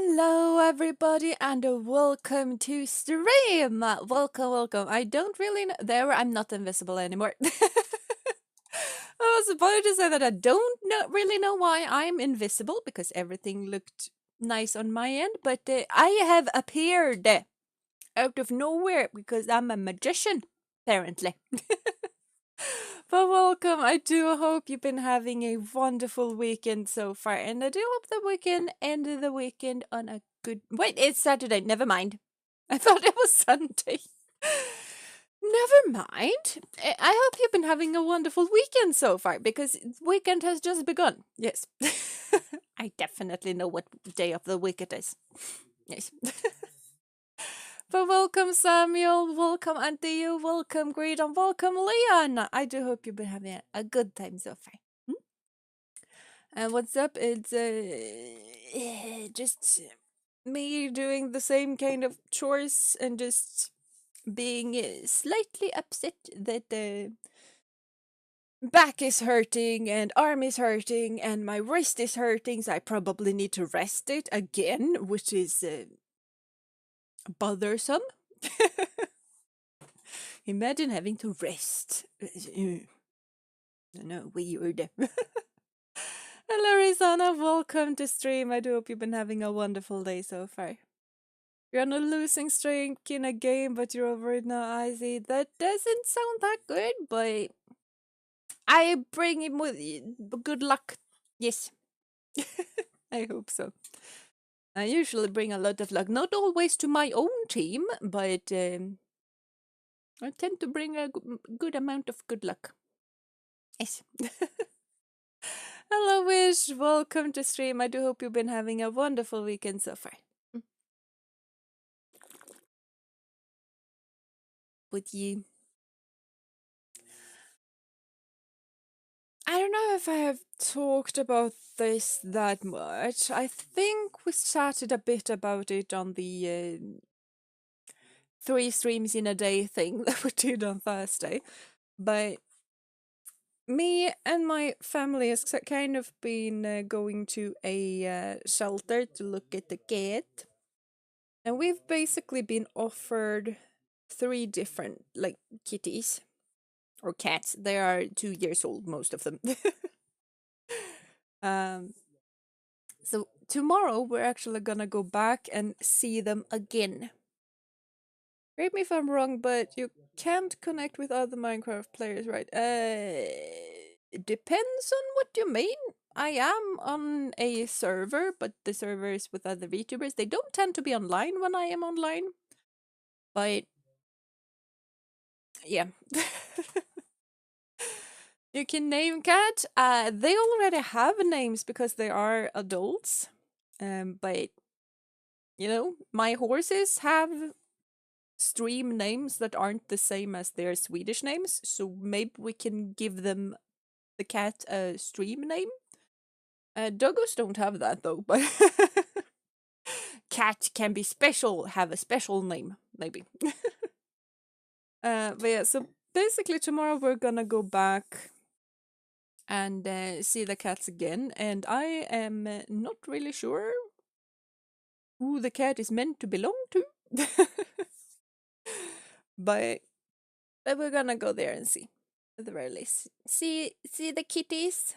Hello, everybody, and welcome to stream. Welcome. I don't really know. There, I'm not invisible anymore. I was about to say that I don't really know why I'm invisible because everything looked nice on my end, but I have appeared out of nowhere because I'm a magician, apparently. But welcome. I do hope you've been having a wonderful weekend so far, and I do hope that we can end the weekend on a good. Wait, it's Saturday. Never mind. I thought it was Sunday. Never mind. I hope you've been having a wonderful weekend so far because weekend has just begun. Yes. I definitely know what day of the week it is. Yes. But welcome, Samuel. Welcome, Auntie. Welcome, Greed, and welcome, Leon. I do hope you've been having a good time so far. And what's up? It's just me doing the same kind of chores and just being slightly upset that the back is hurting and arm is hurting and my wrist is hurting. So I probably need to rest it again, which is bothersome. Imagine having to rest. No, weird. Hello, Rizana. Welcome to stream. I do hope you've been having a wonderful day so far. You're on a losing streak in a game, but you're over it now, I see. That doesn't sound that good, but I bring him with good luck. Yes. I hope so. I usually bring a lot of luck, not always to my own team, but I tend to bring a good amount of good luck. Yes. Hello, Wish. Welcome to stream. I do hope you've been having a wonderful weekend so far. With you. I don't know if I have talked about this that much. I think we chatted a bit about it on the 3 streams in a day thing that we did on Thursday. But me and my family has kind of been going to a shelter to look at the cat. And we've basically been offered 3 different, like, kitties or cats. They are 2 years old, most of them. um, so tomorrow we're actually gonna go back and see them again. Correct me if I'm wrong, but you can't connect with other Minecraft players, right? It depends on what you mean. I am on a server, but the server is with other VTubers. They don't tend to be online when I am online. But yeah. You can name cat. They already have names because they are adults. But my horses have stream names that aren't the same as their Swedish names, so maybe we can give them the cat a stream name. Doggos don't have that though, but cat can be special, have a special name, maybe. But yeah, so basically tomorrow we're gonna go back and see the cats again, and I am not really sure who the cat is meant to belong to. but we're gonna go there and see at the very least. See the kitties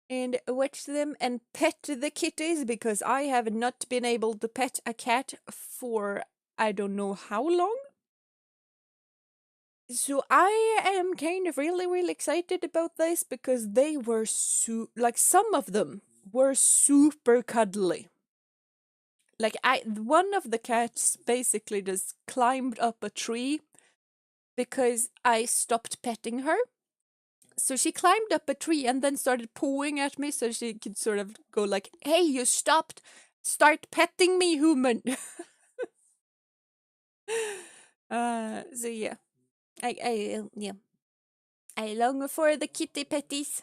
and watch them and pet the kitties because I have not been able to pet a cat for I don't know how long. So I am kind of really excited about this because they were like some of them were super cuddly. Like one of the cats basically just climbed up a tree because I stopped petting her. So she climbed up a tree and then started pawing at me so she could sort of go like, "Hey, you stopped. Start petting me, human." So yeah. Yeah. I long for the kitty petties.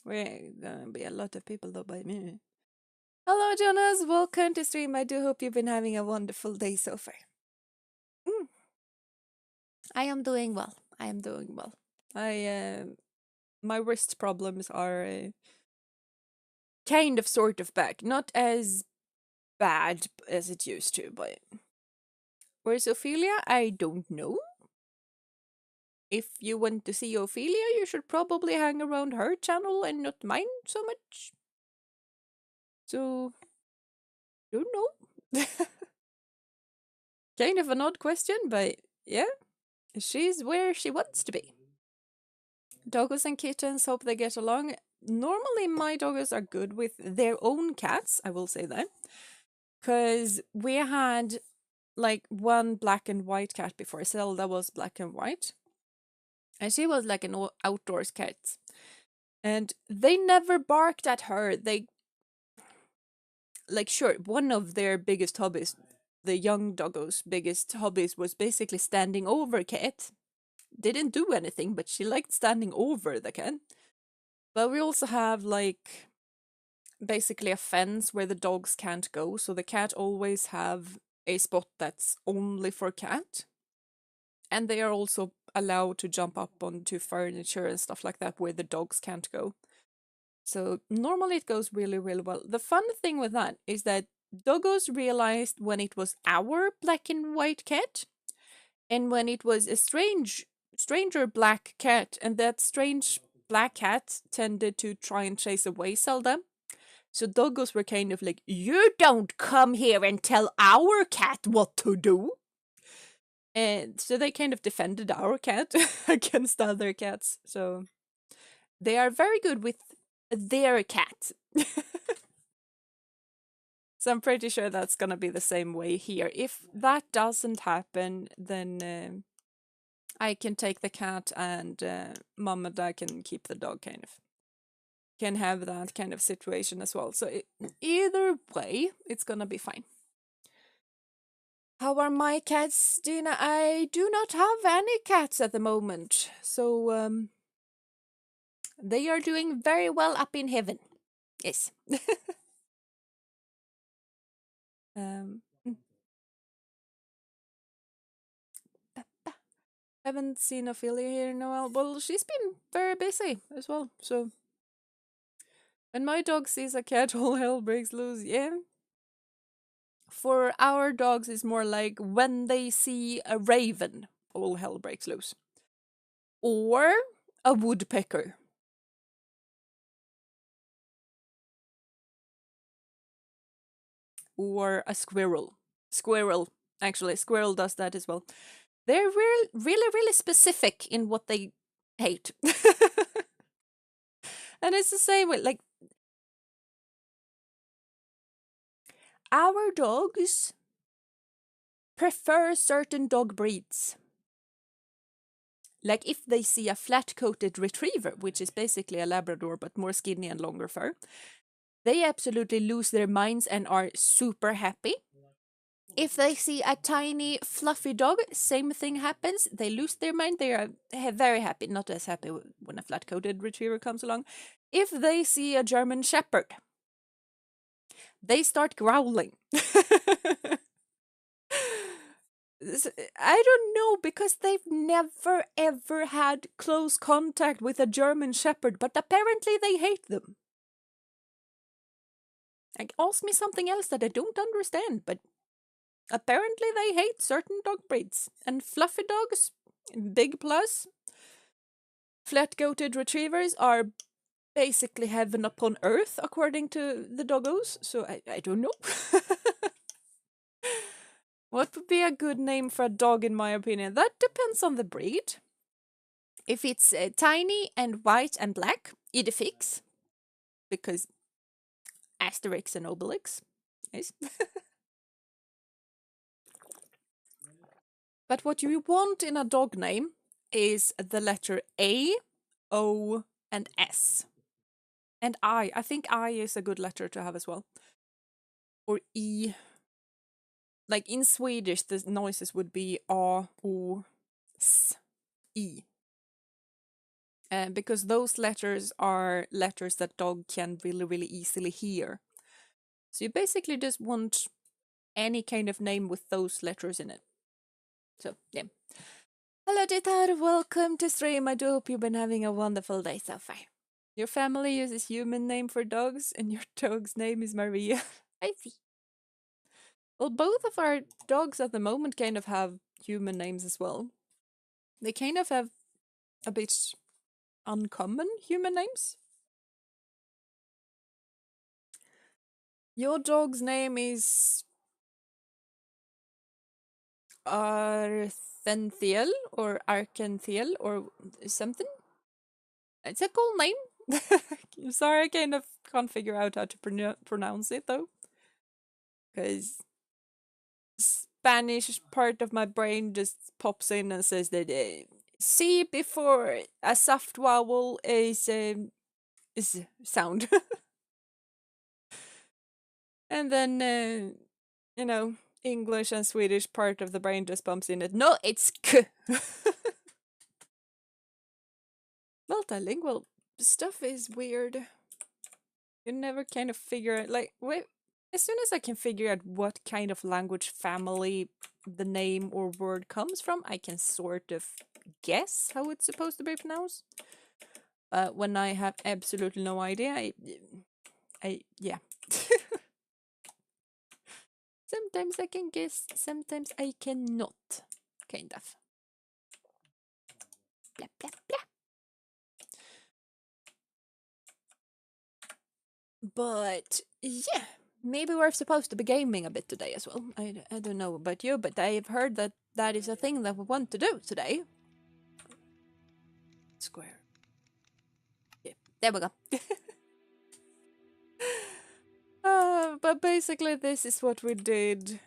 We're gonna be a lot of people though by me. Hello, Jonas. Welcome to stream. I do hope you've been having a wonderful day so far. Mm. I am doing well. I am doing well. My wrist problems are kind of sort of back. Not as bad as it used to, but where's Ophelia? I don't know. If you want to see Ophelia, you should probably hang around her channel and not mine so much. So, don't know. Kind of an odd question, but yeah, she's where she wants to be. Doggos and kittens hope they get along. Normally, my doggos are good with their own cats, I will say that. Because we had like one black and white cat before. Zelda was black and white. And she was like an outdoors cat. And they never barked at her. They, like, sure, one of their biggest hobbies, the young doggos' biggest hobbies, was basically standing over cat. Didn't do anything, but she liked standing over the cat. But we also have like basically a fence where the dogs can't go, so the cat always have a spot that's only for cat. And they are also allowed to jump up onto furniture and stuff like that where the dogs can't go. So normally it goes really, really well. The fun thing with that is that doggos realized when it was our black and white cat and when it was a stranger black cat, and that strange black cat tended to try and chase away Zelda. So doggos were kind of like, you don't come here and tell our cat what to do. And so they kind of defended our cat against other cats. So they are very good with their cat. So I'm pretty sure that's gonna be the same way here. If that doesn't happen, then I can take the cat and mom and dad can keep the dog, kind of. Can have that kind of situation as well. So either way, it's gonna be fine. How are my cats, Jeena? I do not have any cats at the moment. So they are doing very well up in heaven. Yes. um, mm, haven't seen Ophelia here in a while. Well, she's been very busy as well. So when my dog sees a cat, all hell breaks loose. Yeah. For our dogs, it's more like when they see a raven, all hell breaks loose. Or a woodpecker. Or a squirrel. Squirrel. Actually, squirrel does that as well. They're really, really specific in what they hate. And it's the same with, like, our dogs prefer certain dog breeds. Like if they see a flat-coated retriever, which is basically a Labrador but more skinny and longer fur, they absolutely lose their minds and are super happy. If they see a tiny fluffy dog, same thing happens. They lose their mind. They are very happy, not as happy when a flat-coated retriever comes along. If they see a German Shepherd, they start growling. I don't know, because they've never ever had close contact with a German Shepherd, but apparently they hate them. Like, ask me something else that I don't understand, but apparently they hate certain dog breeds. And fluffy dogs, big plus. Flat-coated retrievers are basically heaven upon earth, according to the doggos, so I don't know. What would be a good name for a dog, in my opinion? That depends on the breed. If it's tiny and white and black, Idefix, because Asterix and Obelix. Yes. But what you want in a dog name is the letter A, O, and S. And I. I think I is a good letter to have as well. Or E. Like in Swedish, the noises would be A, O, S, E. Because those letters are letters that dog can really, really easily hear. So you basically just want any kind of name with those letters in it. So, yeah. Hello, Jitar. Welcome to stream. I do hope you've been having a wonderful day so far. Your family uses human name for dogs, and your dog's name is Maria. I see. Well, both of our dogs at the moment kind of have human names as well. They kind of have a bit uncommon human names. Your dog's name is Arthenthiel or Arkenthiel or something. It's a cool name. I'm sorry, I kind of can't figure out how to pronounce it though. Because Spanish part of my brain just pops in and says that C before a soft vowel is sound. And then, English and Swedish part of the brain just bumps in it. No, it's K. Multilingual stuff is weird. You never kind of figure out, like, wait, as soon as I can figure out what kind of language family the name or word comes from, I can sort of guess how it's supposed to be pronounced. When I have absolutely no idea, yeah. Sometimes I can guess, sometimes I cannot. Kind of. Blah, blah, blah. But yeah, maybe we're supposed to be gaming a bit today as well. I don't know about you, but I've heard that that is a thing that we want to do today. Square. Yeah, there we go. But basically this is what we did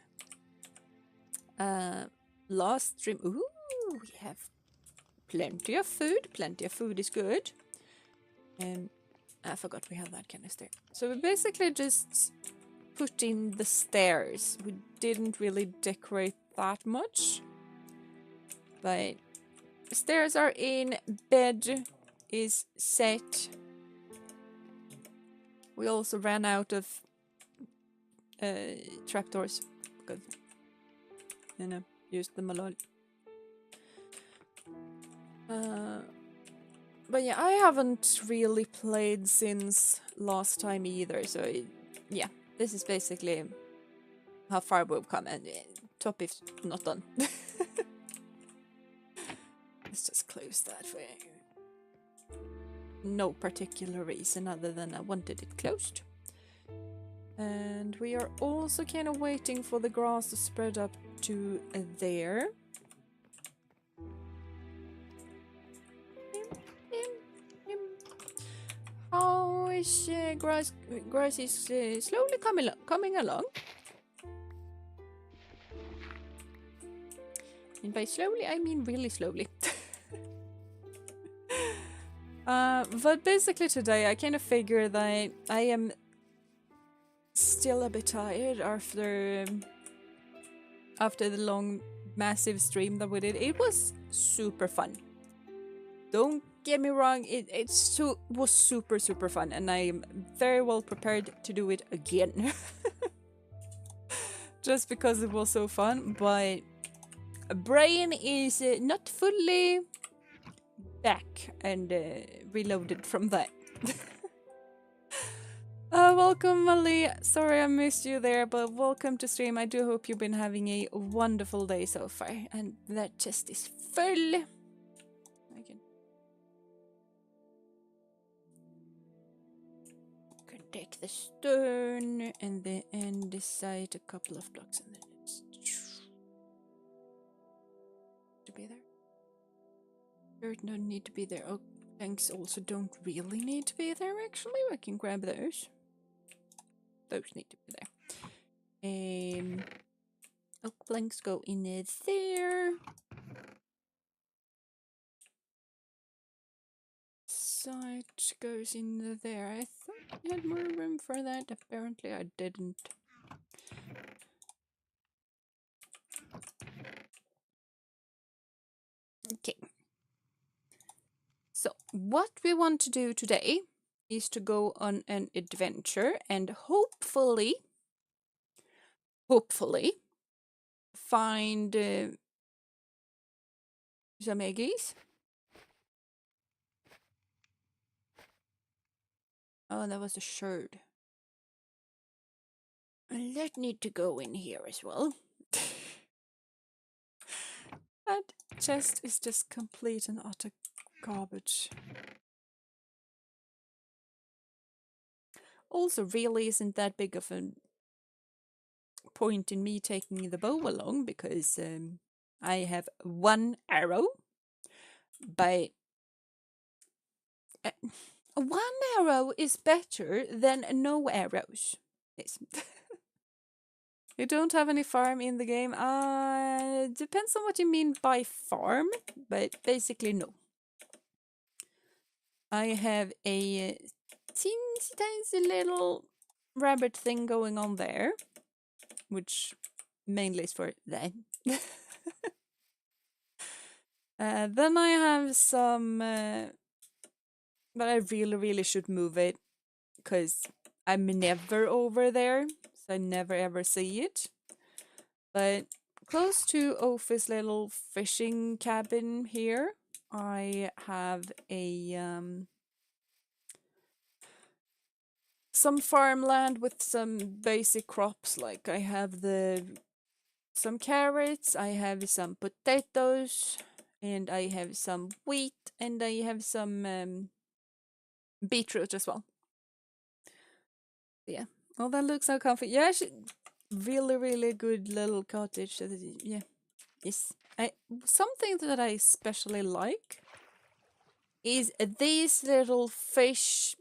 last stream. Ooh, we have plenty of food. Plenty of food is good. I forgot we have that canister. So we basically just put in the stairs. We didn't really decorate that much. But stairs are in, bed is set. We also ran out of trapdoors because, used them a lot. But yeah, I haven't really played since last time either, so yeah, this is basically how far we've come, and top is not done. Let's just close that for no particular reason other than I wanted it closed. And we are also kind of waiting for the grass to spread up to there. How is grass? Grass is slowly coming along. And by slowly, I mean really slowly. But basically today, I kind of figure that I am still a bit tired after the long, massive stream that we did. It was super fun. Don't get me wrong, it was super, super fun, and I am very well prepared to do it again. Just because it was so fun, but brain is not fully back and reloaded from that. Welcome, Molly. Sorry I missed you there, but welcome to stream. I do hope you've been having a wonderful day so far, and that chest is full. I can take the stone and decide a couple of blocks, and then it's to be there. Dirt don't need to be there. Oh, planks also don't really need to be there. Actually, I can grab those. Those need to be there. Oak planks go in there. Side goes in there. I thought I had more room for that. Apparently, I didn't. Okay. So, what we want to do today is to go on an adventure and hopefully find some eggies. Oh, that was a sherd. That need to go in here as well. That chest is just complete and utter garbage. Also, really isn't that big of a point in me taking the bow along because I have one arrow. But one arrow is better than no arrows. Yes. You don't have any farm in the game? Depends on what you mean by farm, but basically no. I have a teensy tiny little rabbit thing going on there, which mainly is for that. Then I have some, but I really should move it because I'm never over there, so I never ever see it. But close to Ophi's little fishing cabin here, I have a some farmland with some basic crops. Like I have some carrots, I have some potatoes, and I have some wheat, and I have some beetroot as well. Yeah. Oh, that looks so comfy. Yeah, really good little cottage. Yeah. Yes. Something that I especially like is these little fish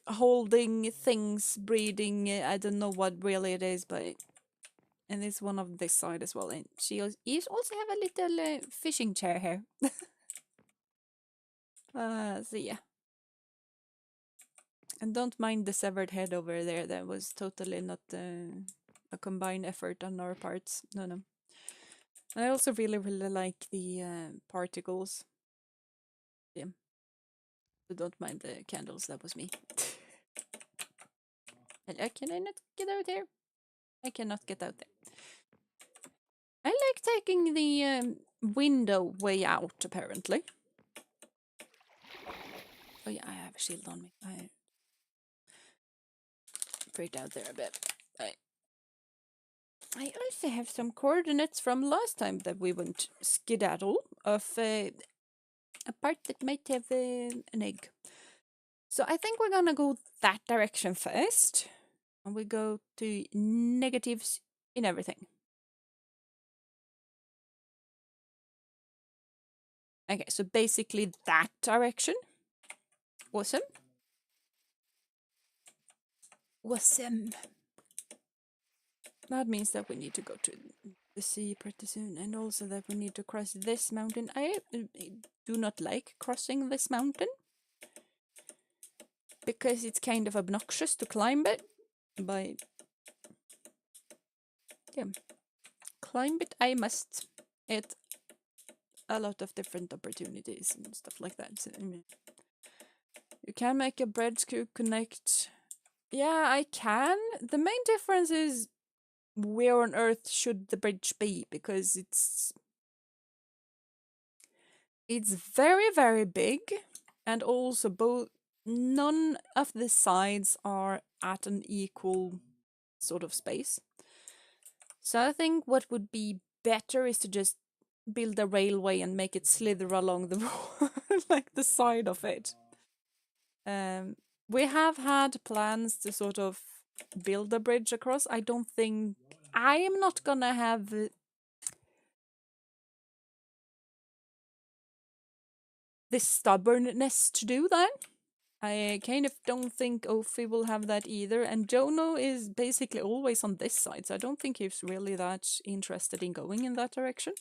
holding things, breeding. I don't know what really it is, but and there's one of this side as well. And she also have a little fishing chair here. So yeah. And don't mind the severed head over there. That was totally not a combined effort on our parts. No. And I also really like the particles. Yeah. So don't mind the candles. That was me. And can I not get out there? I cannot get out there. I like taking the window way out, apparently. Oh yeah, I have a shield on me. I freaked out there a bit. I also have some coordinates from last time that we went skedaddle of a part that might have an egg. So I think we're gonna go that direction first. And we go to negatives in everything. Okay, so basically that direction. Awesome. Awesome. That means that we need to go to the sea pretty soon, and also that we need to cross this mountain. I do not like crossing this mountain because it's kind of obnoxious to climb it, but yeah, climb it I must at a lot of different opportunities and stuff like that. So, you can make a bridge to connect. Yeah, I can. The main difference is where on earth should the bridge be, because it's very big, and also none of the sides are at an equal sort of space. So I think what would be better is to just build a railway and make it slither along the like the side of it. We have had plans to sort of build a bridge across. I don't think I am not gonna have the stubbornness to do that. I kind of don't think Ophi will have that either, and Jono is basically always on this side, so I don't think he's really that interested in going in that direction.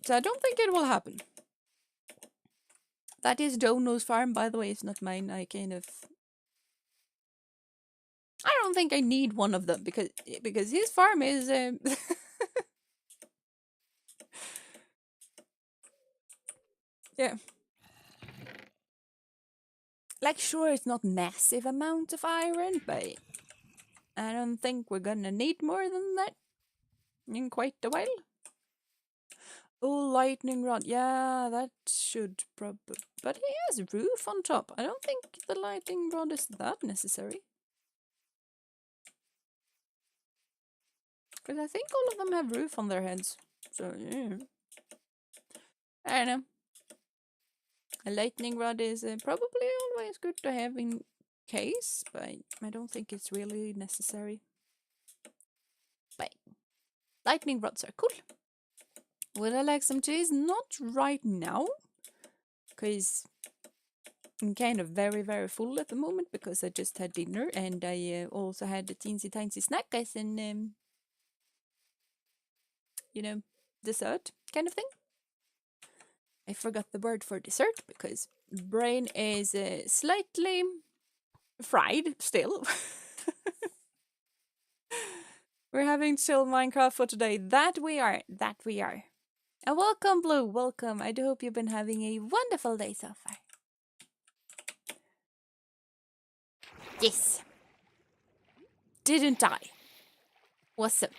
So I don't think it will happen. That is Jono's farm, by the way, it's not mine. I don't think I need one of them because his farm is yeah. Like, sure, it's not massive amount of iron, but I don't think we're gonna need more than that in quite a while. Oh, lightning rod. Yeah, that should probably... But he has roof on top. I don't think the lightning rod is that necessary. Because I think all of them have roof on their heads. So, yeah. I don't know. A lightning rod is probably always good to have in case, but I don't think it's really necessary. But lightning rods are cool. Would I like some cheese? Not right now, because I'm kind of very, very full at the moment because I just had dinner and I also had a teensy tiny snack as an, dessert kind of thing. I forgot the word for dessert because brain is slightly fried still. We're having chill Minecraft for today. That we are. And welcome, Blue. Welcome. I do hope you've been having a wonderful day so far. Yes. Didn't die. Awesome.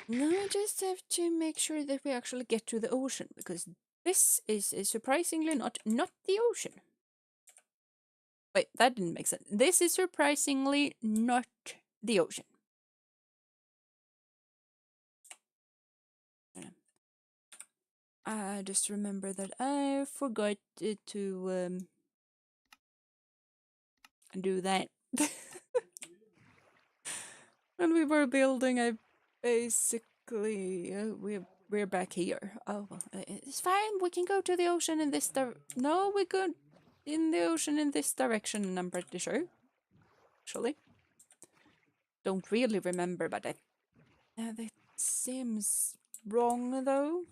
Now I just have to make sure that we actually get to the ocean because this is surprisingly not the ocean. Wait, that didn't make sense. This is surprisingly not the ocean. I just remember that I forgot to do that. When we were building, I basically we're back here. Oh well, it's fine. We can go to the ocean in this No, we go in the ocean in this direction. I'm pretty sure. Actually, don't really remember, but that seems wrong though.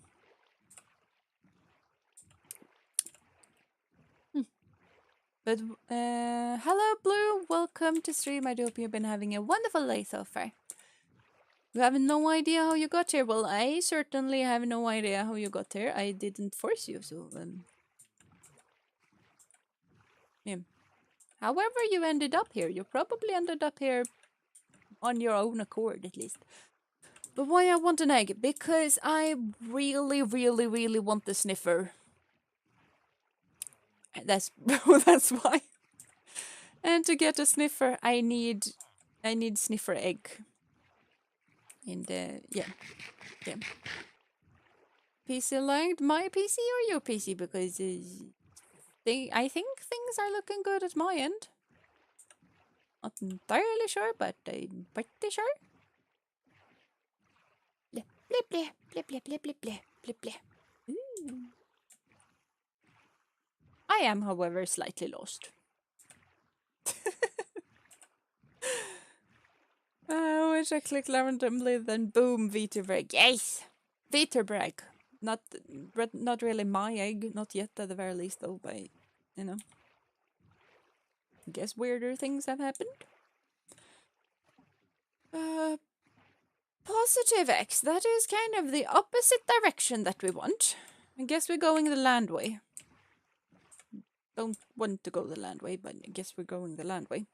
But hello, Blue. Welcome to stream. I hope you've been having a wonderful day so far. You have no idea how you got here. Well, I certainly have no idea how you got here. I didn't force you, so yeah. However you ended up here, you probably ended up here on your own accord, at least. But why I want an egg? Because I really, really, really want the sniffer. That's that's why. And to get a sniffer, I need sniffer egg. And yeah. PC lagged my PC or your PC because I think things are looking good at my end. Not entirely sure, but I'm pretty sure. Bleh, bleh, bleh, bleh, bleh, bleh, bleh, bleh, bleh. I am, however, slightly lost. I wish I clicked randomly, then boom, Vtuber. Yes! Vtuber. Not really my egg, not yet at the very least, though, but, you know. Guess weirder things have happened. Positive X, that is kind of the opposite direction that we want. I guess we're going the land way. Don't want to go the land way, but I guess we're going the land way.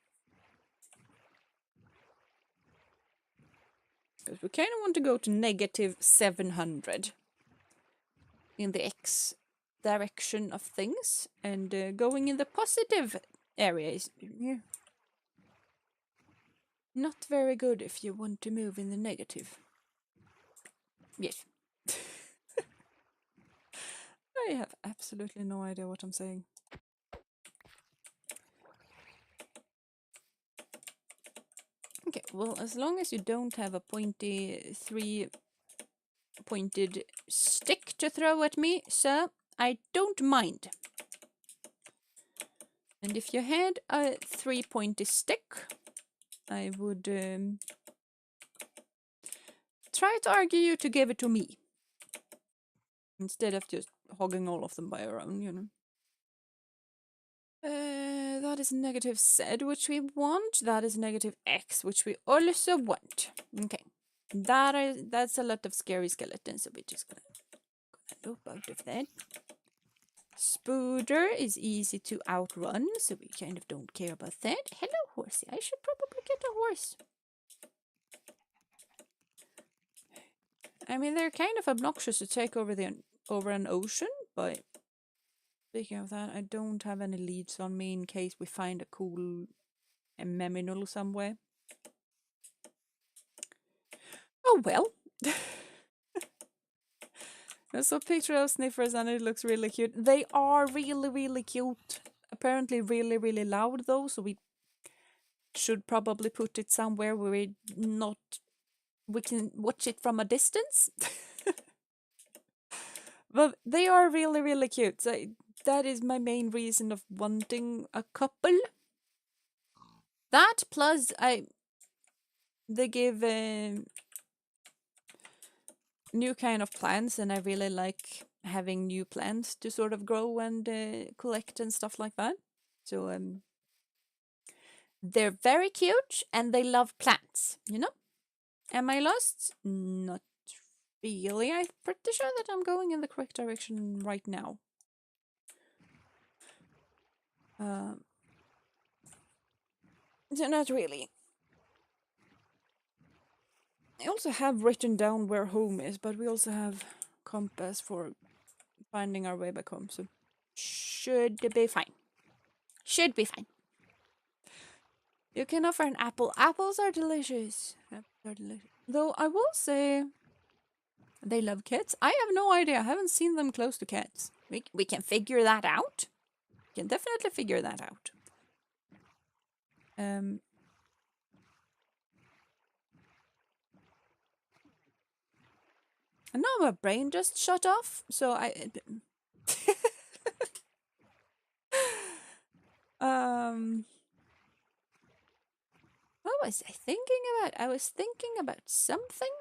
Because we kind of want to go to negative 700 in the X direction of things, and going in the positive area is not very good if you want to move in the negative. Yes. I have absolutely no idea what I'm saying. Okay, well, as long as you don't have a pointy 3-pointed stick to throw at me, sir, I don't mind. And if you had a 3-pointed stick, I would try to argue you to give it to me. Instead of just hogging all of them by your own, you know. That is negative Z, which we want. That is negative X, which we also want. Okay. That's a lot of scary skeletons, so we're just gonna loop out of that. Spooder is easy to outrun, so we kind of don't care about that. Hello, horsey. I should probably get a horse. I mean, they're kind of obnoxious to take over an ocean, but speaking of that, I don't have any leads on me in case we find a cool meminul somewhere. Oh well. I saw a picture of sniffers and it looks really cute. They are really, really cute. Apparently really, really loud though, so we should probably put it somewhere where we can watch it from a distance. But they are really, really cute. So that is my main reason of wanting a couple. That plus they give new kind of plants, and I really like having new plants to sort of grow and collect and stuff like that. So they're very cute and they love plants, you know? Am I lost? Not really. I'm pretty sure that I'm going in the correct direction right now. So not really. I also have written down where home is, but we also have compass for finding our way back home, so should be fine. Should be fine. You can offer an apple. Apples are delicious. Apples are delicious. Though I will say they love cats. I have no idea. I haven't seen them close to cats. We can figure that out. We can definitely figure that out. And now my brain just shut off, so I what was I thinking about? I was thinking about something.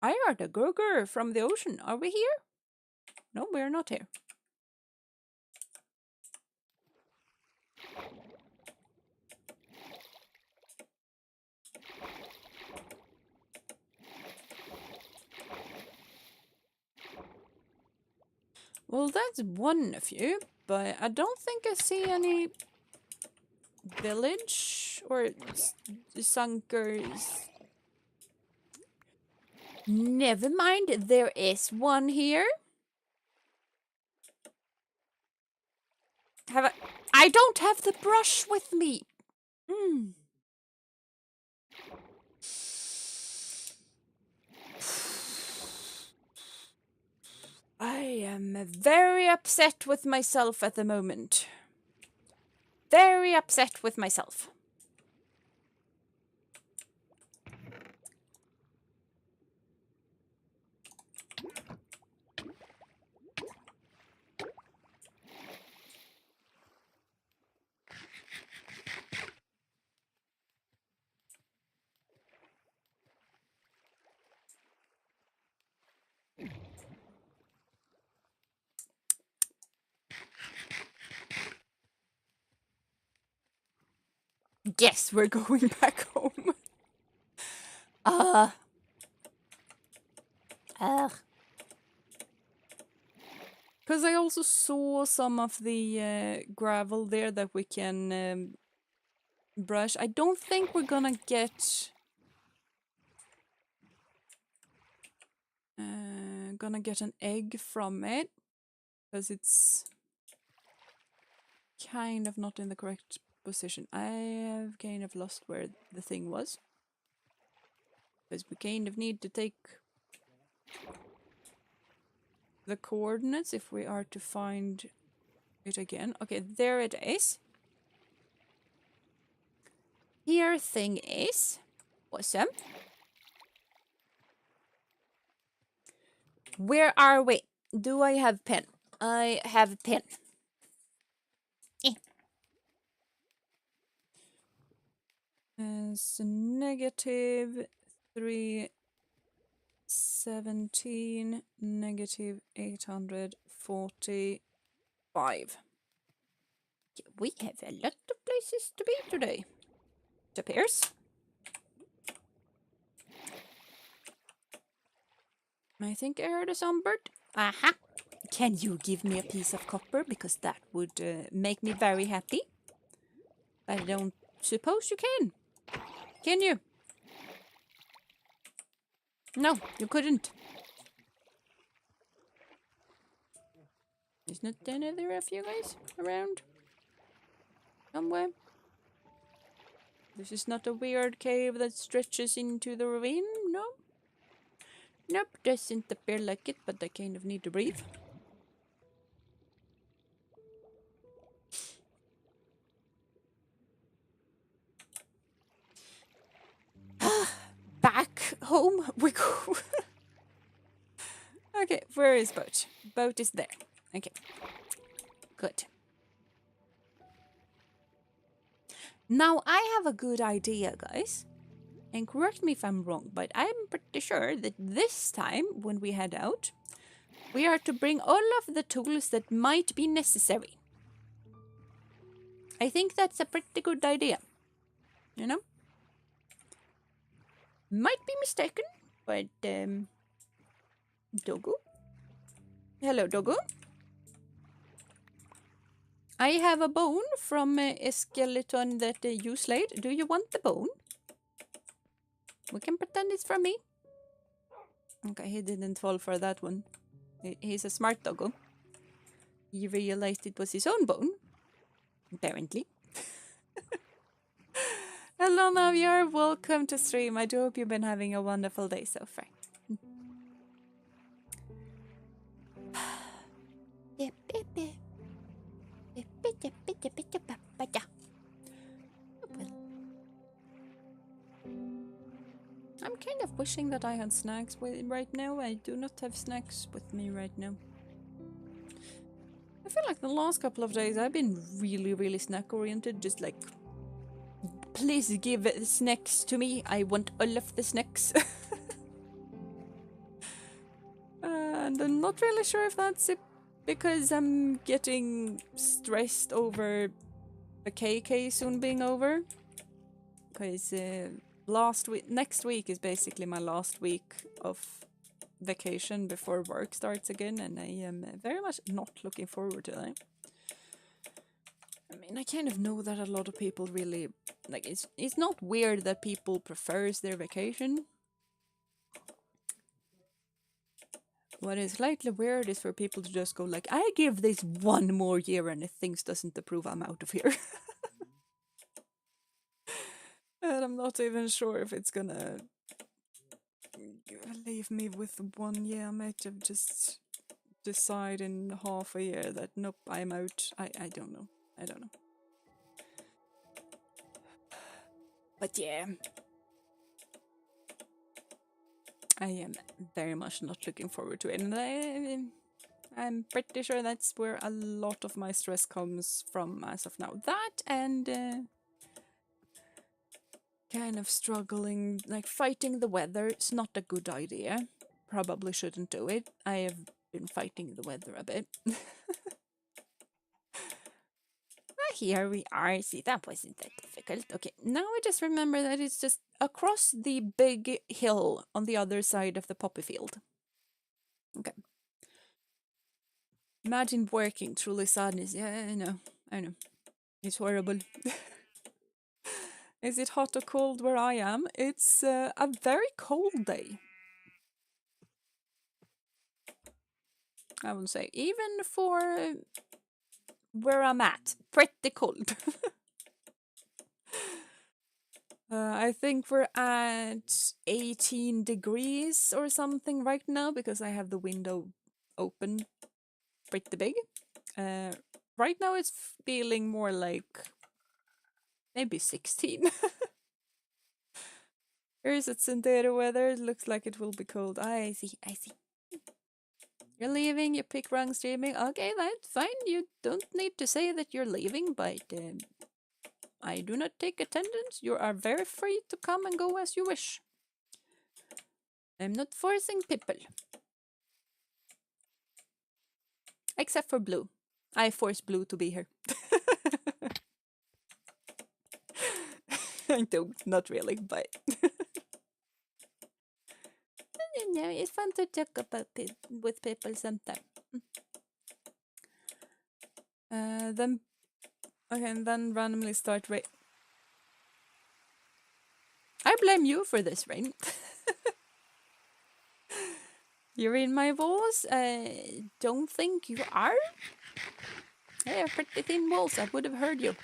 I heard a gurgur from the ocean. Are we here? No, we're not here. Well, that's one of you, but I don't think I see any village or sunkers. Never mind, there is one here. I don't have the brush with me. I am very upset with myself at the moment. Very upset with myself. Yes, we're going back home. Because I also saw some of the gravel there that we can brush. I don't think we're gonna get an egg from it, because it's kind of not in the correct position. I have kind of lost where the thing was, because we kind of need to take the coordinates if we are to find it again. Okay, there it is. Here thing is. Awesome. Where are we? Do I have pen? I have pen. It's negative 317, negative 845. We have a lot of places to be today, it appears. I think I heard a songbird. Aha! Can you give me a piece of copper? Because that would make me very happy. I don't suppose you can. Can you? No, you couldn't. There's not any other of you guys around? somewhere. This is not a weird cave that stretches into the ravine, no? Nope, doesn't appear like it, but I kind of need to breathe. Back home we go. Okay, where is boat? Boat is there. Okay, good. Now I have a good idea, guys. And correct me if I'm wrong, but I'm pretty sure that this time when we head out, we are to bring all of the tools that might be necessary. I think that's a pretty good idea. You know? Might be mistaken, but Dogu? Hello, Dogu. I have a bone from a skeleton that you slayed. Do you want the bone? We can pretend it's from me. Okay, he didn't fall for that one. He's a smart doggo. He realized it was his own bone. Apparently. Hello, Naviar. Welcome to stream. I do hope you've been having a wonderful day so far. I'm kind of wishing that I had snacks right now. I do not have snacks with me right now. I feel like the last couple of days I've been really snack oriented. Just like, please give snacks to me. I want all of the snacks. And I'm not really sure if that's it because I'm getting stressed over the KK soon being over. Because next week is basically my last week of vacation before work starts again, and I am very much not looking forward to that. I mean, I kind of know that a lot of people really like it's not weird that people prefers their vacation. What is slightly weird is for people to just go like, I give this one more year, and if things doesn't approve, I'm out of here. And I'm not even sure if it's gonna leave me with 1 year. I might have just decide in half a year that nope, I'm out. I don't know. I don't know. But yeah, I am very much not looking forward to it. And I'm pretty sure that's where a lot of my stress comes from as of now. That and kind of struggling, like fighting the weather. It's not a good idea. Probably shouldn't do it. I have been fighting the weather a bit. Here we are. See, that wasn't that difficult. Okay, now I just remember that it's just across the big hill on the other side of the poppy field. Okay. Imagine working through sadness. Yeah, I know. It's horrible. Is it hot or cold where I am? It's a very cold day. I would say, even for where I'm at, pretty cold. I think we're at 18 degrees or something right now because I have the window open pretty big. Right now it's feeling more like maybe 16. Here's at Sendero weather. It looks like it will be cold. I see. You're leaving, you pick wrong streaming. Okay, that's fine. You don't need to say that you're leaving, but I do not take attendance. You are very free to come and go as you wish. I'm not forcing people. Except for Blue. I force Blue to be here. I don't, not really, but... No, it's fun to talk about with people sometimes. Then... Okay, and then randomly start rain. I blame you for this, Rain. You're in my walls? I don't think you are. I have pretty thin walls. I would have heard you.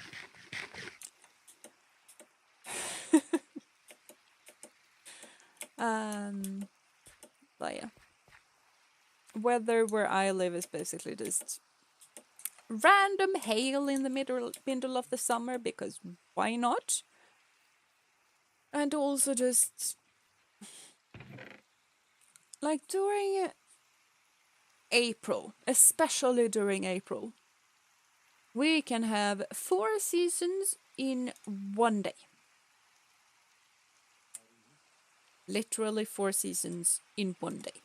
But yeah. Weather where I live is basically just random hail in the middle of the summer because why not? And also just like during April, especially during April, we can have 4 seasons in one day. Literally 4 seasons in one day.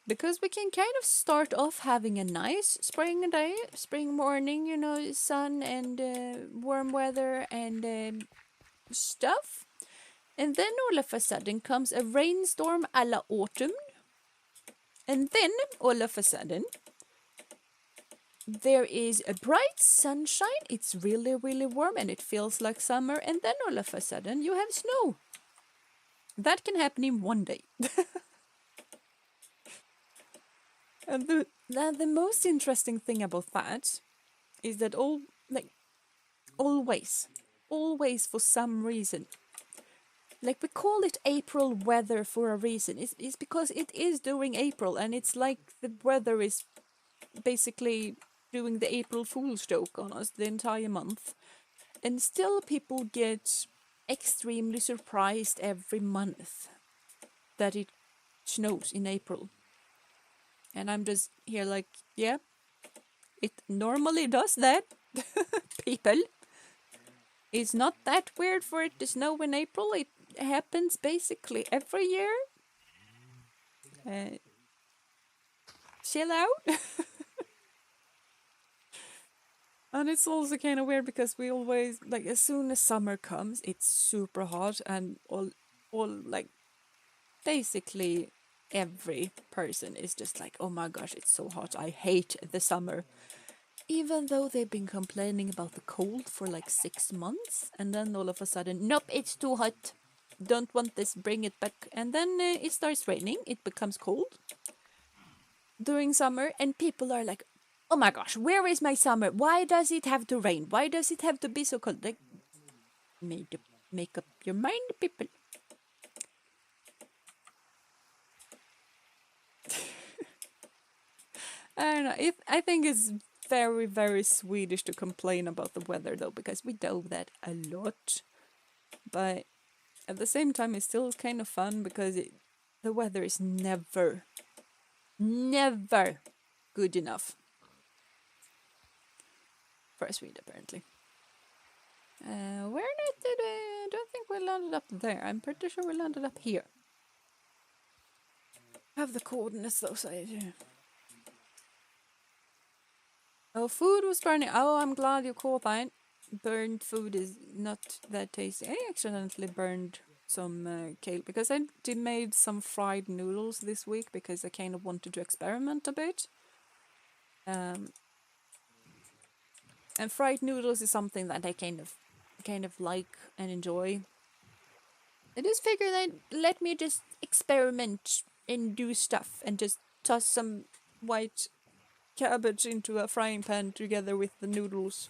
Because we can kind of start off having a nice spring day, spring morning, you know, sun and warm weather and stuff. And then all of a sudden comes a rainstorm a la autumn. And then all of a sudden there is a bright sunshine. It's really, really warm and it feels like summer. And then all of a sudden you have snow. That can happen in one day. And the most interesting thing about that is that always for some reason, like we call it April weather for a reason. It's because it is during April and it's like the weather is basically doing the April Fool's joke on us the entire month. And still people get extremely surprised every month that it snows in April. And I'm just here like, yeah, it normally does that, people. It's not that weird for it to snow in April. It happens basically every year. Chill out. And it's also kind of weird because we always, like, as soon as summer comes, it's super hot and all like, basically every person is just like, oh my gosh, it's so hot. I hate the summer. Even though they've been complaining about the cold for like 6 months, and then all of a sudden, nope, it's too hot. Don't want this, bring it back. And then it starts raining, it becomes cold during summer, and people are like, oh my gosh, where is my summer? Why does it have to rain? Why does it have to be so cold? Like, make up your mind, people. I don't know. I think it's very, very Swedish to complain about the weather, though, because we do that a lot. But at the same time, it's still kind of fun because the weather is never, never good enough for a Swede, apparently. Where did I don't think we landed up there. I'm pretty sure we landed up here. I have the coordinates, though, so I do. Oh, food was burning. Oh, I'm glad you caught that. Burned food is not that tasty. I accidentally burned some kale because I made some fried noodles this week because I kind of wanted to experiment a bit. And fried noodles is something that I kind of like and enjoy. I just figured that let me just experiment and do stuff and just toss some white cabbage into a frying pan together with the noodles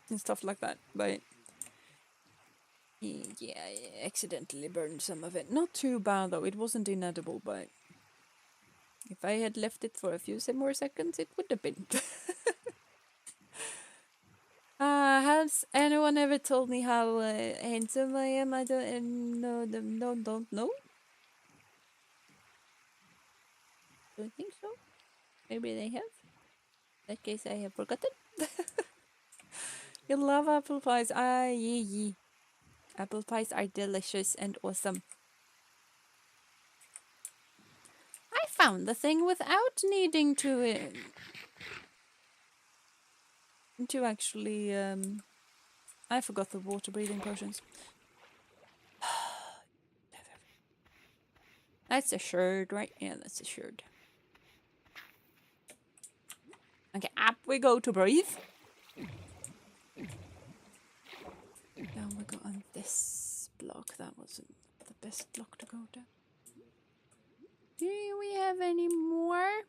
and stuff like that. But yeah, I accidentally burned some of it. Not too bad though, it wasn't inedible, but if I had left it for a few more seconds, it would have been. Has anyone ever told me how handsome I am? I don't don't know. Don't think so. Maybe they have. In that case, I have forgotten. You love apple pies. Ah, yee. Apple pies are delicious and awesome. I found the thing without needing to actually I forgot the water breathing potions. That's a sherd, right? Yeah, that's a sherd. Okay, up we go to breathe. Down we go on this block. That wasn't the best block to go to. Do we have any more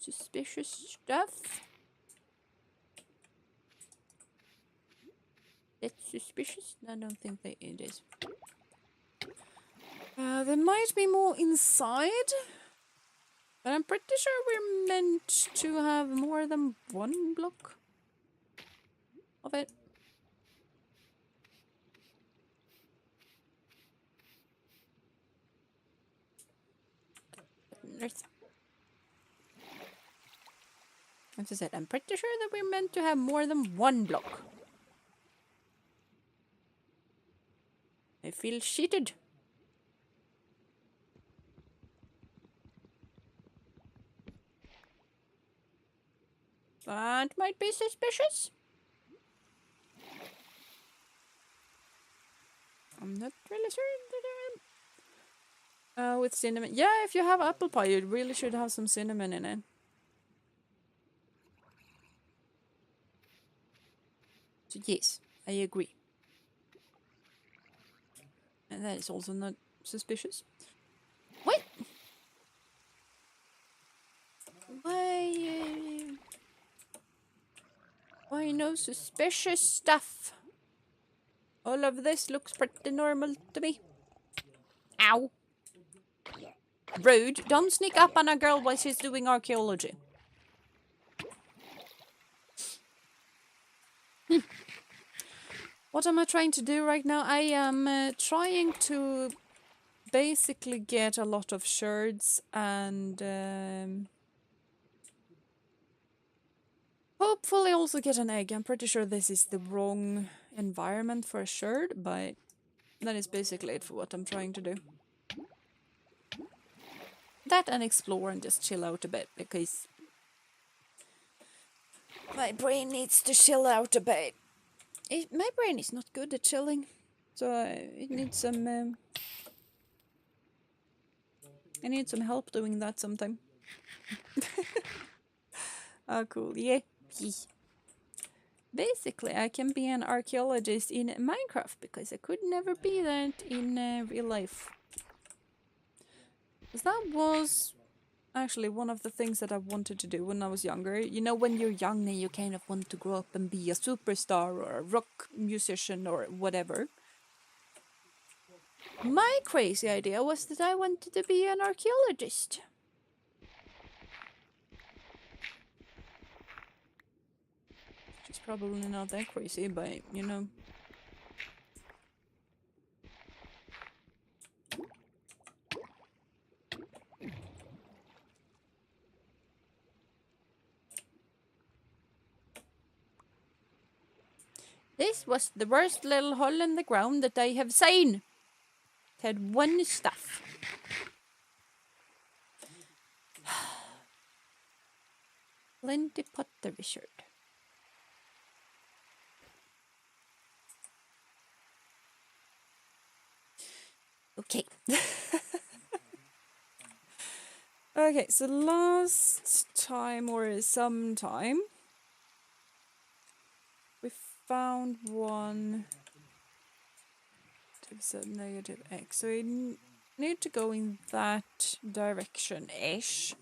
suspicious stuff. It's suspicious? I don't think that it is. There might be more inside. But I'm pretty sure we're meant to have more than one block of it. As I said, I'm pretty sure that we're meant to have more than one block. I feel cheated. That might be suspicious. I'm not really sure. With cinnamon. Yeah, if you have apple pie, you really should have some cinnamon in it. So yes, I agree. And that is also not suspicious. What? Why no suspicious stuff? All of this looks pretty normal to me. Ow. Rude. Don't sneak up on a girl while she's doing archaeology. What am I trying to do right now? I am trying to basically get a lot of shards and hopefully also get an egg. I'm pretty sure this is the wrong environment for a shard, but that is basically it for what I'm trying to do. That and explore and just chill out a bit, because my brain needs to chill out a bit. My brain is not good at chilling, so it needs some... I need some help doing that sometime. Oh, cool. Yeah. Basically, I can be an archaeologist in Minecraft, because I could never be that in real life. Because that was actually one of the things that I wanted to do when I was younger. You know, when you're young and you kind of want to grow up and be a superstar or a rock musician or whatever. My crazy idea was that I wanted to be an archaeologist. It's probably not that crazy, but you know. This was the worst little hole in the ground that I have seen. It had one stuff. Plenty pottery shard. Okay. Okay, so last time or sometime we found one. It's a negative x, so we need to go in that direction-ish,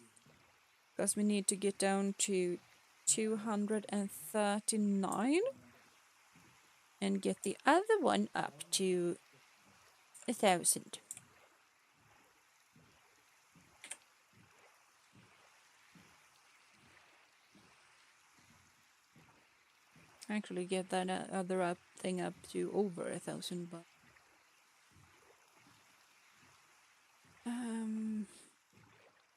because we need to get down to 239 and get the other one up to 1,000. Actually get that other thing up to over 1,000, but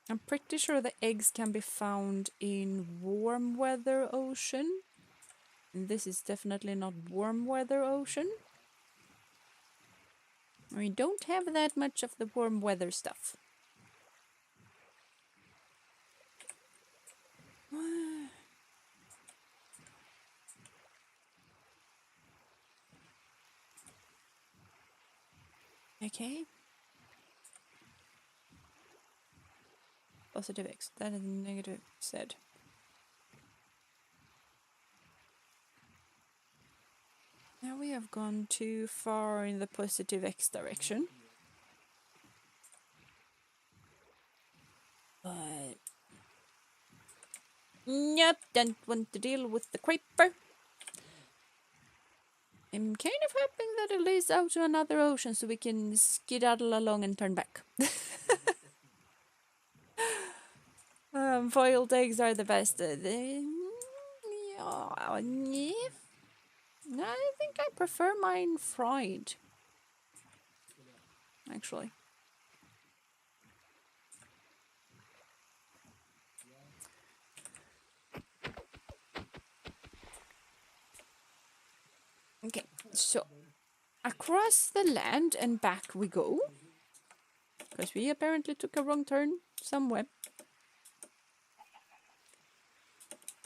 I'm pretty sure the eggs can be found in warm weather ocean. And this is definitely not warm weather ocean. We don't have that much of the warm weather stuff. Okay. Positive X. That is negative Z. Now we have gone too far in the positive X direction. But Yep, don't want to deal with the creeper. I'm kind of hoping that it leads out to another ocean so we can skedaddle along and turn back. Boiled eggs are the best. Yeah, I think I prefer mine fried. Actually. Okay, so across the land and back we go. Because we apparently took a wrong turn somewhere.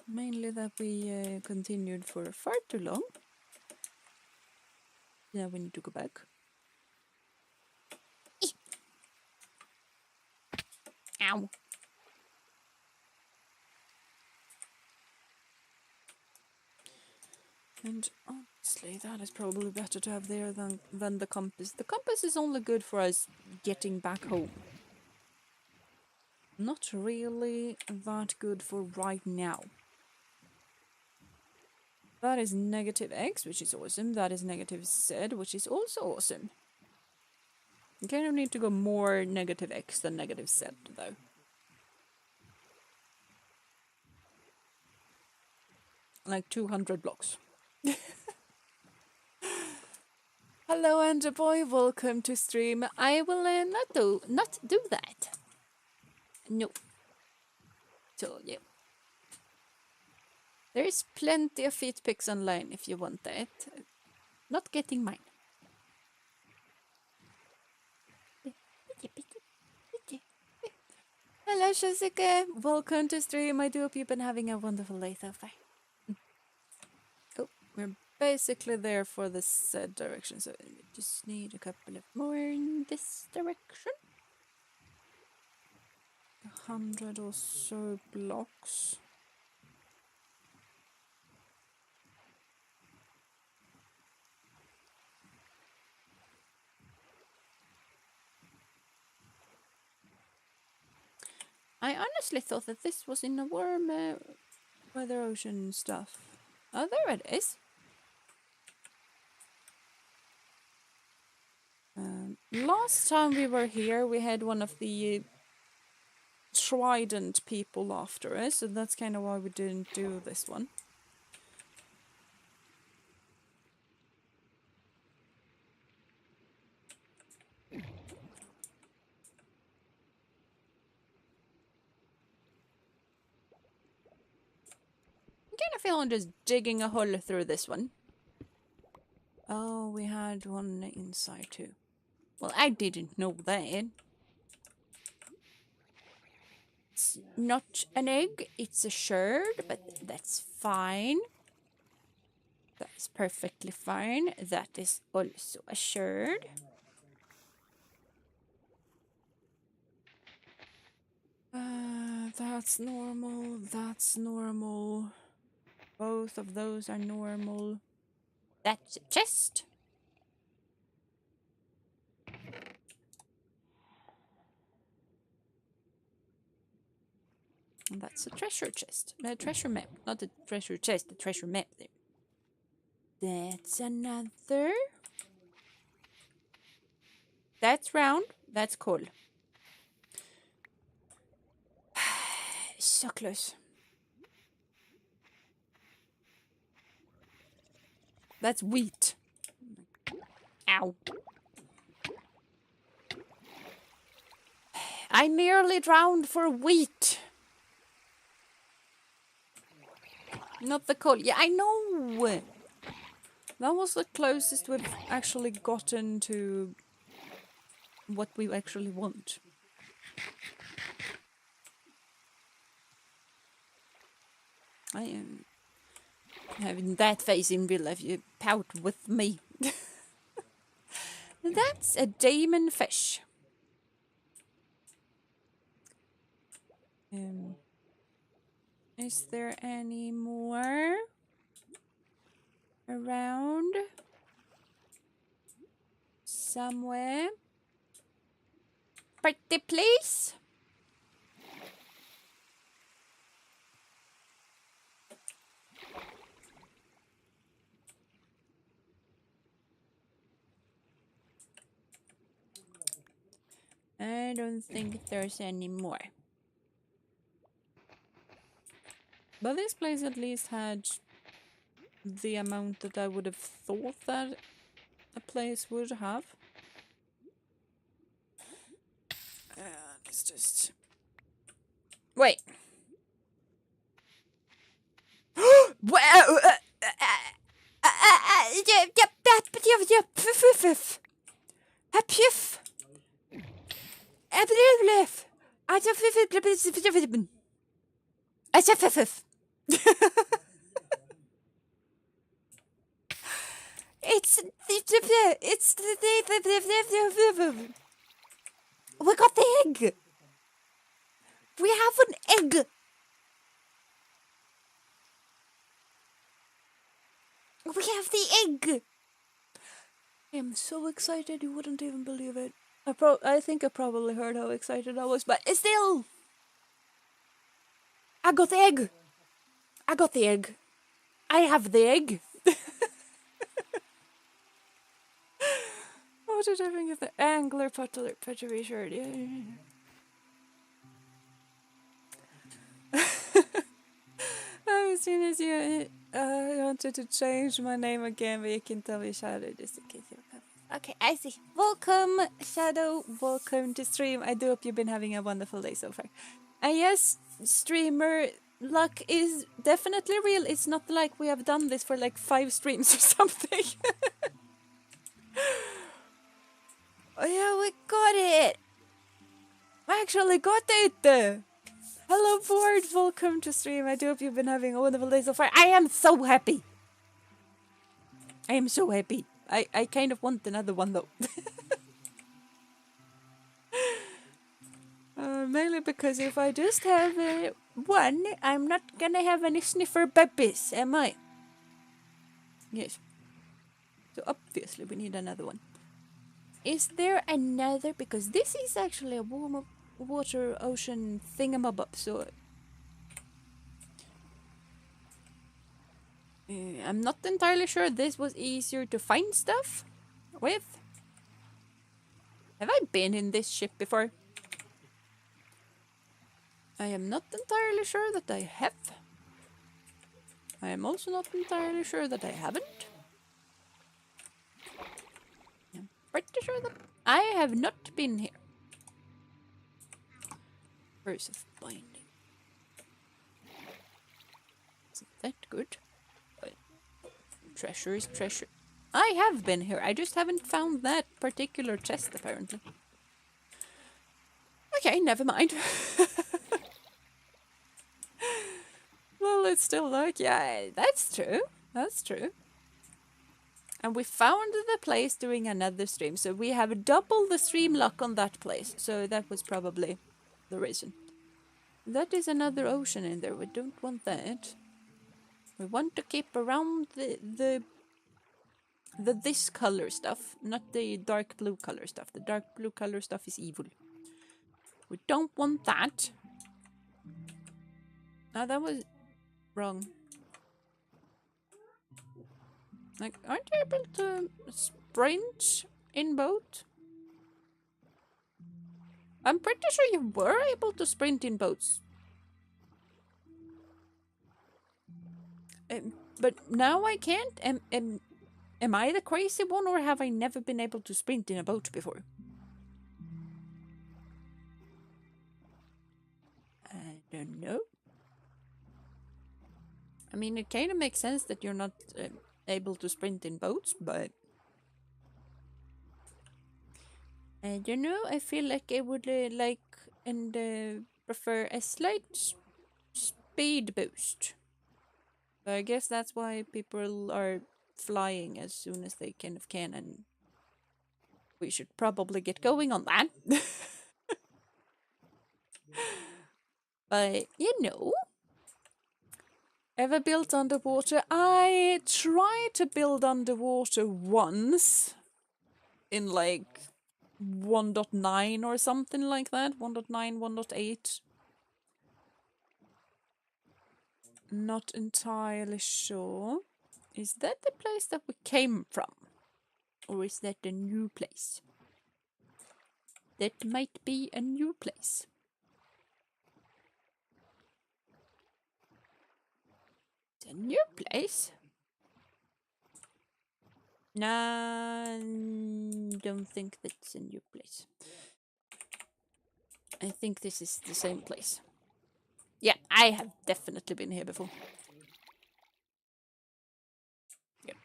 Mainly that we continued for far too long. Yeah, we need to go back. Ow. And honestly, that is probably better to have there than the compass. The compass is only good for us getting back home. Not really that good for right now. That is negative X, which is awesome. That is negative Z, which is also awesome. You kind of need to go more negative X than negative Z, though. Like 200 blocks. Hello, Andrew boy. Welcome to stream. I will not do that. No. Told you. There is plenty of feet pics online if you want that. Not getting mine. Hello, Shasuke. Welcome to stream. I do hope you've been having a wonderful day so far. Oh, we're basically there for this direction, so we just need a couple of more in this direction. 100 or so blocks. I honestly thought that this was in a warm weather ocean stuff. Oh, there it is. Last time we were here, we had one of the trident people after us, so that's kind of why we didn't do this one. I kind of feel I'm just digging a hole through this one. Oh, we had one inside too. Well, I didn't know that. It's not an egg, it's a sherd, but that's fine. That's perfectly fine. That is also a sherd. That's normal, that's normal. Both of those are normal. That's a chest. And that's a treasure chest. A treasure map. Not a treasure chest, a treasure map there. That's another. That's round. That's cool. So close. That's wheat. Ow. I nearly drowned for wheat. Not the coal. Yeah, I know. That was the closest we've actually gotten to what we actually want. I am having that face in real life. You pout with me. That's a demon fish. Is there any more around somewhere? Pretty please. I don't think there's any more. But this place at least had the amount that I would have thought that a place would have. It's just... Wait. It's we got the egg. We have an egg. We have the egg. I am so excited you wouldn't even believe it. I think I probably heard how excited I was, but still, I got the egg. I got the egg. I have the egg. What did I think of the angler pottery shirt? Yeah. As soon as you wanted to change my name again, but you can tell me Shadow just in case you're coming. Okay, I see. Welcome, Shadow. Welcome to stream. I do hope you've been having a wonderful day so far. And yes, streamer luck is definitely real. It's not like we have done this for like 5 streams or something. Oh yeah, we got it. I actually got it. Hello, board. Welcome to stream. I do hope you've been having a wonderful day so far. I am so happy. I am so happy. I kind of want another one though. Mainly because if I just have one, I'm not gonna have any sniffer babies, am I? Yes. So obviously we need another one. Is there another? Because this is actually a warm water ocean thingamabob, so... I'm not entirely sure this was easier to find stuff with. Have I been in this ship before? I am not entirely sure that I have. I am also not entirely sure that I haven't. I'm pretty sure that I have not been here. Verse of binding. Isn't that good? But treasure is treasure. I have been here. I just haven't found that particular chest, apparently. Okay, never mind. Well, it's still like, yeah, that's true. That's true. And we found the place during another stream, so we have double the stream luck on that place. So that was probably the reason. That is another ocean in there. We don't want that. We want to keep around the this color stuff, not the dark blue color stuff. The dark blue color stuff is evil. We don't want that. No, that was wrong. Like, aren't you able to sprint in boat? I'm pretty sure you were able to sprint in boats. But now I can't. Am I the crazy one, or have I never been able to sprint in a boat before? I don't know. I mean, it kind of makes sense that you're not able to sprint in boats, but... I don't know, I feel like I would like and prefer a slight speed boost. But I guess that's why people are flying as soon as they kind of can, and we should probably get going on that. But, you know... Ever built underwater? I tried to build underwater once. In like 1.9 or something like that. 1.9, 1.8. Not entirely sure. Is that the place that we came from? Or is that a new place? That might be a new place. A new place? Nah, don't think that's a new place. I think this is the same place. Yeah, I have definitely been here before. Yep.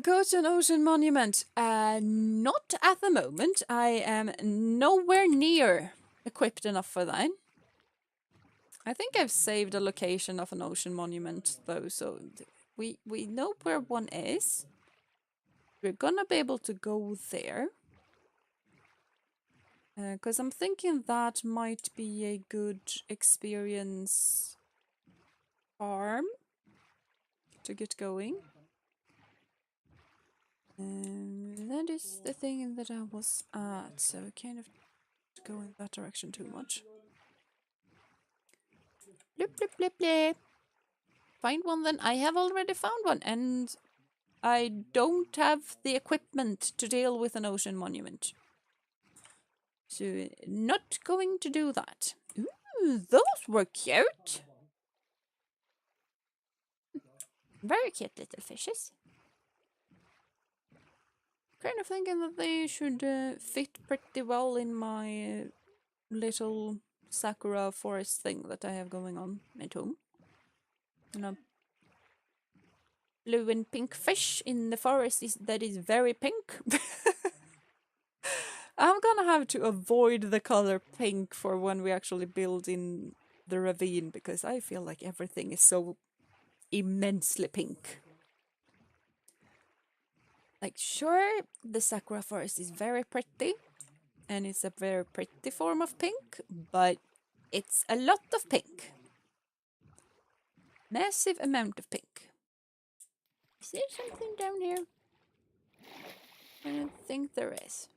Go to an ocean monument. Not at the moment. I am nowhere near equipped enough for that. I think I've saved a location of an ocean monument though, so we know where one is. We're gonna be able to go there. Because I'm thinking that might be a good experience farm to get going. That is the thing that I was at, so I kind of go in that direction too much. Blip, blip, blip, blip. Find one then. I have already found one, and I don't have the equipment to deal with an ocean monument. So, not going to do that. Ooh, those were cute. Very cute little fishes. Kind of thinking that they should fit pretty well in my little sakura forest thing that I have going on at home. You know, blue and pink fish in the forest that is very pink. I'm gonna have to avoid the color pink for when we actually build in the ravine because I feel like everything is so immensely pink. Like, sure, the sakura forest is very pretty, and it's a very pretty form of pink, but it's a lot of pink. Massive amount of pink. Is there something down here? I don't think there is.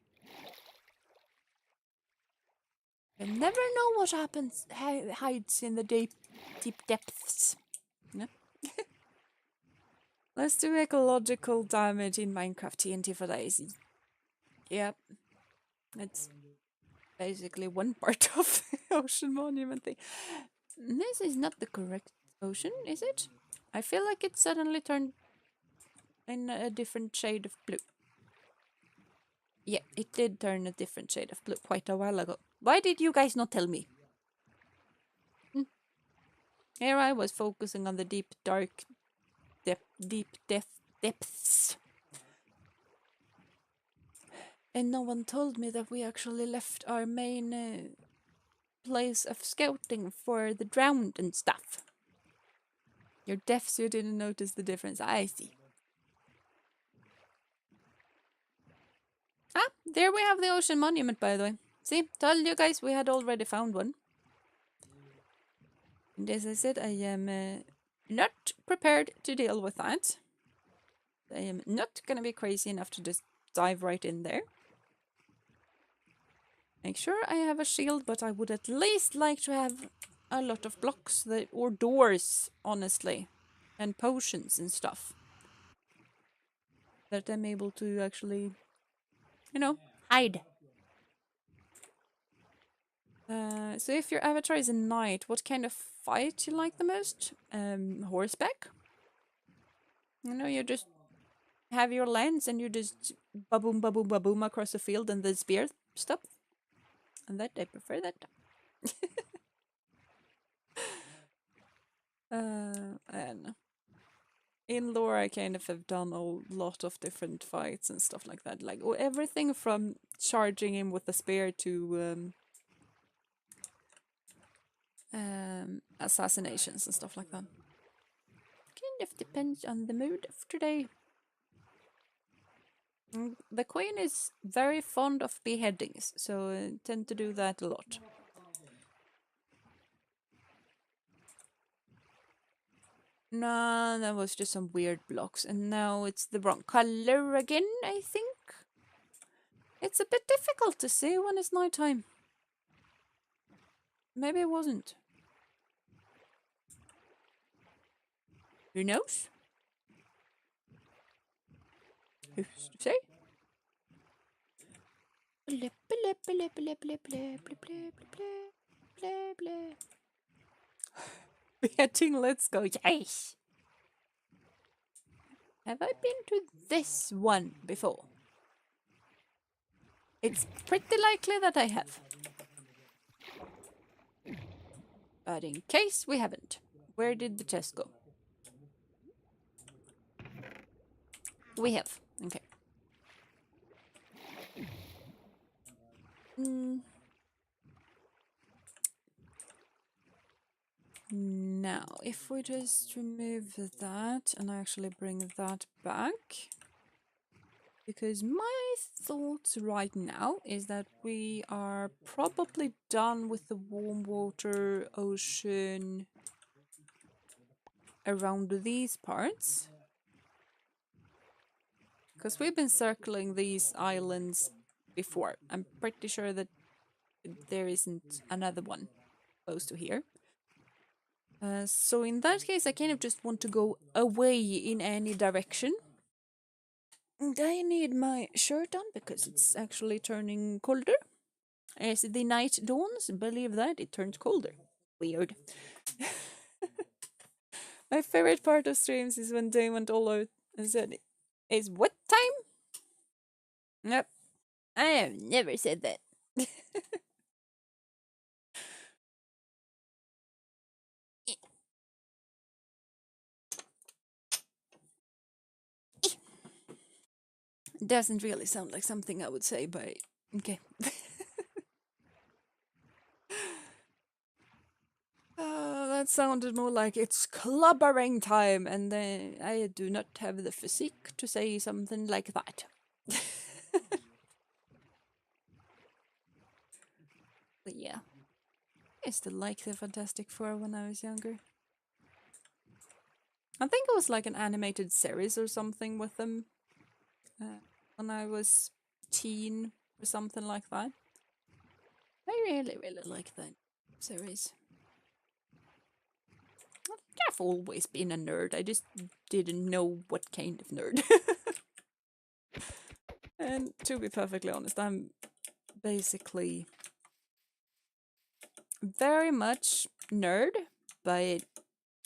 You never know what happens, hides in the deep depths. No? Let's do ecological damage in Minecraft TNT for daisy. Yep. It's basically one part of the ocean monument thing. This is not the correct ocean, is it? I feel like it suddenly turned in a different shade of blue. Yeah, it did turn a different shade of blue quite a while ago. Why did you guys not tell me? Here I was focusing on the deep, dark, depths. And no one told me that we actually left our main place of scouting for the drowned and stuff. You're deaf, so you didn't notice the difference. I see. Ah, there we have the ocean monument, by the way. See, told you guys we had already found one. And as I said, I am not prepared to deal with that. I am not gonna be crazy enough to just dive right in there. Make sure I have a shield, but I would at least like to have a lot of blocks or doors, honestly, and potions and stuff. That I'm able to actually, you know, hide. So if your avatar is a knight, what kind of fight you like the most? Horseback? You know, you just have your lance and you just ba-boom, ba-boom, ba-boom across the field and the spear stop. And that, I prefer that. And in lore, I kind of have done a lot of different fights and stuff like that. Like, everything from charging him with the spear to assassinations and stuff like that. Kind of depends on the mood of today. The queen is very fond of beheadings, so I tend to do that a lot. No, that was just some weird blocks, and now it's the wrong color again, I think. It's a bit difficult to see when it's nighttime. Maybe it wasn't. Who knows? Who's to say? Blip, blip, blip, blip, blip, blip, blip, blip, blip, blip, blip. Betting, let's go. Yes. Have I been to this one before? It's pretty likely that I have. But in case we haven't, where did the chest go? We have. Okay. Now, if we just remove that and actually bring that back, because my thoughts right now is that we are probably done with the warm water ocean around these parts. Because we've been circling these islands before. I'm pretty sure that there isn't another one close to here. So in that case, I kind of just want to go away in any direction. And I need my shirt on because it's actually turning colder. As the night dawns, believe that, it turns colder. Weird. My favorite part of streams is when Dane went all out and said, "It's what time?" Nope. I have never said that. Doesn't really sound like something I would say, but okay. That sounded more like it's clubbering time, and then I do not have the physique to say something like that. But yeah, I used to like the Fantastic Four when I was younger. I think it was like an animated series or something with them when I was teen or something like that. I really, really like that series. I've always been a nerd. I just didn't know what kind of nerd. And to be perfectly honest, I'm basically very much nerd, but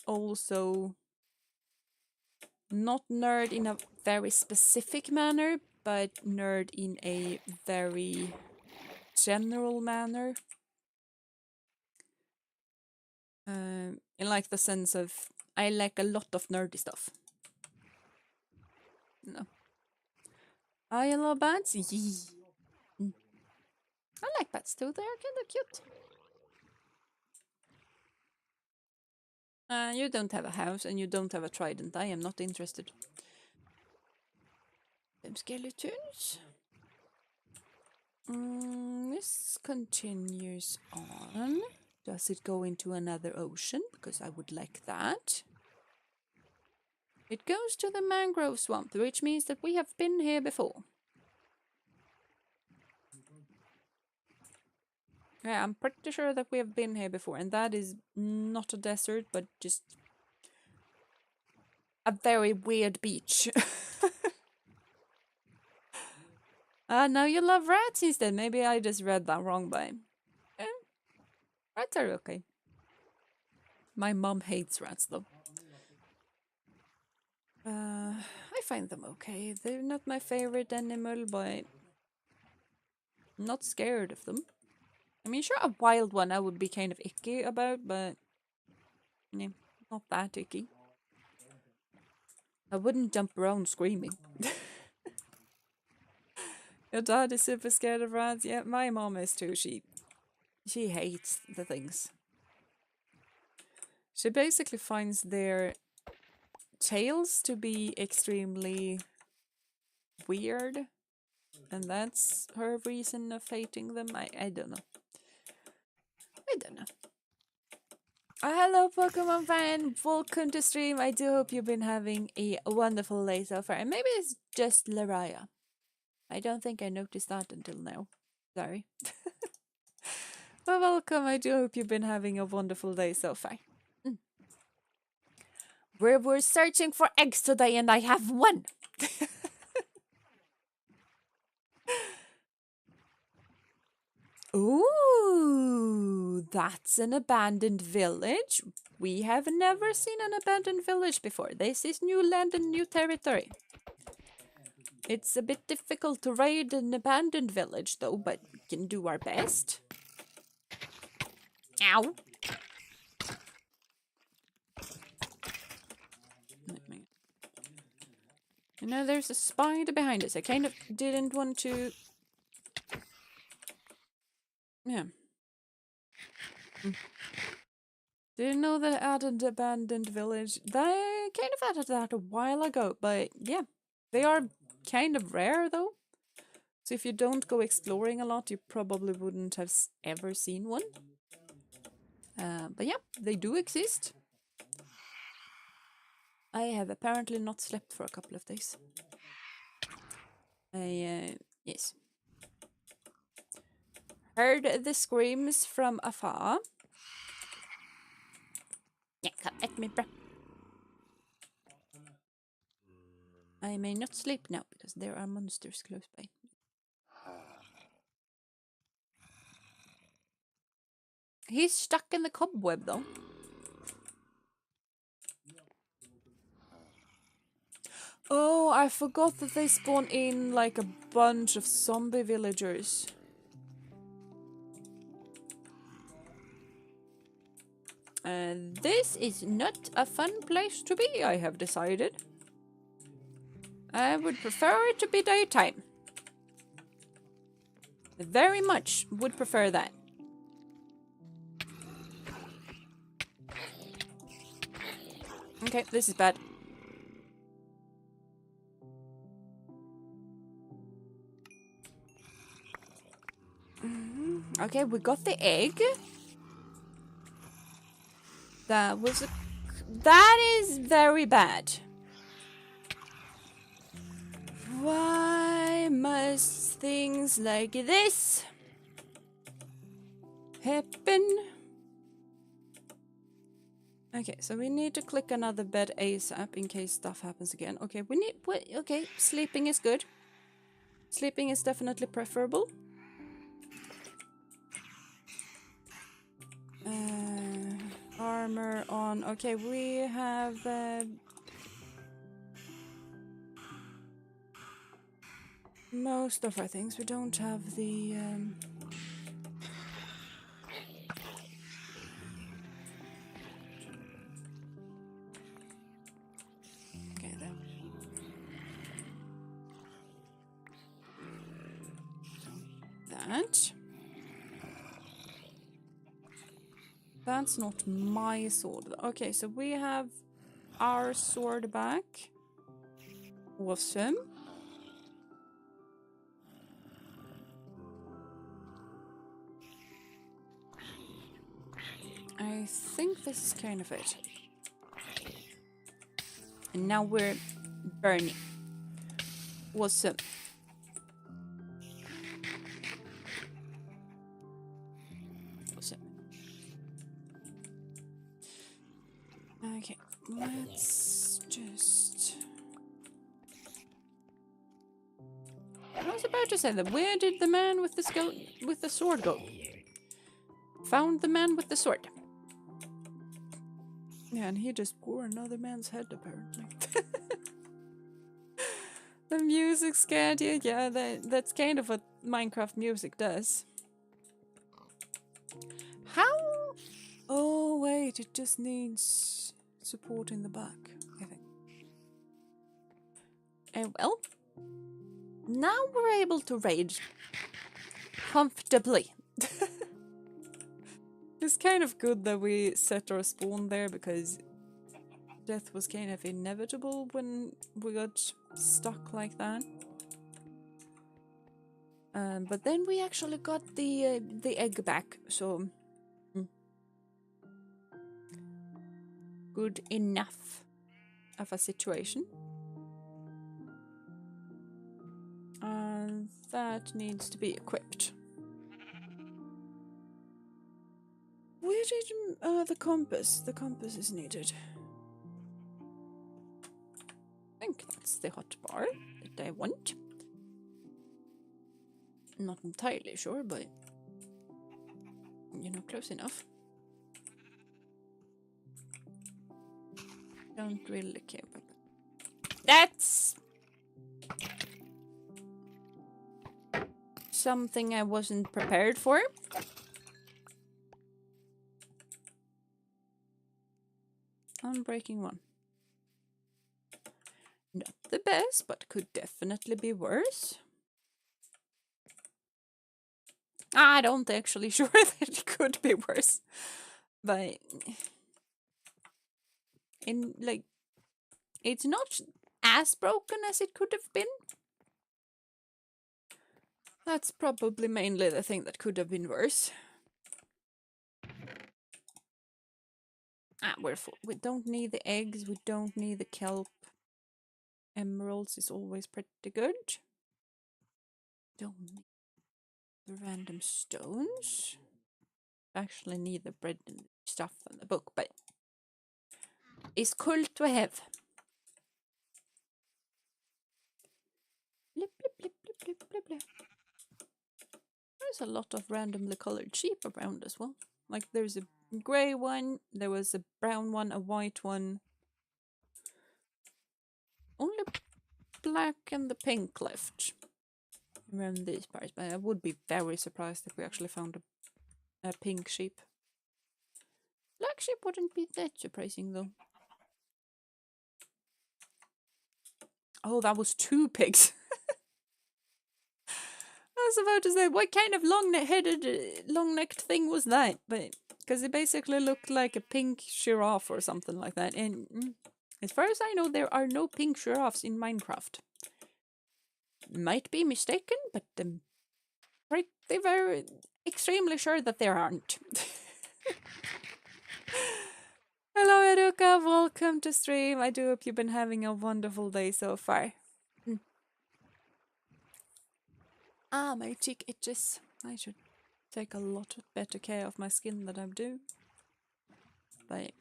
also not nerd in a very specific manner, but nerd in a very general manner. In like the sense of I like a lot of nerdy stuff. No. I love bats. I like bats too. They are kind of cute. You don't have a house and you don't have a trident. I am not interested. Them skeletons. This continues on. Does it go into another ocean? Because I would like that. It goes to the mangrove swamp, which means that we have been here before. Yeah, I'm pretty sure that we have been here before, and that is not a desert, but just a very weird beach. Now you love rats instead. Maybe I just read that wrong, but rats are okay. My mom hates rats, though. I find them okay. They're not my favorite animal, but I'm not scared of them. I mean, sure, a wild one I would be kind of icky about, but yeah, not that icky. I wouldn't jump around screaming. Your dad is super scared of rats. Yeah, my mom is too. She hates the things. She basically finds their tails to be extremely weird, and that's her reason of hating them. I don't know. I don't know. Hello, Pokemon fan. Welcome to stream. I do hope you've been having a wonderful day so far. And maybe it's just Laraya. I don't think I noticed that until now. Sorry. But welcome. I do hope you've been having a wonderful day so far. We're searching for eggs today, and I have one. Ooh, that's an abandoned village. We have never seen an abandoned village before. This is new land and new territory. It's a bit difficult to raid an abandoned village, though, but we can do our best. Ow! You know, there's a spider behind us. I kind of didn't want to... Yeah. Didn't know they added abandoned village. They kind of added that a while ago, but yeah. They are kind of rare, though. So if you don't go exploring a lot, you probably wouldn't have ever seen one. But yeah, they do exist. I have apparently not slept for a couple of days. Yes. Heard the screams from afar. Yeah, come at me, bruh. I may not sleep now because there are monsters close by. He's stuck in the cobweb, though. Oh, I forgot that they spawn in like a bunch of zombie villagers. And this is not a fun place to be, I have decided. I would prefer it to be daytime. Very much would prefer that. Okay, this is bad. Okay, we got the egg. That is very bad. Why must things like this happen? Okay, so we need to click another bed ASAP in case stuff happens again. Okay, okay, sleeping is good. Sleeping is definitely preferable. Armor on. Okay, we have most of our things. We don't have the okay then. That. That's not my sword. Okay, so we have our sword back. Awesome. I think this is kind of it. And now we're burning. Awesome. Okay, let's just... I was about to say that. Where did the man with the sword go? Found the man with the sword. Yeah, and he just tore another man's head, apparently. The music scared you? Yeah, that's kind of what Minecraft music does. How? Oh, wait, it just needs support in the back, I think. Well, now we're able to raid comfortably. It's kind of good that we set our spawn there because death was kind of inevitable when we got stuck like that. But then we actually got the egg back, so good enough of a situation. That needs to be equipped. Where did the compass? The compass is needed. I think that's the hotbar that I want. Not entirely sure, but you know, close enough. Don't really care about that. That's something I wasn't prepared for. Unbreaking 1. Not the best, but could definitely be worse. I don't actually sure that it could be worse. But in like it's not as broken as it could have been. That's probably mainly the thing that could have been worse. We're full. We don't need the eggs, we don't need the kelp. Emeralds is always pretty good. Don't need the random stones. Actually need the bread and stuff in the book, but it's cool to have. Blip, blip, blip, blip, blip, blip, blip. There's a lot of randomly colored sheep around as well. Like there's a grey one, there was a brown one, a white one. Only black and the pink left around these parts, but I would be very surprised if we actually found a pink sheep. Black sheep wouldn't be that surprising though. Oh, that was 2 pigs. I was about to say, what kind of long-headed, long-necked thing was that? But because it basically looked like a pink giraffe or something like that. And as far as I know, there are no pink giraffes in Minecraft. Might be mistaken, but I'm pretty very extremely sure that there aren't. Hello, Eruka. Welcome to stream. I do hope you've been having a wonderful day so far. My cheek itches. I should take a lot better care of my skin than I do. But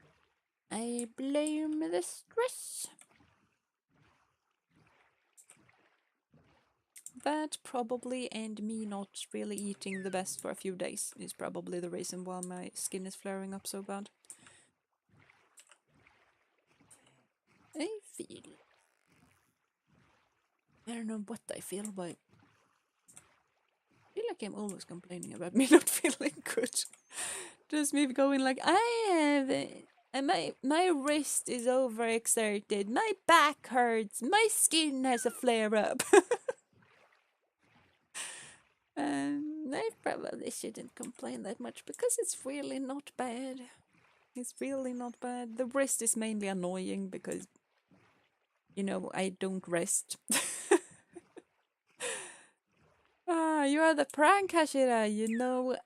I blame the stress. That probably, and me not really eating the best for a few days, is probably the reason why my skin is flaring up so bad. I don't know what I feel, but I feel like I'm always complaining about me not feeling good. Just me going like, I have, my wrist is overexerted, my back hurts, my skin has a flare up. I probably shouldn't complain that much because it's really not bad. It's really not bad. The wrist is mainly annoying because, you know, I don't rest. You are the prank, Hashira. You know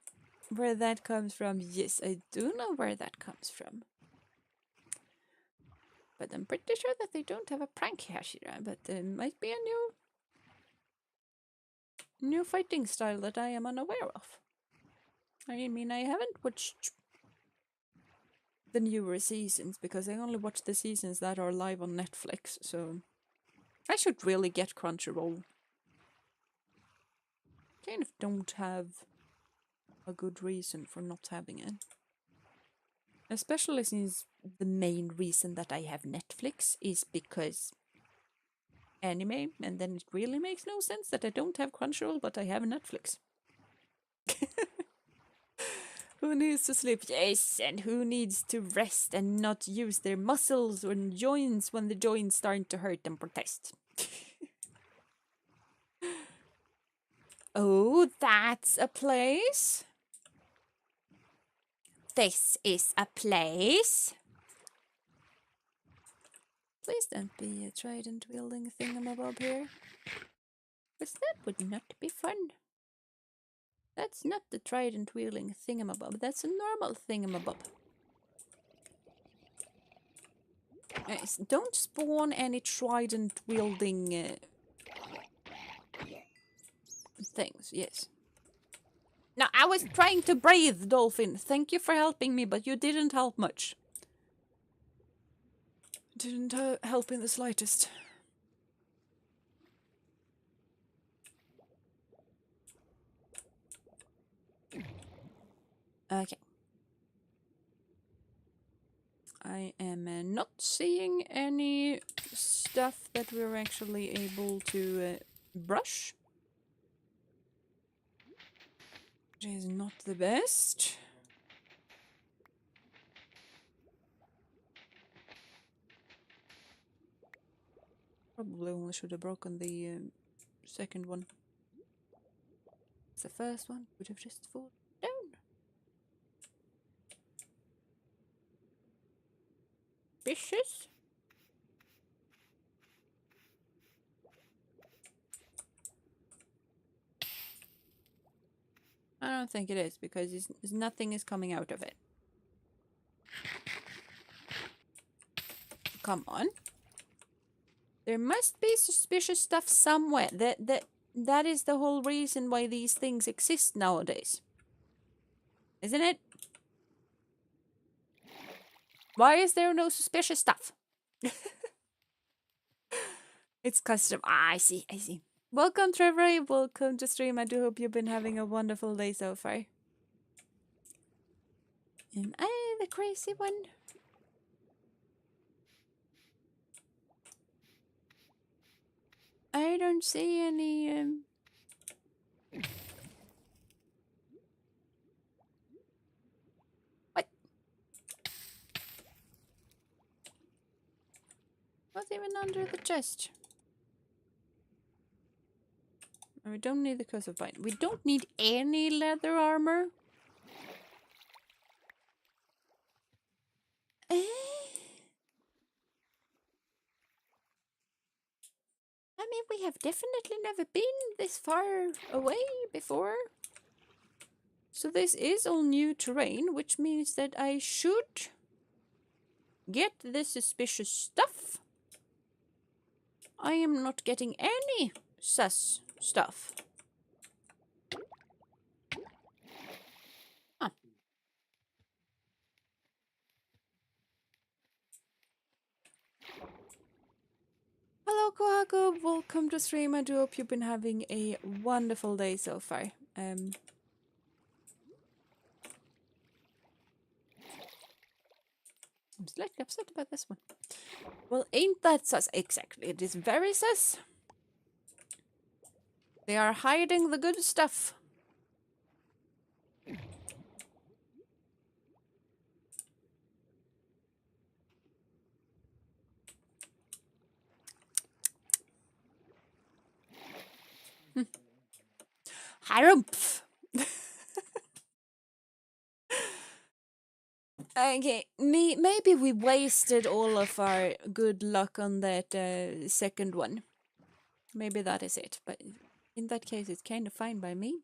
where that comes from. Yes, I do know where that comes from. But I'm pretty sure that they don't have a prank Hashira, but there might be a new fighting style that I am unaware of. I mean, I haven't watched the newer seasons because I only watch the seasons that are live on Netflix, so I should really get Crunchyroll. Kind of don't have a good reason for not having it. Especially since the main reason that I have Netflix is because anime, and then it really makes no sense that I don't have Crunchyroll but I have Netflix. Who needs to sleep? Yes, and who needs to rest and not use their muscles or joints when the joints start to hurt and protest? Oh, that's a place. This is a place. Please don't be a trident wielding thingamabob here. Because that would not be fun. That's not the trident wielding thingamabob, that's a normal thingamabob. Yes, don't spawn any trident wielding things, yes. Now, I was trying to breathe, Dolphin. Thank you for helping me, but you didn't help much. Didn't help in the slightest. Okay. I am not seeing any stuff that we're actually able to brush. Which is not the best. Probably only should have broken the second one. The first one would have just fallen down. Vicious. I don't think it is because nothing is coming out of it. Come on. There must be suspicious stuff somewhere. That is the whole reason why these things exist nowadays. Isn't it? Why is there no suspicious stuff? It's custom. Ah, I see, I see. Welcome, Trevor. Welcome to stream. I do hope you've been having a wonderful day so far. Am I the crazy one? I don't see any, What? What's even under the chest? We don't need the curse of bind. We don't need any leather armor. I mean, we have definitely never been this far away before. So this is all new terrain, which means that I should get the suspicious stuff. I am not getting any sus stuff. Huh. Hello, Kohaku. Welcome to stream. I do hope you've been having a wonderful day so far. I'm slightly upset about this one. Well, ain't that sus? Exactly. It is very sus. They are hiding the good stuff. Harumph. Okay, maybe we wasted all of our good luck on that second one. Maybe that is it, but in that case, it's kind of fine by me.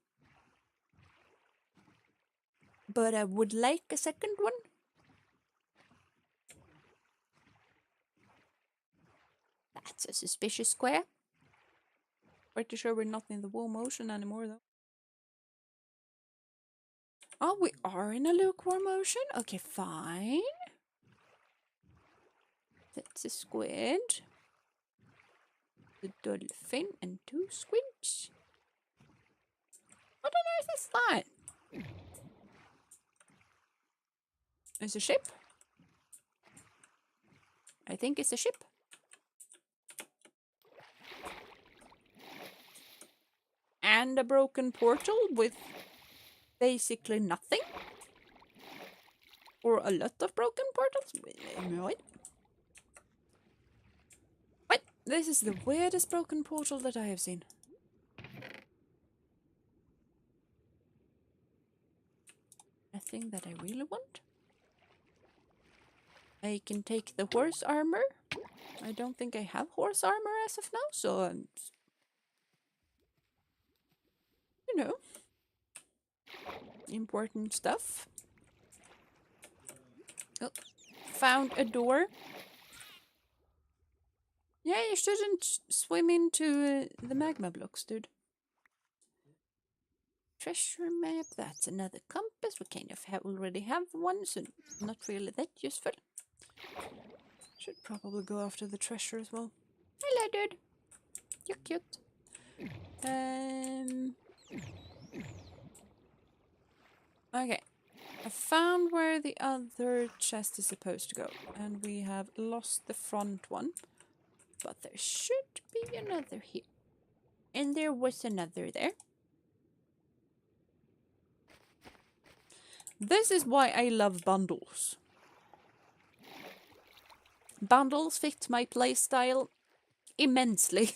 But I would like a second one. That's a suspicious square. Pretty sure we're not in the warm ocean anymore, though. Oh, we are in a lukewarm ocean? Okay, fine. That's a squid. The dolphin and 2 squids. What on earth is that? It's a ship. I think it's a ship. And a broken portal with basically nothing. Or a lot of broken portals. What? This is the weirdest broken portal that I have seen. Nothing that I really want. I can take the horse armor. I don't think I have horse armor as of now, so you know, important stuff. Oh, found a door. Yeah, you shouldn't swim into the magma blocks, dude. Treasure map, that's another compass. We kind of already have one, so not really that useful. Should probably go after the treasure as well. Hello, dude. You're cute. Okay. I found where the other chest is supposed to go, and we have lost the front one. But there should be another here. And there was another there. This is why I love bundles. Bundles fit my playstyle immensely.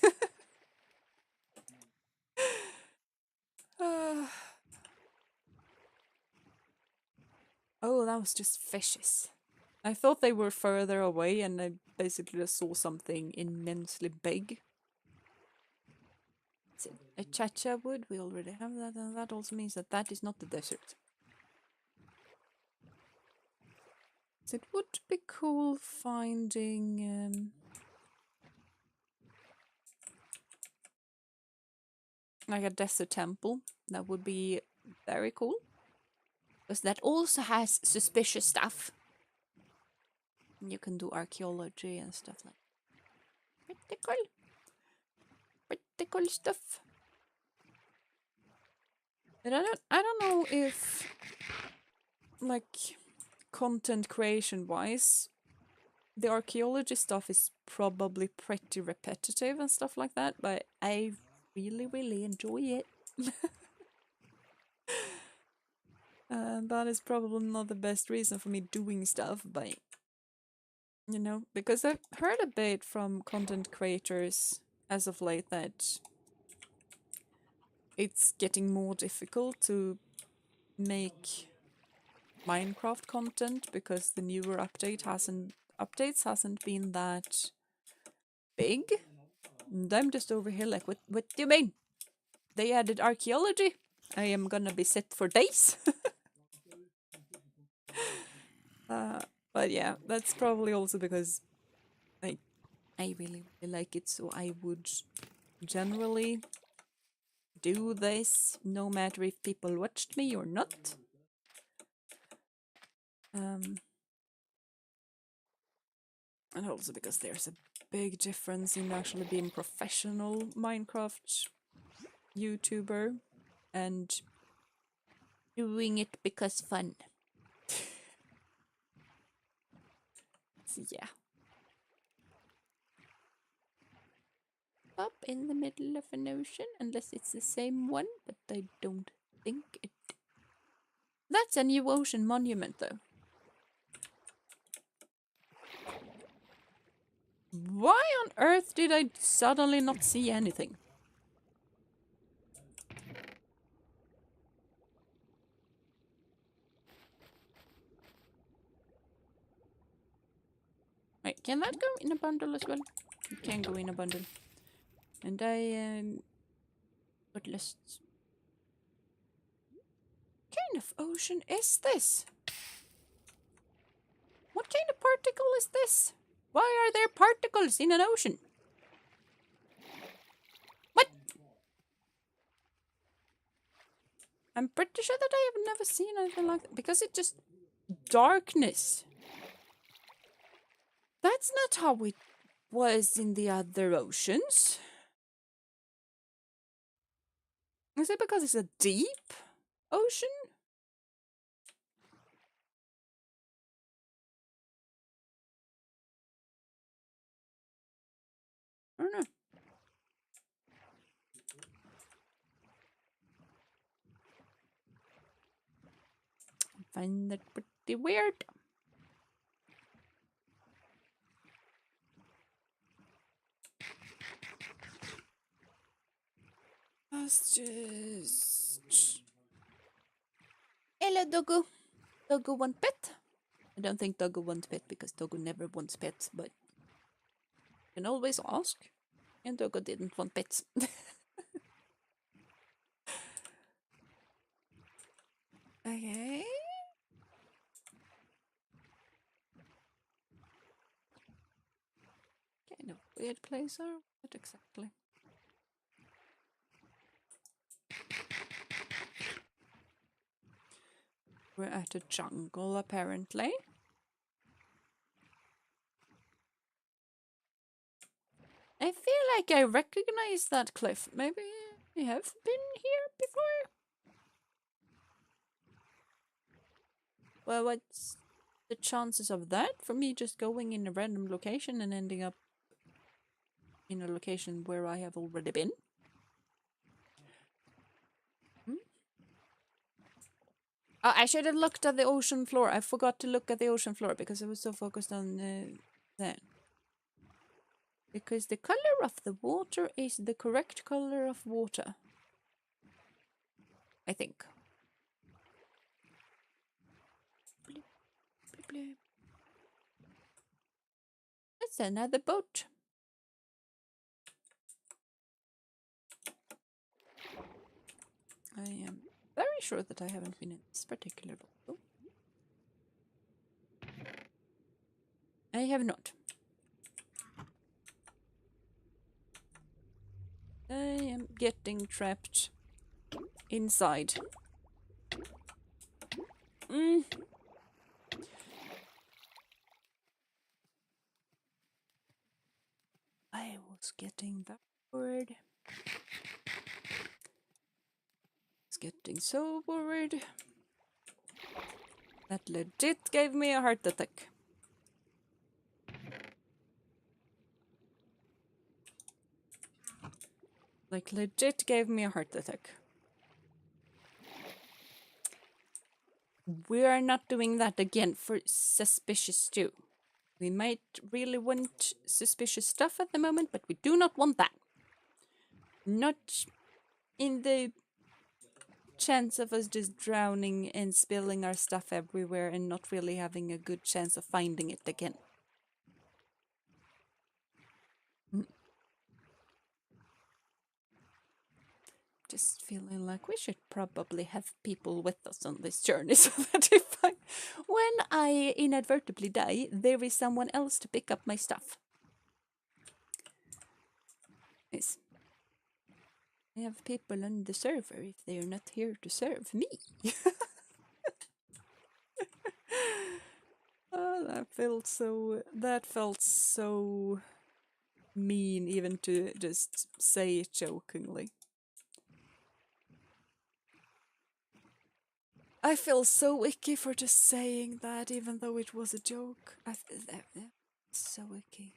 Oh, that was just fishes. I thought they were further away and I basically just saw something immensely big. Is it a chacha wood? We already have that, and that also means that that is not the desert. So it would be cool finding like a desert temple. That would be very cool. Because that also has suspicious stuff. You can do archaeology and stuff like that. Pretty cool. Pretty cool stuff. But I don't know if, like, content creation wise, the archaeology stuff is probably pretty repetitive and stuff like that, but I really enjoy it. That is probably not the best reason for me doing stuff, but you know, because I've heard a bit from content creators as of late that it's getting more difficult to make Minecraft content because the newer updates hasn't been that big. And I'm just over here like, what do you mean? They added archaeology? I am gonna be set for days. But yeah, that's probably also because I really like it, so I would generally do this no matter if people watched me or not. And also because there's a big difference in actually being professional Minecraft YouTuber and doing it because fun. So yeah. Up in the middle of an ocean, unless it's the same one, but I don't think it. That's a new ocean monument, though. Why on earth did I suddenly not see anything? Wait, can that go in a bundle as well? It can go in a bundle. And I got lost. What kind of ocean is this? What kind of particle is this? Why are there particles in an ocean? What? I'm pretty sure that I have never seen anything like that. Because it's just darkness. That's not how it was in the other oceans. Is it because it's a deep ocean? I don't know. I find that pretty weird. Let's just... Hello, Doggo. Doggo want pet? I don't think Doggo wants pet because Doggo never wants pets, but you can always ask. And Doggo didn't want pets. Okay. Kind of weird place, or what exactly? We're at a jungle, apparently. I feel like I recognize that cliff. Maybe I have been here before? Well, what's the chances of that? For me just going in a random location and ending up in a location where I have already been? Hmm? Oh, I should have looked at the ocean floor. I forgot to look at the ocean floor because I was so focused on that. Because the color of the water is the correct color of water. I think. Bloop, bloop, bloop. That's another boat. I am very sure that I haven't been in this particular boat. I have not. I am getting trapped inside. I was getting very worried. It's getting so worried. That legit gave me a heart attack. Like, legit gave me a heart attack. We are not doing that again for suspicious stew. We might really want suspicious stuff at the moment, but we do not want that. Not in the chance of us just drowning and spilling our stuff everywhere and not really having a good chance of finding it again. Just feeling like we should probably have people with us on this journey so that when I inadvertently die, there is someone else to pick up my stuff. Yes. I have people on the server if they are not here to serve me. Oh, that felt so mean even to just say it jokingly. I feel so icky for just saying that, even though it was a joke. So icky.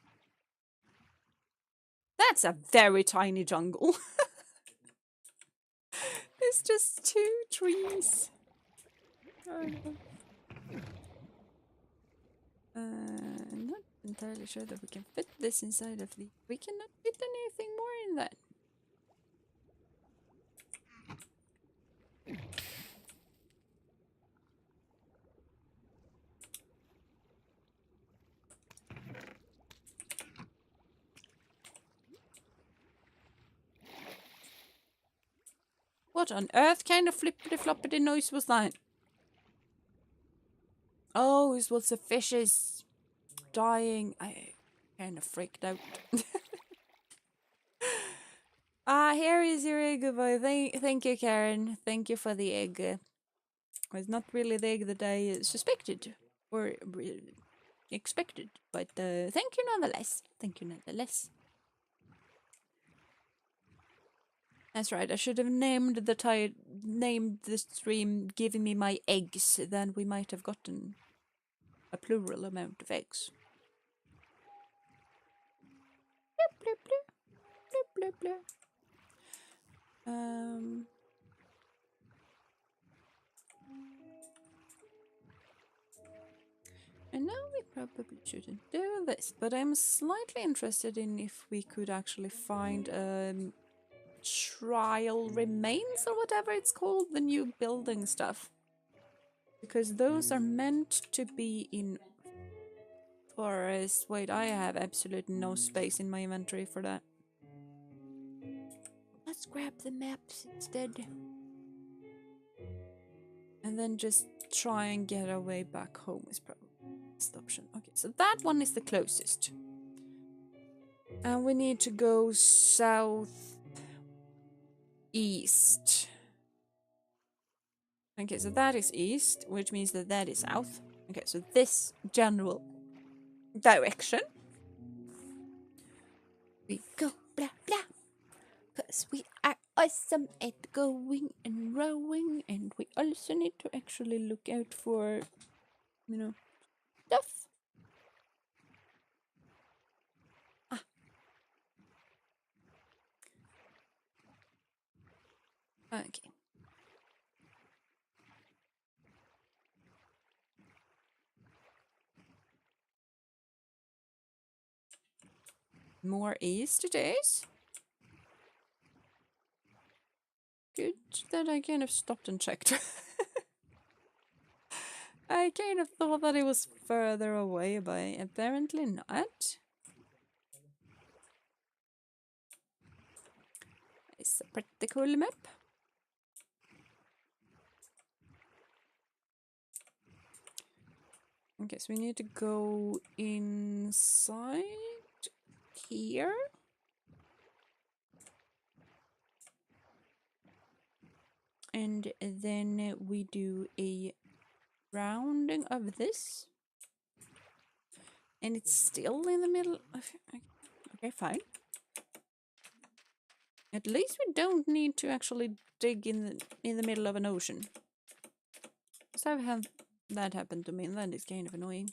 That's a very tiny jungle. It's just 2 trees. Not entirely sure that we can fit this inside of the... We cannot fit anything more in that. What on earth kind of flippity-floppity noise was that? Oh, it was the fishes dying. I kind of freaked out. Here is your egg, boy. Thank you, Karen. Thank you for the egg. It's not really the egg that I suspected or expected, but thank you nonetheless. Thank you nonetheless. That's right. I should have named the stream "Giving Me My Eggs." Then we might have gotten a plural amount of eggs. Bloop, bloop, bloop. Bloop, bloop, bloop. I know we probably shouldn't do this, but I'm slightly interested in if we could actually find trial remains or whatever it's called, the new building stuff. Because those are meant to be in forest. Wait, I have absolutely no space in my inventory for that. Let's grab the maps instead. And then just try and get our way back home is probably the best option. Okay, so that one is the closest. And we need to go south east. Okay, so that is east, which means that that is south. Okay, so this general direction. We go blah blah. Because we are awesome at going and rowing, and we also need to actually look out for you know, stuff. Ah, okay. More Easter days. Good that I kind of stopped and checked. I kind of thought that it was further away, but apparently not. It's a pretty cool map. Okay, so we need to go inside here. And then we do a rounding of this. And it's still in the middle of... Okay, fine. At least we don't need to actually dig in the middle of an ocean. So I've had that happen to me, and that is kind of annoying.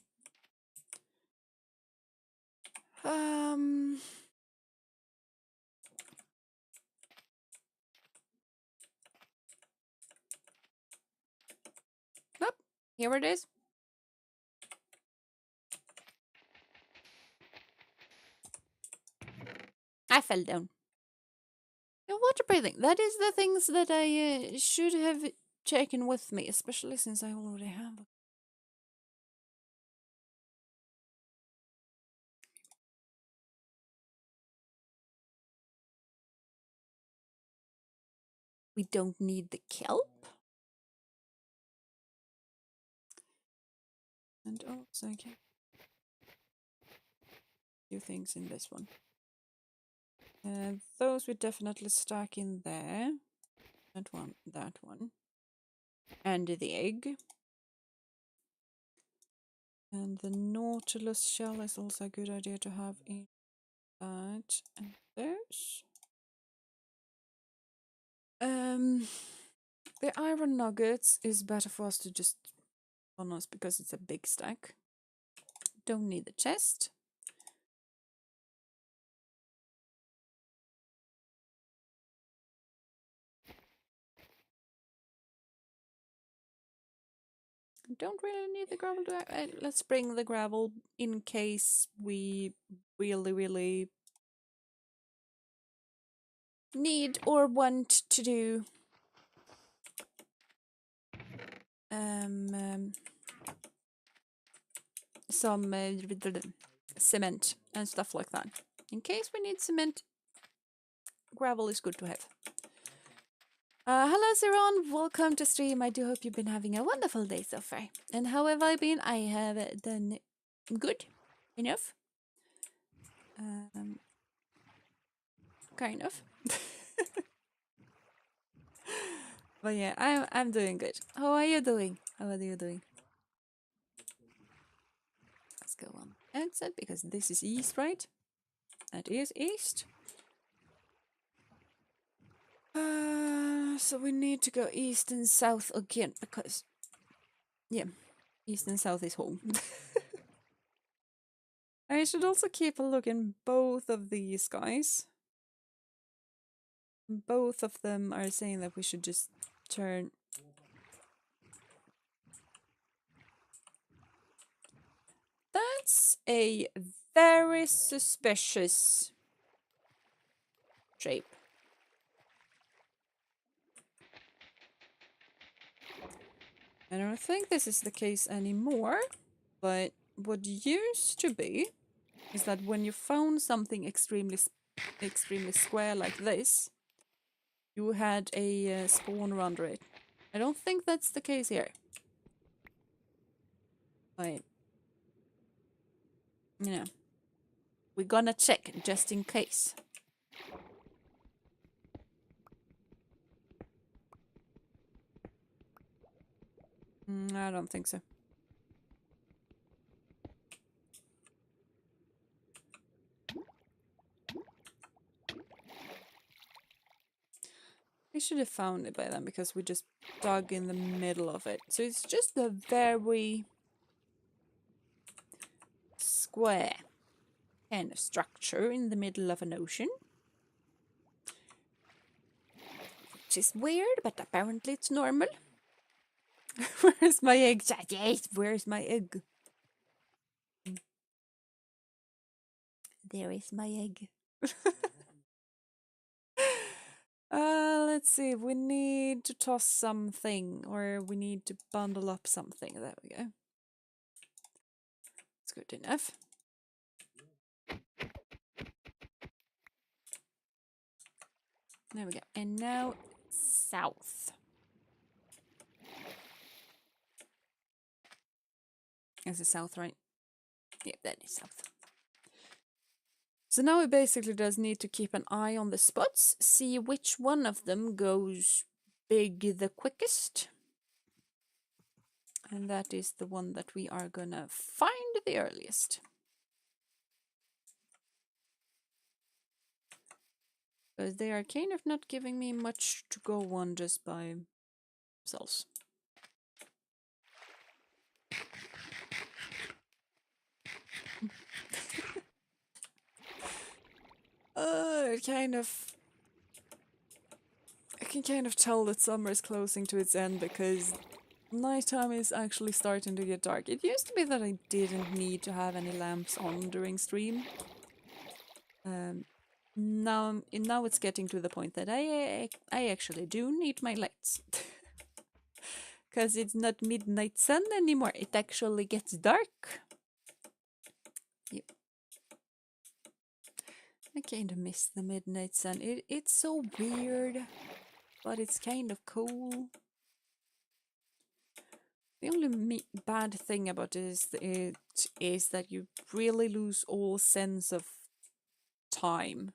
Oh, here it is. I fell down. Yeah, water breathing. That is the things that I should have taken with me, especially since I already have. We don't need the kelp. And also, okay. Few things in this one. Those we definitely stack in there. That one. And the egg. And the Nautilus shell is also a good idea to have in that. And those. The iron nuggets is better for us to just on us because it's a big stack. Don't need the chest. Don't really need the gravel. Let's bring the gravel in case we really need or want to do some cement and stuff like that. In case we need cement, gravel is good to have. Hello, Zeron. Welcome to stream. I do hope you've been having a wonderful day so far. And how have I been? I have done good enough. Kind of. But yeah, I'm doing good. How are you doing? How are you doing? Let's go on outside because this is east, right? That is east. So we need to go east and south again because, yeah, east and south is home. I should also keep a look in both of these guys. Both of them are saying that we should just turn. That's a very suspicious shape. I don't think this is the case anymore, but what used to be is that when you found something extremely square like this, you had a spawner under it. I don't think that's the case here. But, you know, we're gonna check just in case. I don't think so. We should have found it by then because we just dug in the middle of it. So it's just a very square kind of structure in the middle of an ocean. Which is weird, but apparently it's normal. Where's my egg? Yes, where's my egg? There is my egg. Let's see. We need to toss something, or we need to bundle up something. There we go. It's good enough. There we go. And now south. Is it south, right? Yeah, that is south. So now we basically just need to keep an eye on the spots, see which one of them goes big the quickest. And that is the one that we are gonna find the earliest. Because they are kind of not giving me much to go on just by themselves. I can kind of tell that summer is closing to its end because nighttime is actually starting to get dark. It used to be that I didn't need to have any lamps on during stream. Now it's getting to the point that I actually do need my lights. Because it's not midnight sun anymore. It actually gets dark. Yep. I kind of miss the midnight sun. It's so weird, but it's kind of cool. The only bad thing about it is that you really lose all sense of time.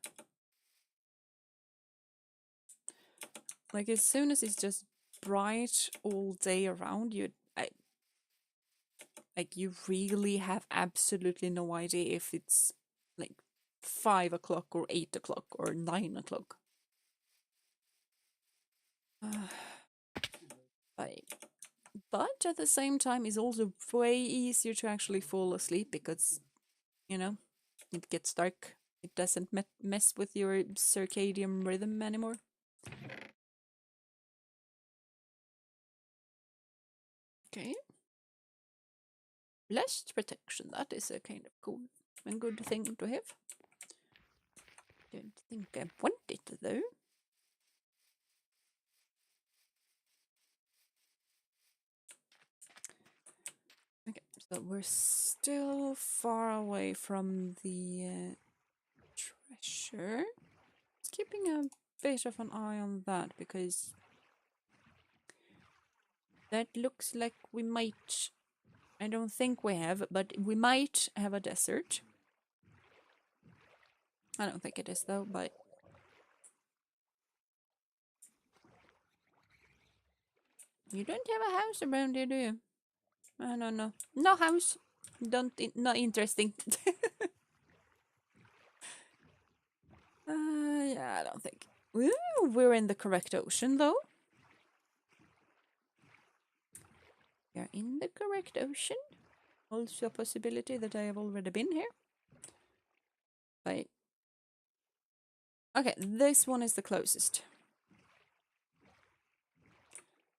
Like as soon as it's just bright all day around you, like you really have absolutely no idea if it's like 5 o'clock or 8 o'clock or 9 o'clock. But at the same time, it's also way easier to actually fall asleep because, you know, it gets dark. It doesn't mess with your circadian rhythm anymore. Okay. Blessed protection. That is a kind of cool and good thing to have. Don't think I want it though. Okay, so we're still far away from the treasure. Just keeping a bit of an eye on that because that looks like we might. I don't think we have, but we might have a desert. I don't think it is though, but you don't have a house around here, do you? I don't know. No house. Not interesting. Yeah, I don't think. Ooh, we're in the correct ocean though. We're in the correct ocean. Also a possibility that I have already been here. But okay, this one is the closest.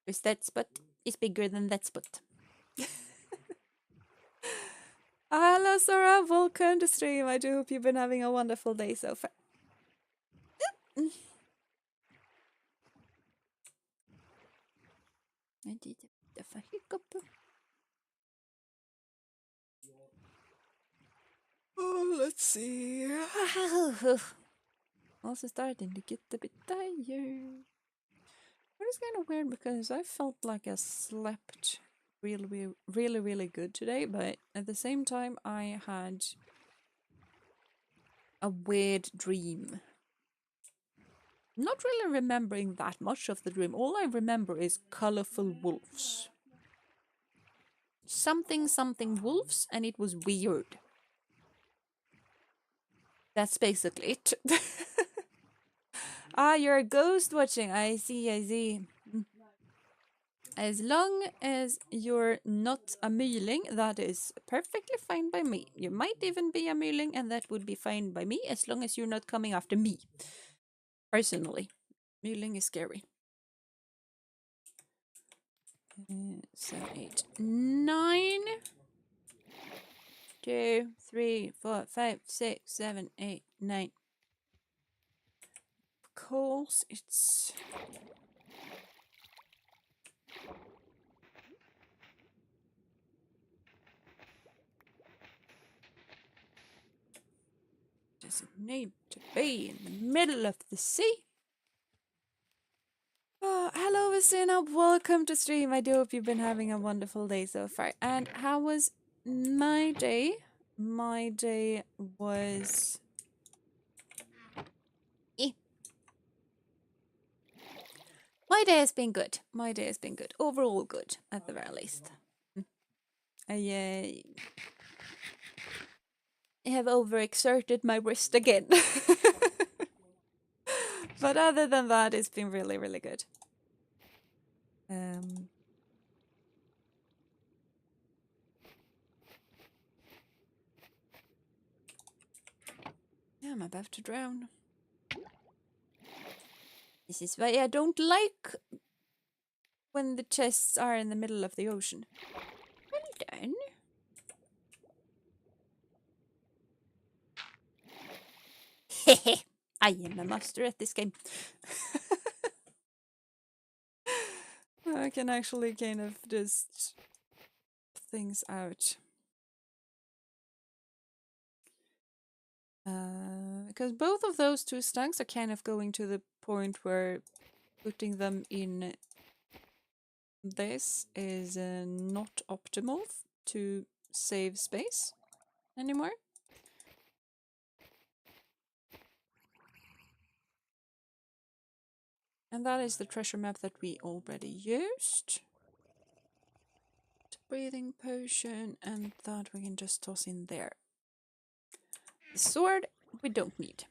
Because that spot is bigger than that spot. Hello, Sarah. Welcome to stream. I do hope you've been having a wonderful day so far. I did a bit of a hiccup. Oh, let's see. Also starting to get a bit tired. But it's kind of weird because I felt like I slept really good today, but at the same time I had a weird dream. Not really remembering that much of the dream. All I remember is colorful wolves. Something wolves, and it was weird. That's basically it. Ah, you're ghost watching. I see. As long as you're not a myling, that is perfectly fine by me. You might even be a myling, and that would be fine by me, as long as you're not coming after me. Personally, myling is scary. 7, 8, 9. 2, 3, 4, 5, 6, 7, 8, 9. Of course, it's... Does it need to be in the middle of the sea? Oh, hello, Vestina. Welcome to stream. I do hope you've been having a wonderful day so far. And how was my day? My day was... Eh. My day has been good. My day has been good. Overall good, at the very least. I have overexerted my wrist again. But other than that, it's been really, really good. Yeah, I'm about to drown. This is why I don't like when the chests are in the middle of the ocean. Well done. Hehe, I am a master at this game. I can actually kind of just things out. Because both of those two stacks are kind of going to the point where putting them in this is not optimal to save space anymore. And that is the treasure map that we already used. Breathing potion, and that we can just toss in there. The sword we don't need.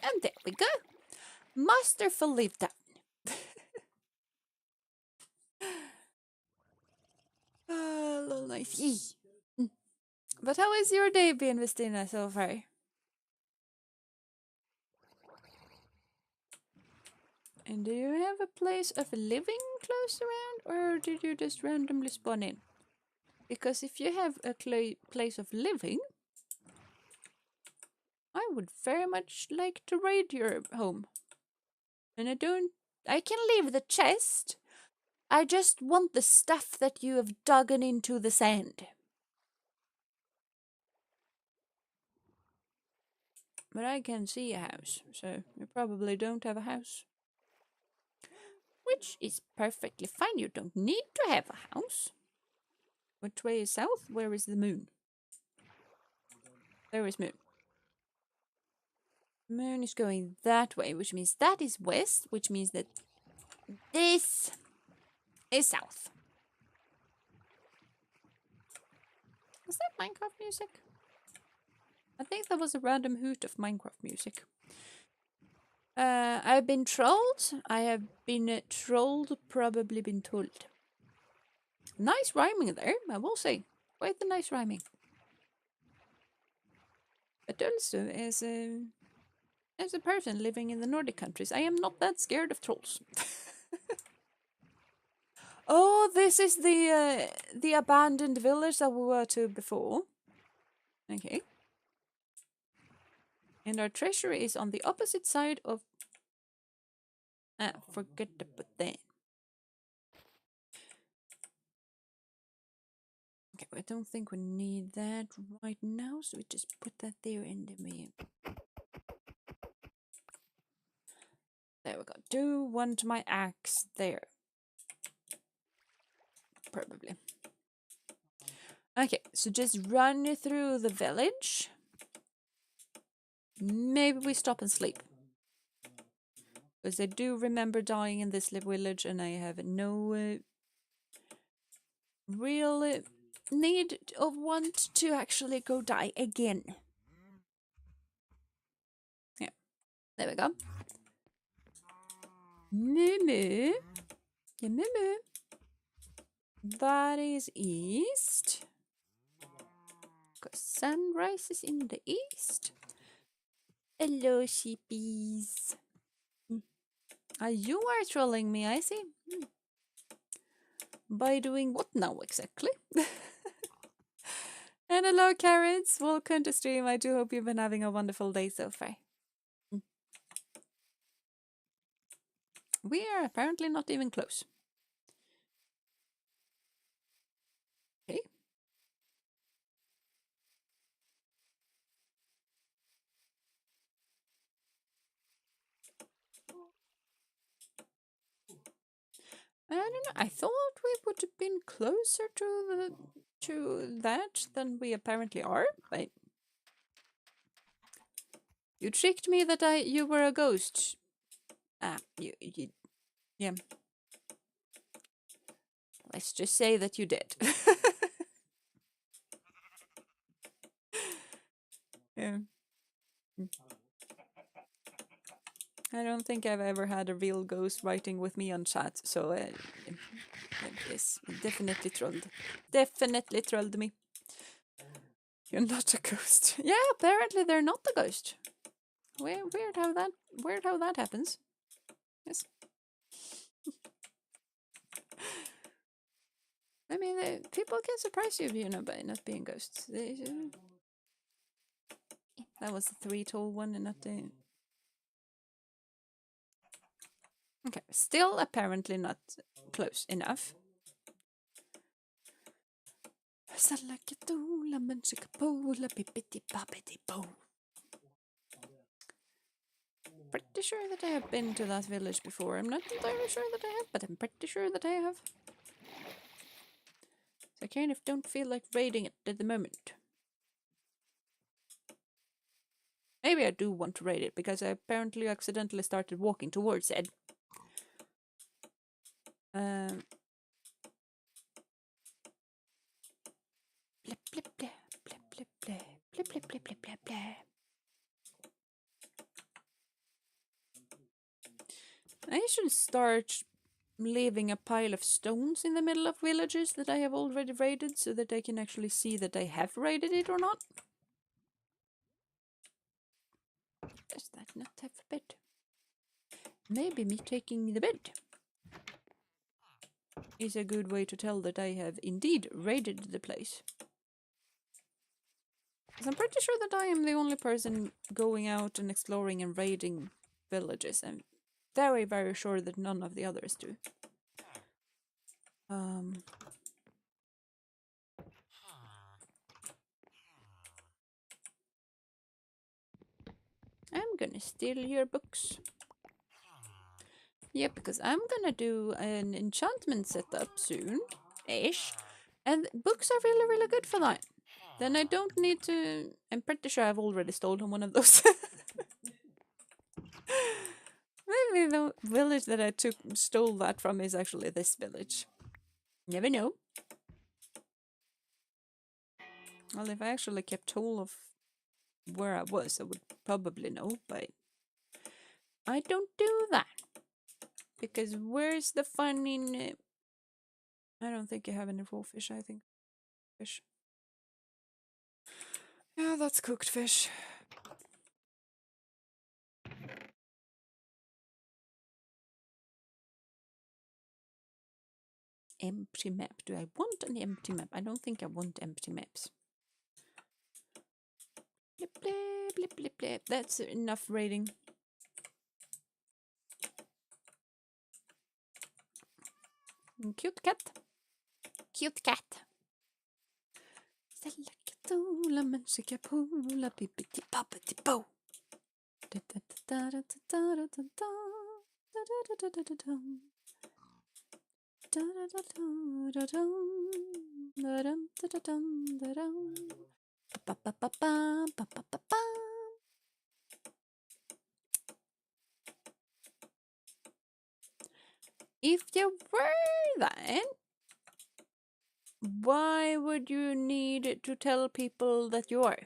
And there we go. Masterfully done. Little nice. But how is your day been, Vestina, so far? And do you have a place of living close around, or did you just randomly spawn in? Because if you have a place of living, I would very much like to raid your home. And I can leave the chest. I just want the stuff that you have dug into the sand. But I can see a house, so you probably don't have a house. Which is perfectly fine. You don't need to have a house. Which way is south? Where is the moon? There is moon. Moon is going that way, which means that is west, which means that this is south. Was that Minecraft music? I think that was a random hoot of Minecraft music. I've been trolled. I have been trolled, probably been told. Nice rhyming there, I will say. Quite the nice rhyming. But also, as a person living in the Nordic countries, I am not that scared of trolls. Oh, this is the abandoned village that we were to before. Okay. And our treasure is on the opposite side of... forget to put that. Okay, I don't think we need that right now, so we just put that there and then we... There we go. Do want my axe there. Probably. Okay, so just run through the village. Maybe we stop and sleep. Because I do remember dying in this village and I have no real need of want to actually go die again. Yeah, there we go. Moo. Yeah, moo. That is east. Because sun rises in the east. Hello, sheepies. You are trolling me, I see. By doing what now exactly? And hello, carrots. Welcome to stream. I do hope you've been having a wonderful day so far. We are apparently not even close. Okay. I don't know. I thought we would have been closer to that than we apparently are, but you tricked me that you were a ghost. Yeah. Let's just say that you did. Yeah. I don't think I've ever had a real ghost writing with me on chat, so yes, definitely trolled. Definitely trolled me. You're not a ghost. Yeah, apparently they're not a ghost. Weird how that happens. Yes. I mean, people can surprise you, by not being ghosts. That was the 3-tall one and not the... Okay, still apparently not close enough. Pretty sure that I have been to that village before. I'm not entirely sure that I have, but I'm pretty sure that I have. So I kind of don't feel like raiding it at the moment. Maybe I do want to raid it, because I apparently accidentally started walking towards it. Blip, blip, blip, blip, blip, blip, blip, blip, blip, blip, blip, blip. I should start leaving a pile of stones in the middle of villages that I have already raided, so that I can actually see that I have raided it or not. Does that not have a bed? Maybe me taking the bed is a good way to tell that I have indeed raided the place. Because I'm pretty sure that I am the only person going out and exploring and raiding villages. I'm very, very sure that none of the others do. I'm gonna steal your books. Yeah, because I'm gonna do an enchantment setup soon-ish. And books are really, really good for that. Then I don't need to... I'm pretty sure I've already stolen one of those. Maybe the village that I stole that from is actually this village. Never know. Well, if I actually kept hold of where I was, I would probably know, but I don't do that. Because where's the fun in... I don't think you have any raw fish, I think. Fish. Yeah, that's cooked fish. Empty map. Do I want an empty map? I don't think I want empty maps. Blip, blip, blip, blip, blip. That's enough raiding. Cute cat. Cute cat. If you were that, why would you need to tell people that you are?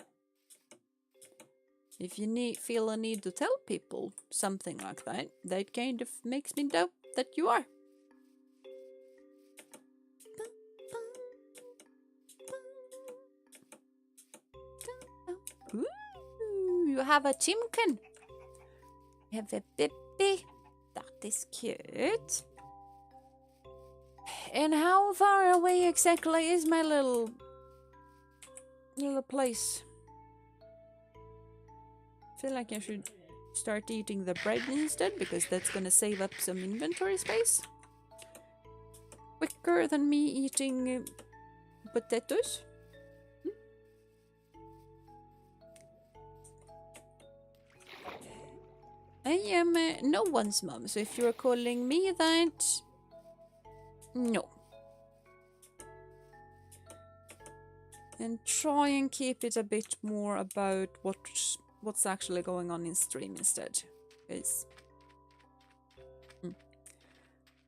If you feel a need to tell people something like that, that kind of makes me doubt that you are. Ooh, you have a chimkin. You have a baby. That is cute. And how far away exactly is my little place? I feel like I should start eating the bread instead, because that's gonna save up some inventory space. Quicker than me eating potatoes. I am no one's mom, so if you're calling me that, no. And try and keep it a bit more about what's actually going on in stream instead. Because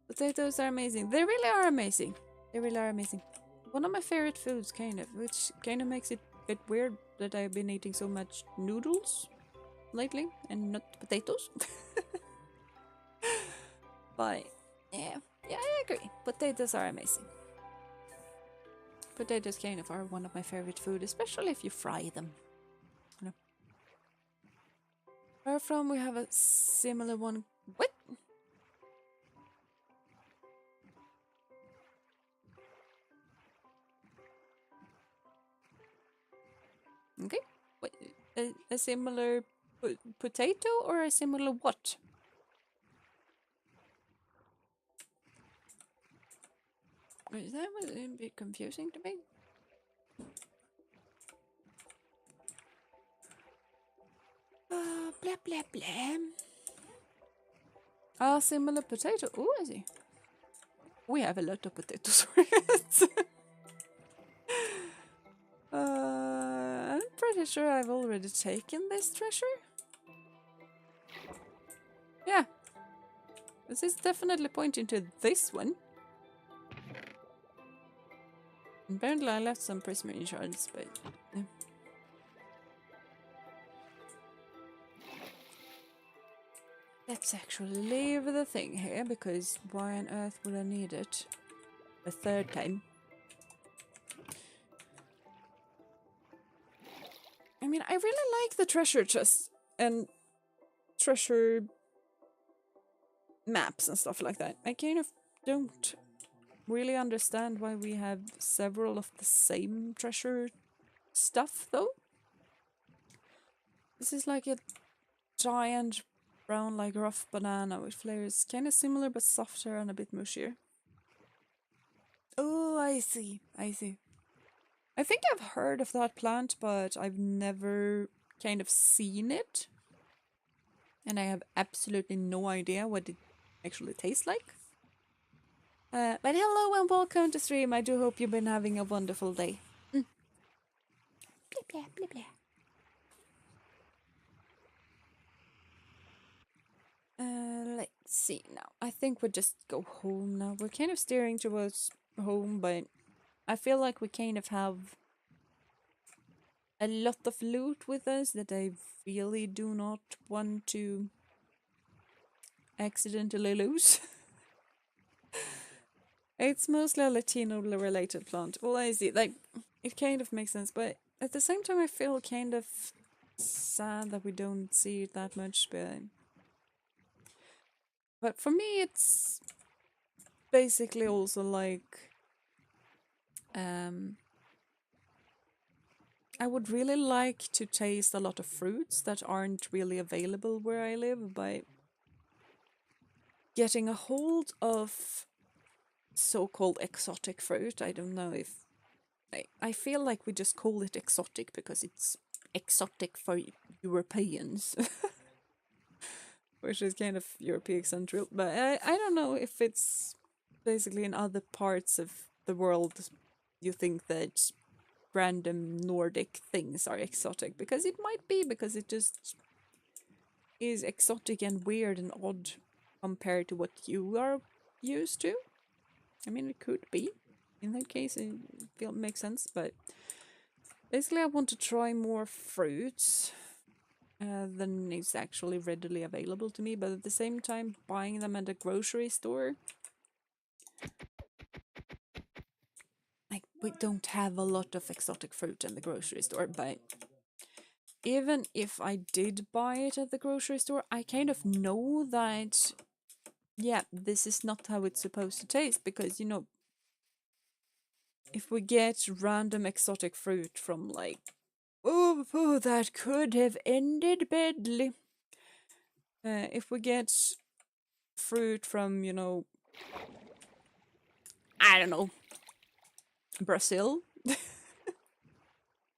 potatoes are amazing. They really are amazing. They really are amazing. One of my favorite foods, kind of, which kind of makes it a bit weird that I've been eating so much noodles lately and not potatoes. But yeah, I agree. Potatoes are amazing. Potatoes kind of are one of my favorite food, especially if you fry them. You know. Where from we have a similar one. What? Okay. What, a similar potato or a similar what? That was a bit confusing to me. Blah blah blah. Ah, similar potato. Oh, I see. We have a lot of potatoes. I'm pretty sure I've already taken this treasure. Yeah. This is definitely pointing to this one. Apparently I left some prismarine shards, but yeah. Let's actually leave the thing here, because why on earth would I need it a third time? I mean, I really like the treasure chests and treasure maps and stuff like that. I kind of don't really understand why we have several of the same treasure stuff, though. This is like a giant brown, like rough banana with flavors kind of similar but softer and a bit mushier. Oh, I see. I see. I think I've heard of that plant, but I've never kind of seen it. And I have absolutely no idea what it actually tastes like. But hello and welcome to stream. I do hope you've been having a wonderful day. Blah, blah, blah, blah. Let's see now. I think we'll just go home now. We're kind of steering towards home, but I feel like we kind of have a lot of loot with us that I really do not want to accidentally lose. It's mostly a Latino related plant. Well, I see. Like, it kind of makes sense, but at the same time, I feel kind of sad that we don't see it that much. But for me, it's basically also like, I would really like to taste a lot of fruits that aren't really available where I live, by getting a hold of so-called exotic fruit. I don't know if I feel like we just call it exotic because it's exotic for Europeans, which is kind of European central. But I don't know if it's basically in other parts of the world you think that random Nordic things are exotic, because it might be, because it just is exotic and weird and odd compared to what you are used to. I mean, it could be. In that case, it makes sense, but basically I want to try more fruits. than is actually readily available to me. But at the same time, buying them at a grocery store, like we don't have a lot of exotic fruit in the grocery store. But even if I did buy it at the grocery store, I kind of know that, yeah, this is not how it's supposed to taste, because if we get random exotic fruit from like, oh, that could have ended badly. If we get fruit from, I don't know, Brazil,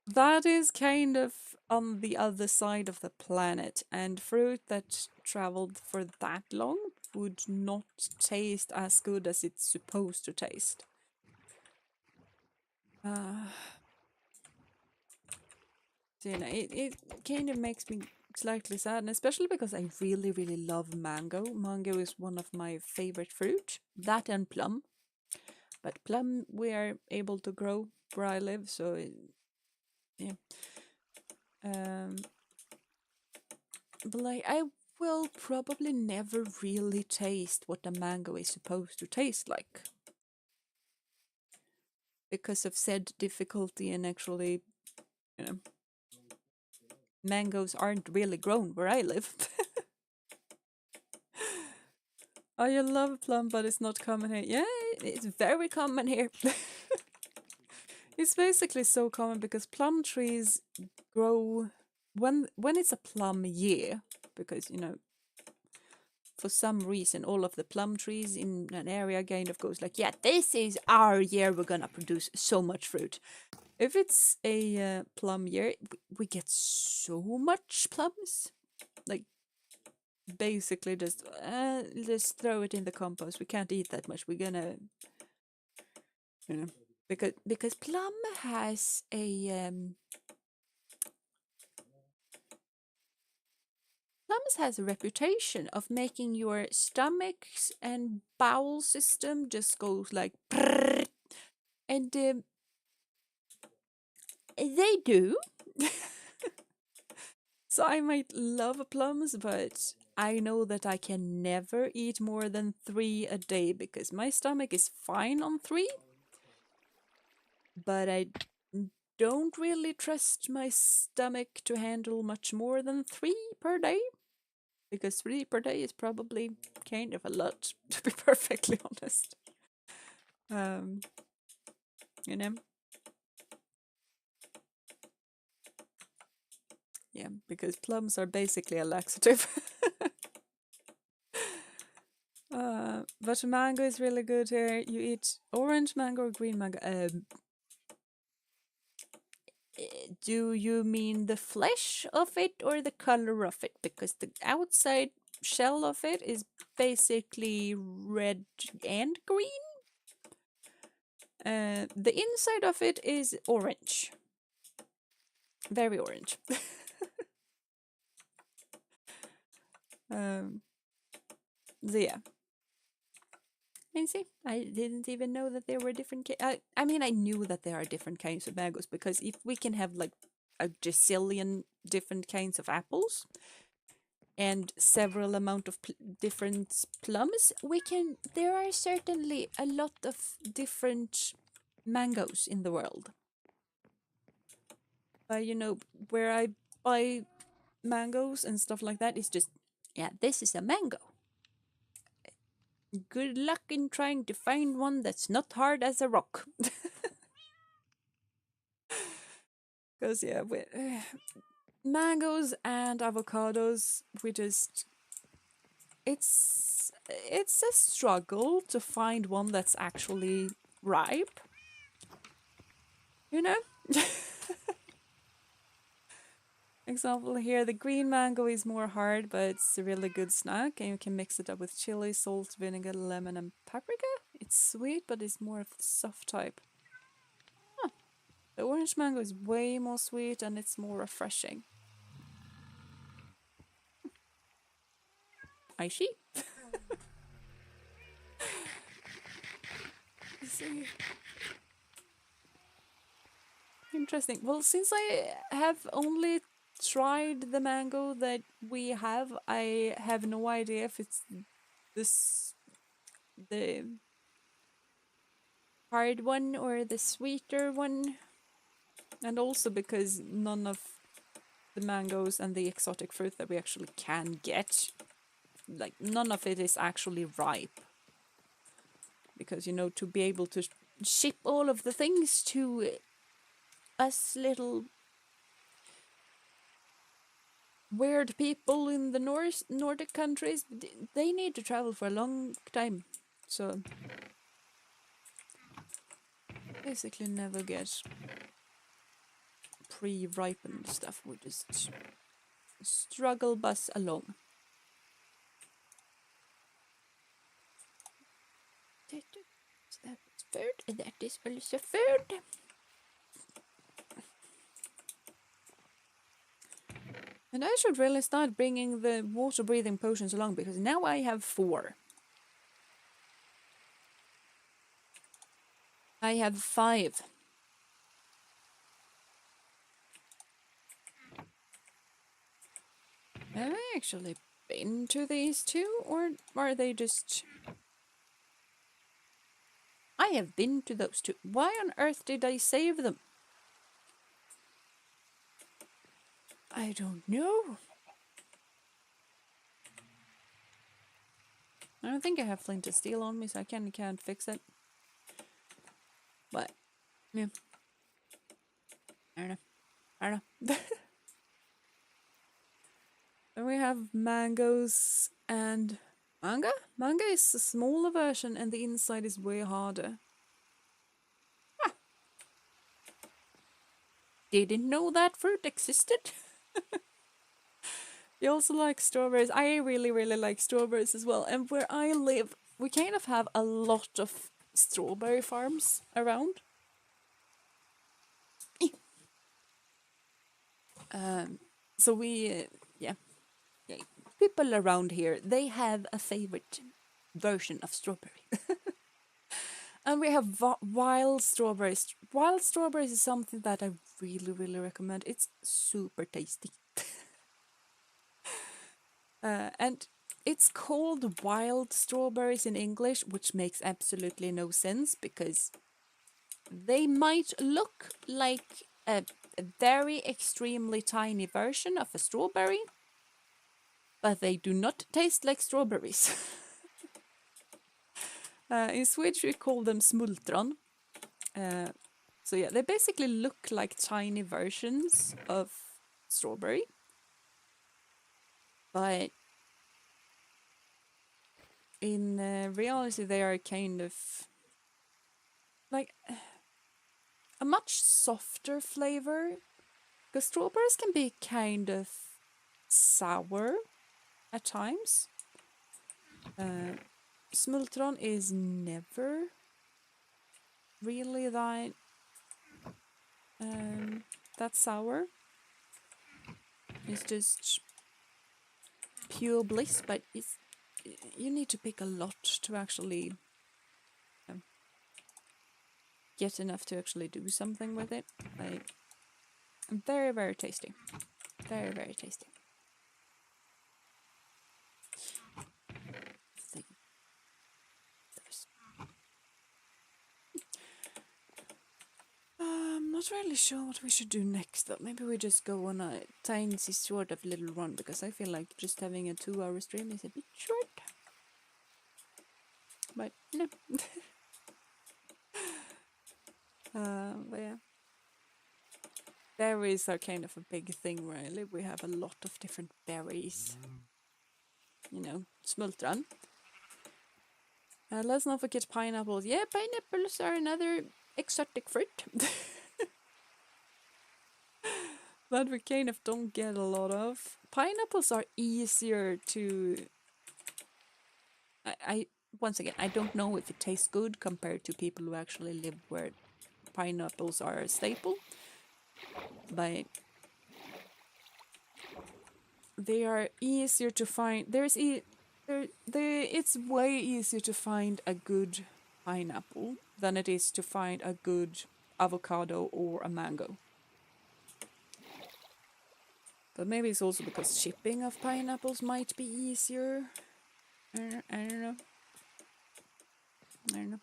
that is kind of on the other side of the planet, and fruit that traveled for that long would not taste as good as it's supposed to taste. So, it kind of makes me slightly sad, and especially because I really, really love mango. Mango is one of my favorite fruit. That and plum. But plum we are able to grow where I live, so yeah. But like I will probably never really taste what a mango is supposed to taste like, because of said difficulty in actually, you know, mangoes aren't really grown where I live. Oh, you love plum, but it's not common here. Yeah, it's very common here. It's basically so common because plum trees grow when it's a plum year, because for some reason all of the plum trees in an area kind of goes like, yeah, this is our year, we're gonna produce so much fruit. If it's a plum year, we get so much plums, like basically just throw it in the compost. We can't eat that much. We're gonna, because plum has plums has a reputation of making your stomachs and bowel system just goes like prrrr, and they do. So I might love plums, but I know that I can never eat more than 3 a day because my stomach is fine on 3, but I don't really trust my stomach to handle much more than 3 per day, because 3 per day is probably kind of a lot, to be perfectly honest. Um, you know? Yeah, because plums are basically a laxative. But mango is really good here. You eat orange mango or green mango. Do you mean the flesh of it or the color of it? Because the outside shell of it is basically red and green. The inside of it is orange. Very orange. So yeah. And see, I didn't even know that there were different. I mean, I knew that there are different kinds of mangoes, because if we can have like a gazillion different kinds of apples and several amount of different plums, we can. There are certainly a lot of different mangoes in the world. But where I buy mangoes and stuff like that, it's just, yeah, this is a mango. Good luck in trying to find one that's not hard as a rock. Because yeah, mangoes and avocados, it's a struggle to find one that's actually ripe. You know. Example here, the green mango is more hard, but it's a really good snack, and you can mix it up with chili, salt, vinegar, lemon, and paprika. It's sweet, but it's more of the soft type. Huh. The orange mango is way more sweet, and it's more refreshing. I see. See. Interesting. Well, since I have only tried the mango that we have. I have no idea if it's this the hard one or the sweeter one. And also because none of the mangoes and the exotic fruit that we actually can get, like none of it is actually ripe. Because, you know, to be able to ship all of the things to us little weird people in the Nordic countries, they need to travel for a long time. So basically never get pre-ripened stuff. We just struggle bus along. That's food, and that is also food. And I should really start bringing the water breathing potions along, because now I have 4. I have 5. Have I actually been to these 2, or are they just... I have been to those 2. Why on earth did I save them? I don't know. I don't think I have flint and steel on me, so I can't fix it. But, yeah. I don't know. I don't know. Then we have mangoes and... Manga? Manga is a smaller version and the inside is way harder. Huh. Didn't know that fruit existed. You also like strawberries. I really, really like strawberries as well. And where I live, we kind of have a lot of strawberry farms around. So we, yeah, people around here, they have a favorite version of strawberry. And we have wild strawberries. Wild strawberries is something that I really, really recommend. It's super tasty. And it's called wild strawberries in English, which makes absolutely no sense because they might look like a very extremely tiny version of a strawberry, but they do not taste like strawberries. In Swedish we call them smultron. So yeah, they basically look like tiny versions of strawberry. But in reality they are kind of like a much softer flavor. Because strawberries can be kind of sour at times. Smultron is never really that sour. It's just pure bliss, but you need to pick a lot to actually get enough to actually do something with it. Like, very, very tasty. Very, very tasty. I'm not really sure what we should do next though. Maybe we just go on a tiny sort of little run because I feel like just having a 2-hour stream is a bit short. But no. But yeah. Berries are kind of a big thing where I live. We have a lot of different berries. You know, smultron. Let's not forget pineapples. Yeah, pineapples are another exotic fruit. That we kind of don't get a lot of. Pineapples are easier to... I once again, I don't know if it tastes good compared to people who actually live where pineapples are a staple. But they are easier to find. It's way easier to find a good pineapple than it is to find a good avocado or a mango. But maybe it's also because shipping of pineapples might be easier. I don't know. I don't know.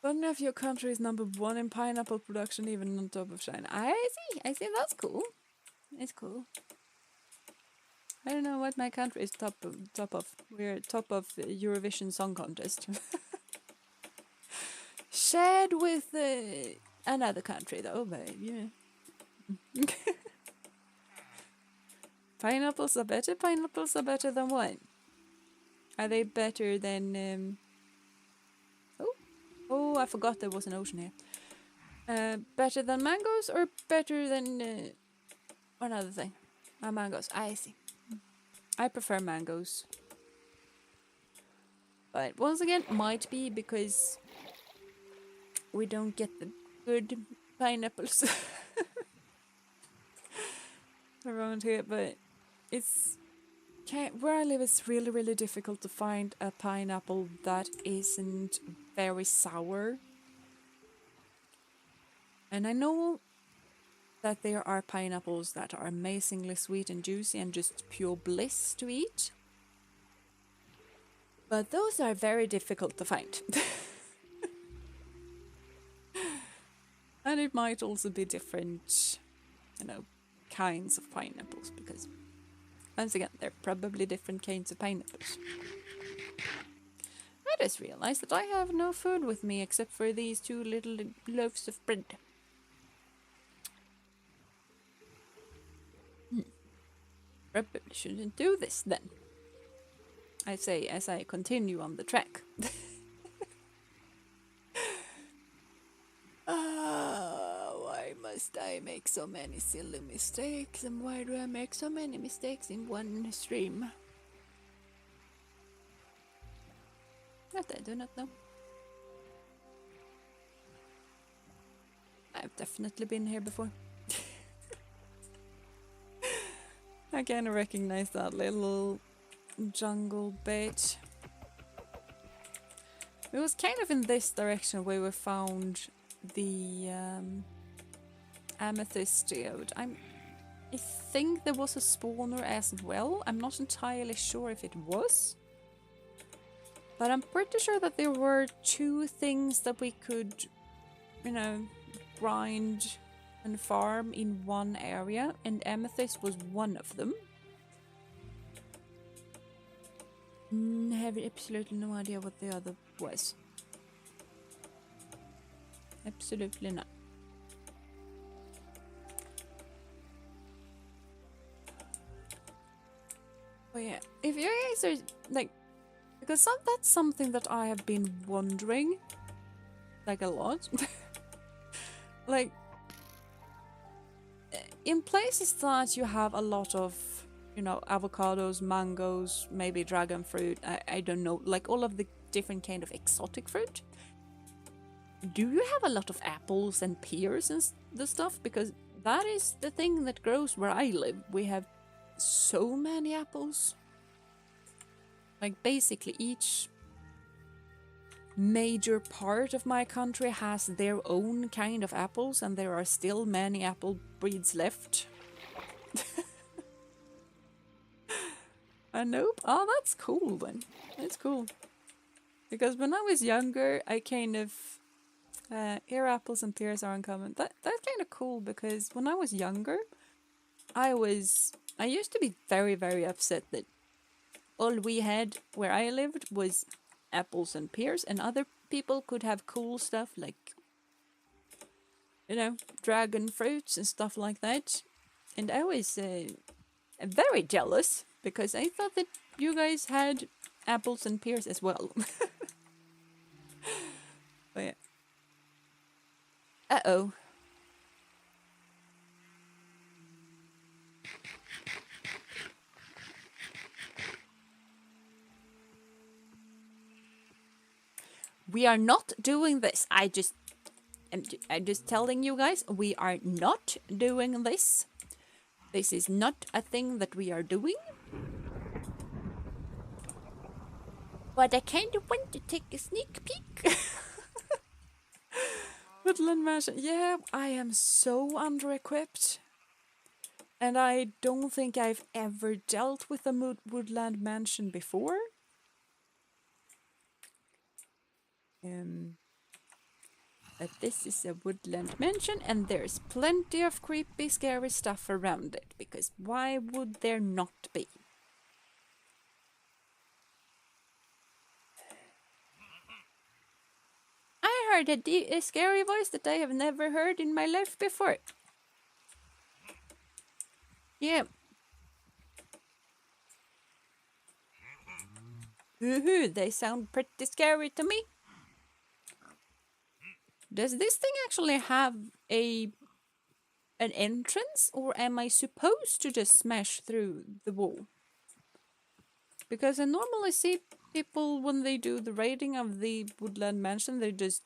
But if your country is #1 in pineapple production, even on top of China. I see, that's cool. It's cool. I don't know what my country is top of. We're top of Eurovision Song Contest. Shared with another country though, but yeah. Pineapples are better. Pineapples are better than what? Are they better than Oh, I forgot there was an ocean here. Better than mangoes or better than another thing? Mangoes. I see. I prefer mangoes. But once again, might be because we don't get the good pineapples around here, but it's where I live, it's really, really difficult to find a pineapple that isn't very sour. And I know that there are pineapples that are amazingly sweet and juicy and just pure bliss to eat. But those are very difficult to find. And it might also be different, kinds of pineapples, because once again, they're probably different kinds of pineapples. I just realized that I have no food with me except for these 2 little loaves of bread. Probably shouldn't do this then. I say as I continue on the track. Why must I make so many silly mistakes, and why do I make so many mistakes in one stream? That I do not know. I've definitely been here before. I kind of recognize that little jungle bit. It was kind of in this direction where we found the amethyst geode. I think there was a spawner as well. I'm not entirely sure if it was. But I'm pretty sure that there were 2 things that we could, grind and farm in one area, and amethyst was one of them. I have absolutely no idea what the other was. Absolutely not. Oh yeah, if you guys are like, because that's something that I have been wondering, like a lot. Like, in places that you have a lot of, avocados, mangoes, maybe dragon fruit, I don't know, like all of the different kind of exotic fruit. Do you have a lot of apples and pears and the stuff? Because that is the thing that grows where I live. We have so many apples. Like basically each major part of my country has their own kind of apples, and there are still many apple breeds left. Nope. Oh, that's cool then. That's cool. Because when I was younger, I kind of here apples and pears are uncommon. That's kind of cool, because when I was younger, I used to be very, very upset that all we had where I lived was apples and pears, and other people could have cool stuff like, dragon fruits and stuff like that. And I was very jealous, because I thought that you guys had apples and pears as well. But yeah. Uh-oh. We are not doing this. I'm just telling you guys, we are not doing this. This is not a thing that we are doing. But I kind of want to take a sneak peek. Woodland mansion. Yeah, I am so under-equipped. And I don't think I've ever dealt with a woodland mansion before. But this is a woodland mansion, and there's plenty of creepy, scary stuff around it, because why would there not be? I heard a scary voice that I have never heard in my life before. Yeah. They sound pretty scary to me. Does this thing actually have an entrance, or am I supposed to just smash through the wall? Because I normally see people, when they do the raiding of the woodland mansion, they just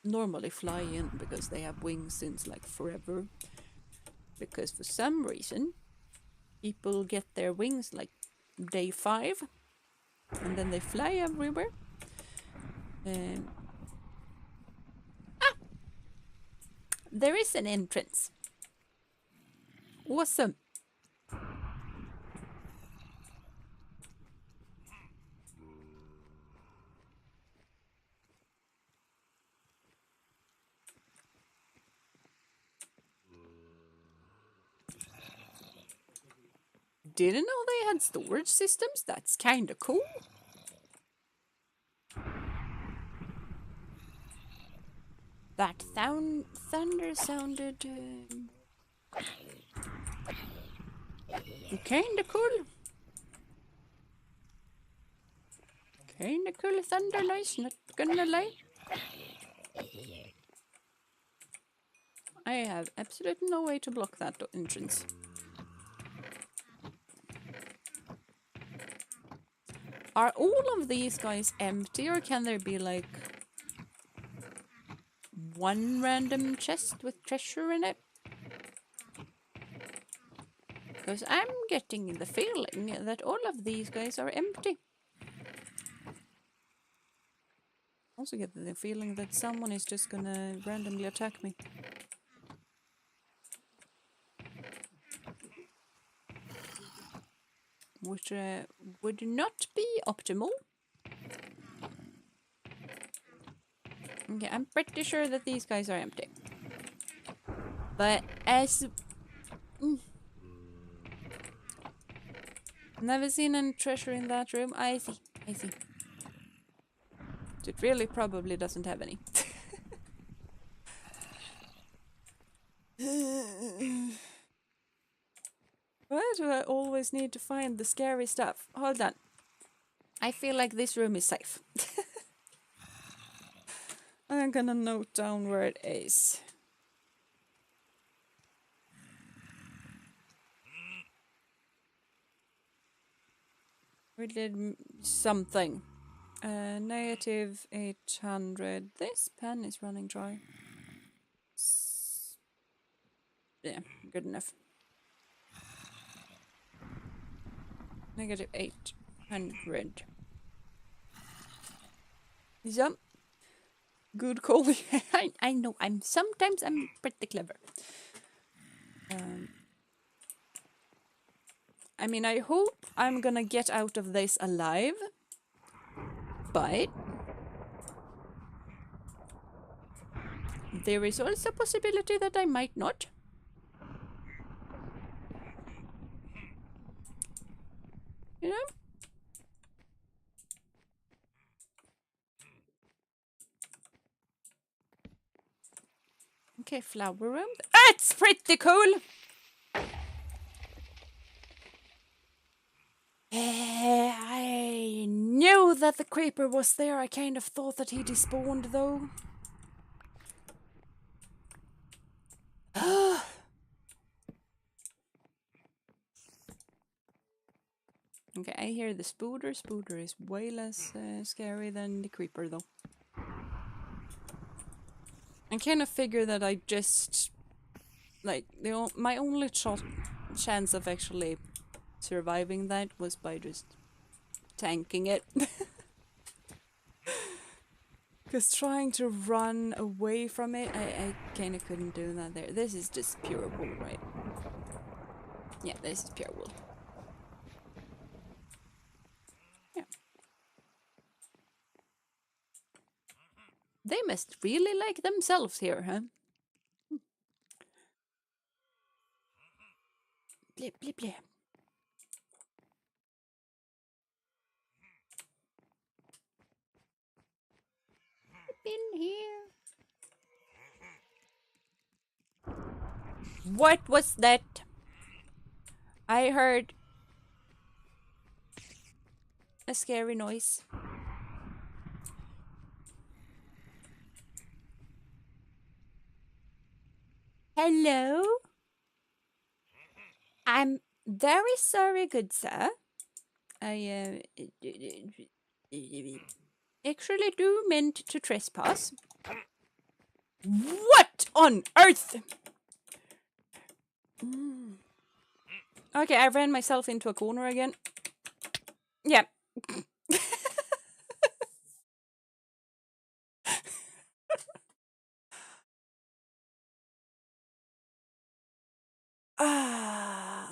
normally fly in because they have wings since like forever. Because for some reason, people get their wings like day 5, and then they fly everywhere. There is an entrance. Awesome. Didn't know they had storage systems. That's kinda cool. That thunder sounded kinda cool. Kinda cool thunder noise, not gonna lie. I have absolutely no way to block that entrance. Are all of these guys empty, or can there be like one random chest with treasure in it? Because I'm getting the feeling that all of these guys are empty. Also get the feeling that someone is just gonna randomly attack me. Which would not be optimal. Okay, I'm pretty sure that these guys are empty. But as... Never seen any treasure in that room. I see. It really probably doesn't have any. Why do I always need to find the scary stuff? Hold on. I feel like this room is safe. I'm gonna note down where it is. We did something. Negative 800. This pen is running dry. Yeah, good enough. Negative 800. Yeah. Good call. I know. Sometimes I'm pretty clever. I mean, I hope I'm gonna get out of this alive. But there is also a possibility that I might not. You know? Okay, flower room. That's pretty cool! I knew that the creeper was there. I kind of thought that he despawned, though. Okay, I hear the spooder. Spooder is way less scary than the creeper, though. I kind of figure that I just... Like, my only chance of actually surviving that was by just tanking it. Because trying to run away from it, I kind of couldn't do that there. This is just pure wool, right? Yeah, this is pure wool. Yeah. They must really like themselves here, huh? Blip, blip, blip. In here. What was that? I heard a scary noise. Hello? I'm very sorry, good sir. I actually do meant to trespass. What on earth? Okay, I ran myself into a corner again. Yeah.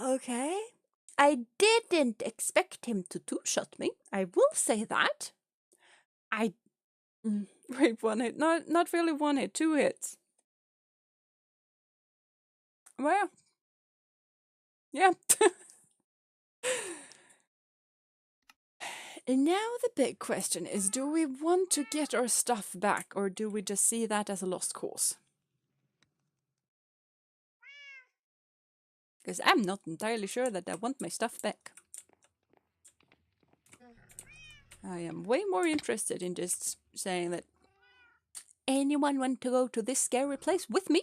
Okay. I didn't expect him to two-shot me. I will say that. I wait, one hit. Not really one hit, two hits. Well, yeah. And now the big question is, do we want to get our stuff back, or do we just see that as a lost cause? Because I'm not entirely sure that I want my stuff back. I am way more interested in just saying that anyone want to go to this scary place with me?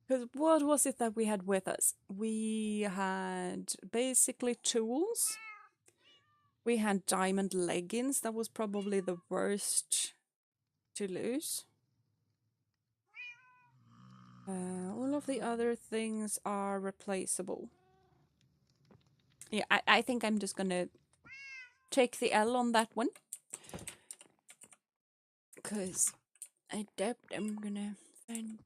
Because what was it that we had with us? We had basically tools. We had diamond leggings. That was probably the worst to lose. All of the other things are replaceable. Yeah, I think I'm just gonna take the L on that one. Because I doubt I'm gonna find...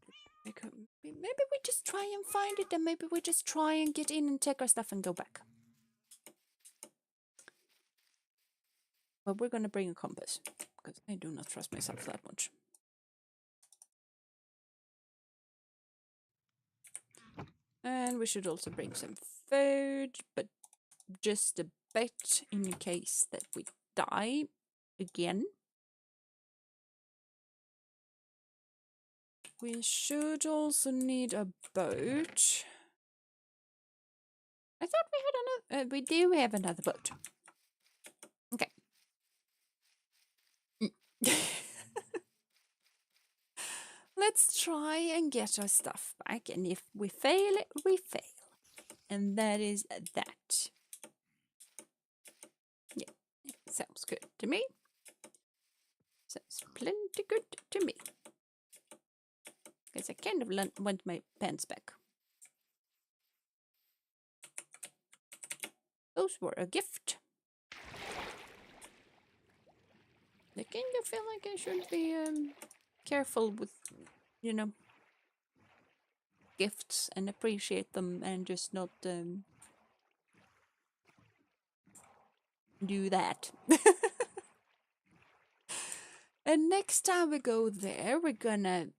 Maybe we just try and find it, and maybe we just try and get in and take our stuff and go back. But we're gonna bring a compass, because I do not trust myself that much. And we should also bring some food, but just a bit in case that we die again. We should also need a boat. I thought we had another... we do have another boat. Okay. Let's try and get our stuff back, and if we fail, we fail. And that is that. Yeah, sounds good to me. Sounds plenty good to me. Because I kind of want my pants back. Those were a gift. I kind of feel like I should be careful with, you know, gifts and appreciate them and just not do that. And next time we go there, we're gonna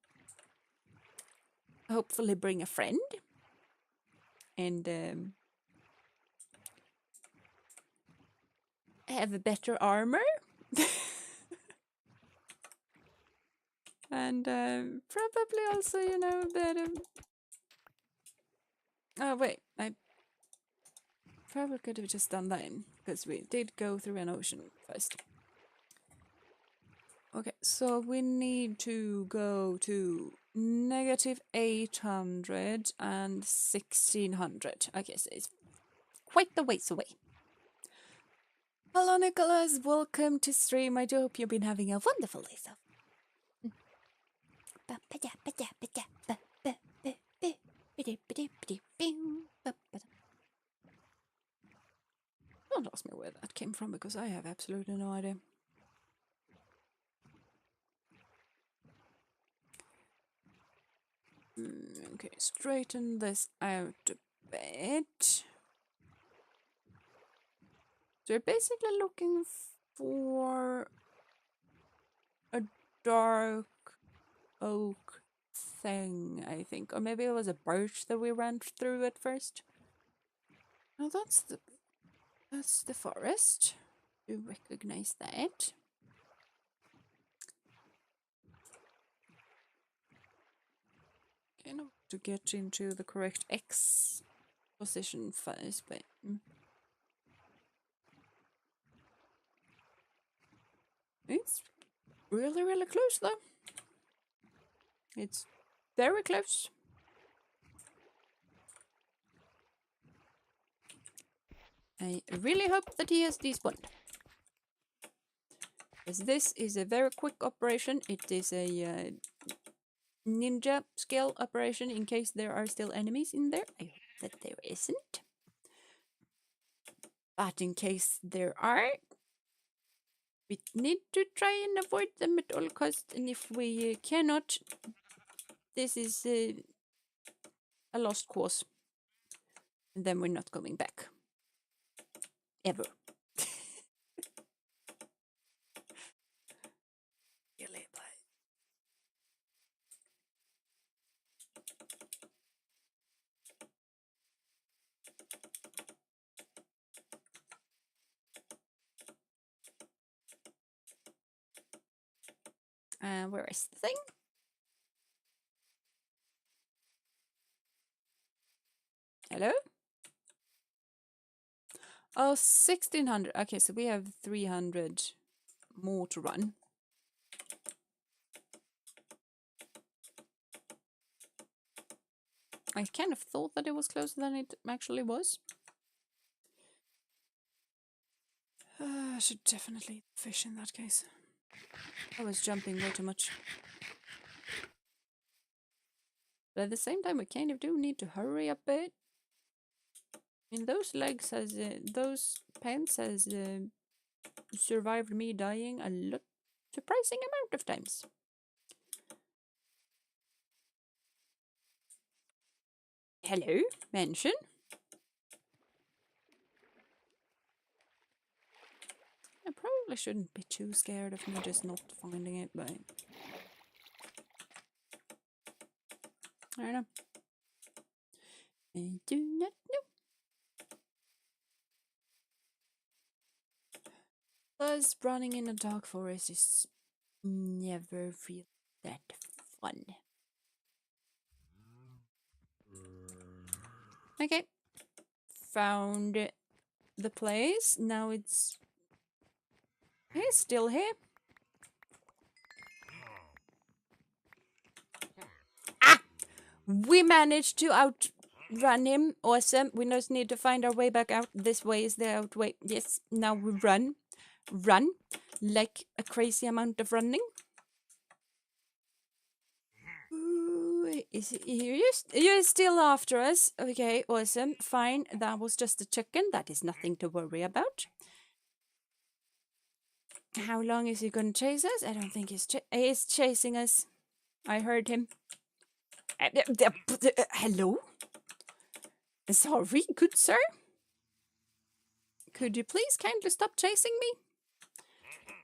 hopefully bring a friend and have a better armor. And probably also, you know, a bit of... Oh, wait, I probably could have just done that, because we did go through an ocean first. Okay, so we need to go to -800 and 1600. Okay, so it's quite the ways away. Hello, Nicholas. Welcome to stream. I do hope you've been having a wonderful day so. Don't ask me where that came from because I have absolutely no idea. Okay, straighten this out a bit. So we're basically looking for a dark oak thing, I think. Or maybe it was a birch that we ran through at first. No, that's the forest. You recognize that. Okay, now to get into the correct X position first, but it's really, really close though. It's very close. I really hope that he has despawned. As this is a very quick operation, it is a ninja skill operation in case there are still enemies in there. I hope that there isn't. But in case there are, we need to try and avoid them at all costs. And if we cannot, this is a lost cause. And then we're not coming back. Ever. Really, where is the thing? Hello? Oh, 1600. Okay, so we have 300 more to run. I kind of thought that it was closer than it actually was. I should definitely fish in that case. I was jumping way too much. But at the same time, we kind of do need to hurry a bit. I mean, those legs has, those pants has survived me dying a lot, surprising amount of times. Hello, mansion. I probably shouldn't be too scared of me just not finding it, but I don't know. I do not know. Plus, running in a dark forest is never really that fun. Okay. Found the place. Now it's still here. Ah! We managed to outrun him. Awesome. We just need to find our way back out. This way is the out way. Yes. Now we run. Run. Like a crazy amount of running. Ooh, you're still after us. Okay, awesome. Fine. That was just a chicken. That is nothing to worry about. How long is he going to chase us? I don't think he's chasing us. I heard him. Hello? Sorry, good sir? Could you please kindly stop chasing me?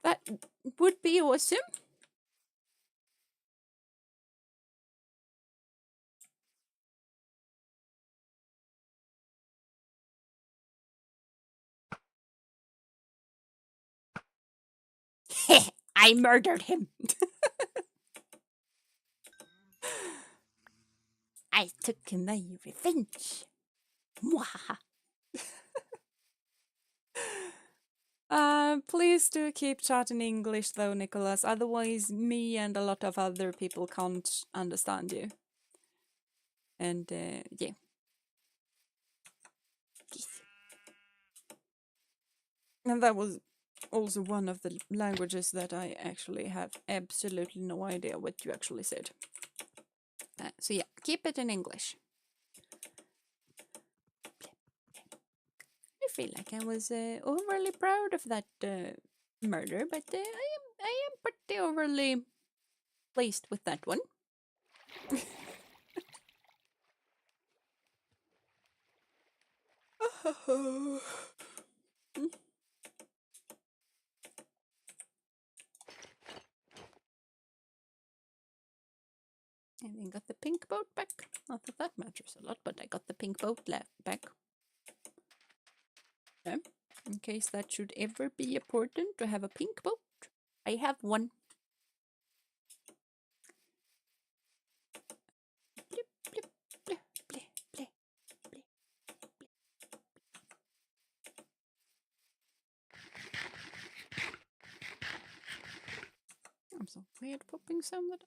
That would be awesome. I murdered him. I took my revenge. Mwahaha. Please do keep chatting English though, Nicholas. Otherwise, me and a lot of other people can't understand you. And, yeah. And that was also one of the languages that I actually have absolutely no idea what you actually said. So yeah, keep it in English. feel like I was overly proud of that murder, but I am pretty overly pleased with that one. I even got the pink boat back. Not that that matters a lot, but I got the pink boat back. Yeah. In case that should ever be important to have a pink boat, I have one. Blip, blip, blip, blip, blip, blip, blip. I'm so weird popping sound that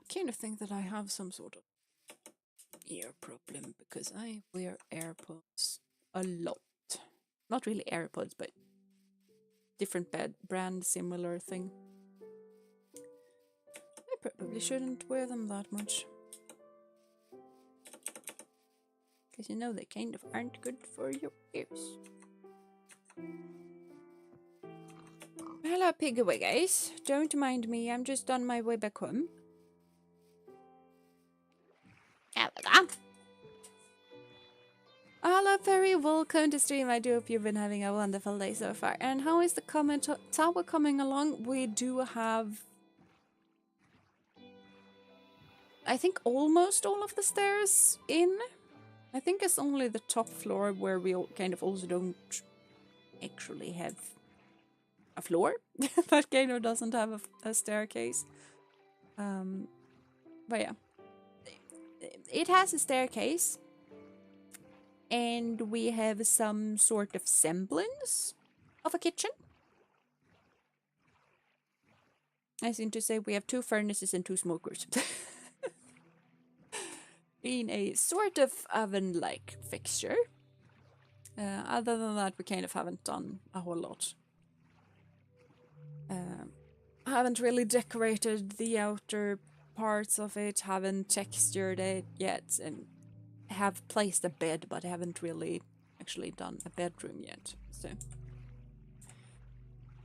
I kind of think that I have some sort of ear problem because I wear AirPods a lot. Not really AirPods, but different brand, similar thing. I probably shouldn't wear them that much. Because you know they kind of aren't good for your ears. Hello, Pigaway guys. Don't mind me, I'm just on my way back home. There we go. Hello, Perry. Welcome to stream. I do hope you've been having a wonderful day so far. And how is the comment tower coming along? We do have, I think, almost all of the stairs in. I think it's only the top floor where we kind of also don't actually have a floor. That kind of doesn't have a staircase. But yeah. It has a staircase. And we have some sort of semblance of a kitchen. I seem to say we have 2 furnaces and 2 smokers. In a sort of oven-like fixture. Other than that, we kind of haven't done a whole lot. I haven't really decorated the outer parts of it, haven't textured it yet, and have placed a bed, but I haven't really actually done a bedroom yet. So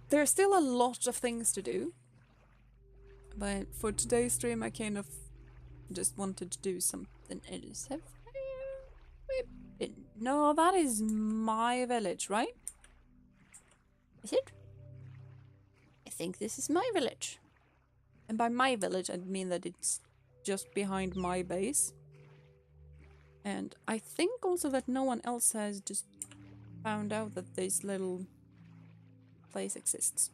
there's still a lot of things to do. But for today's stream, I kind of just wanted to do something else. Have we been? No, that is my village, right? Is it? I think this is my village. And by my village, I mean that it's just behind my base. And I think also that no one else has just found out that this little place exists.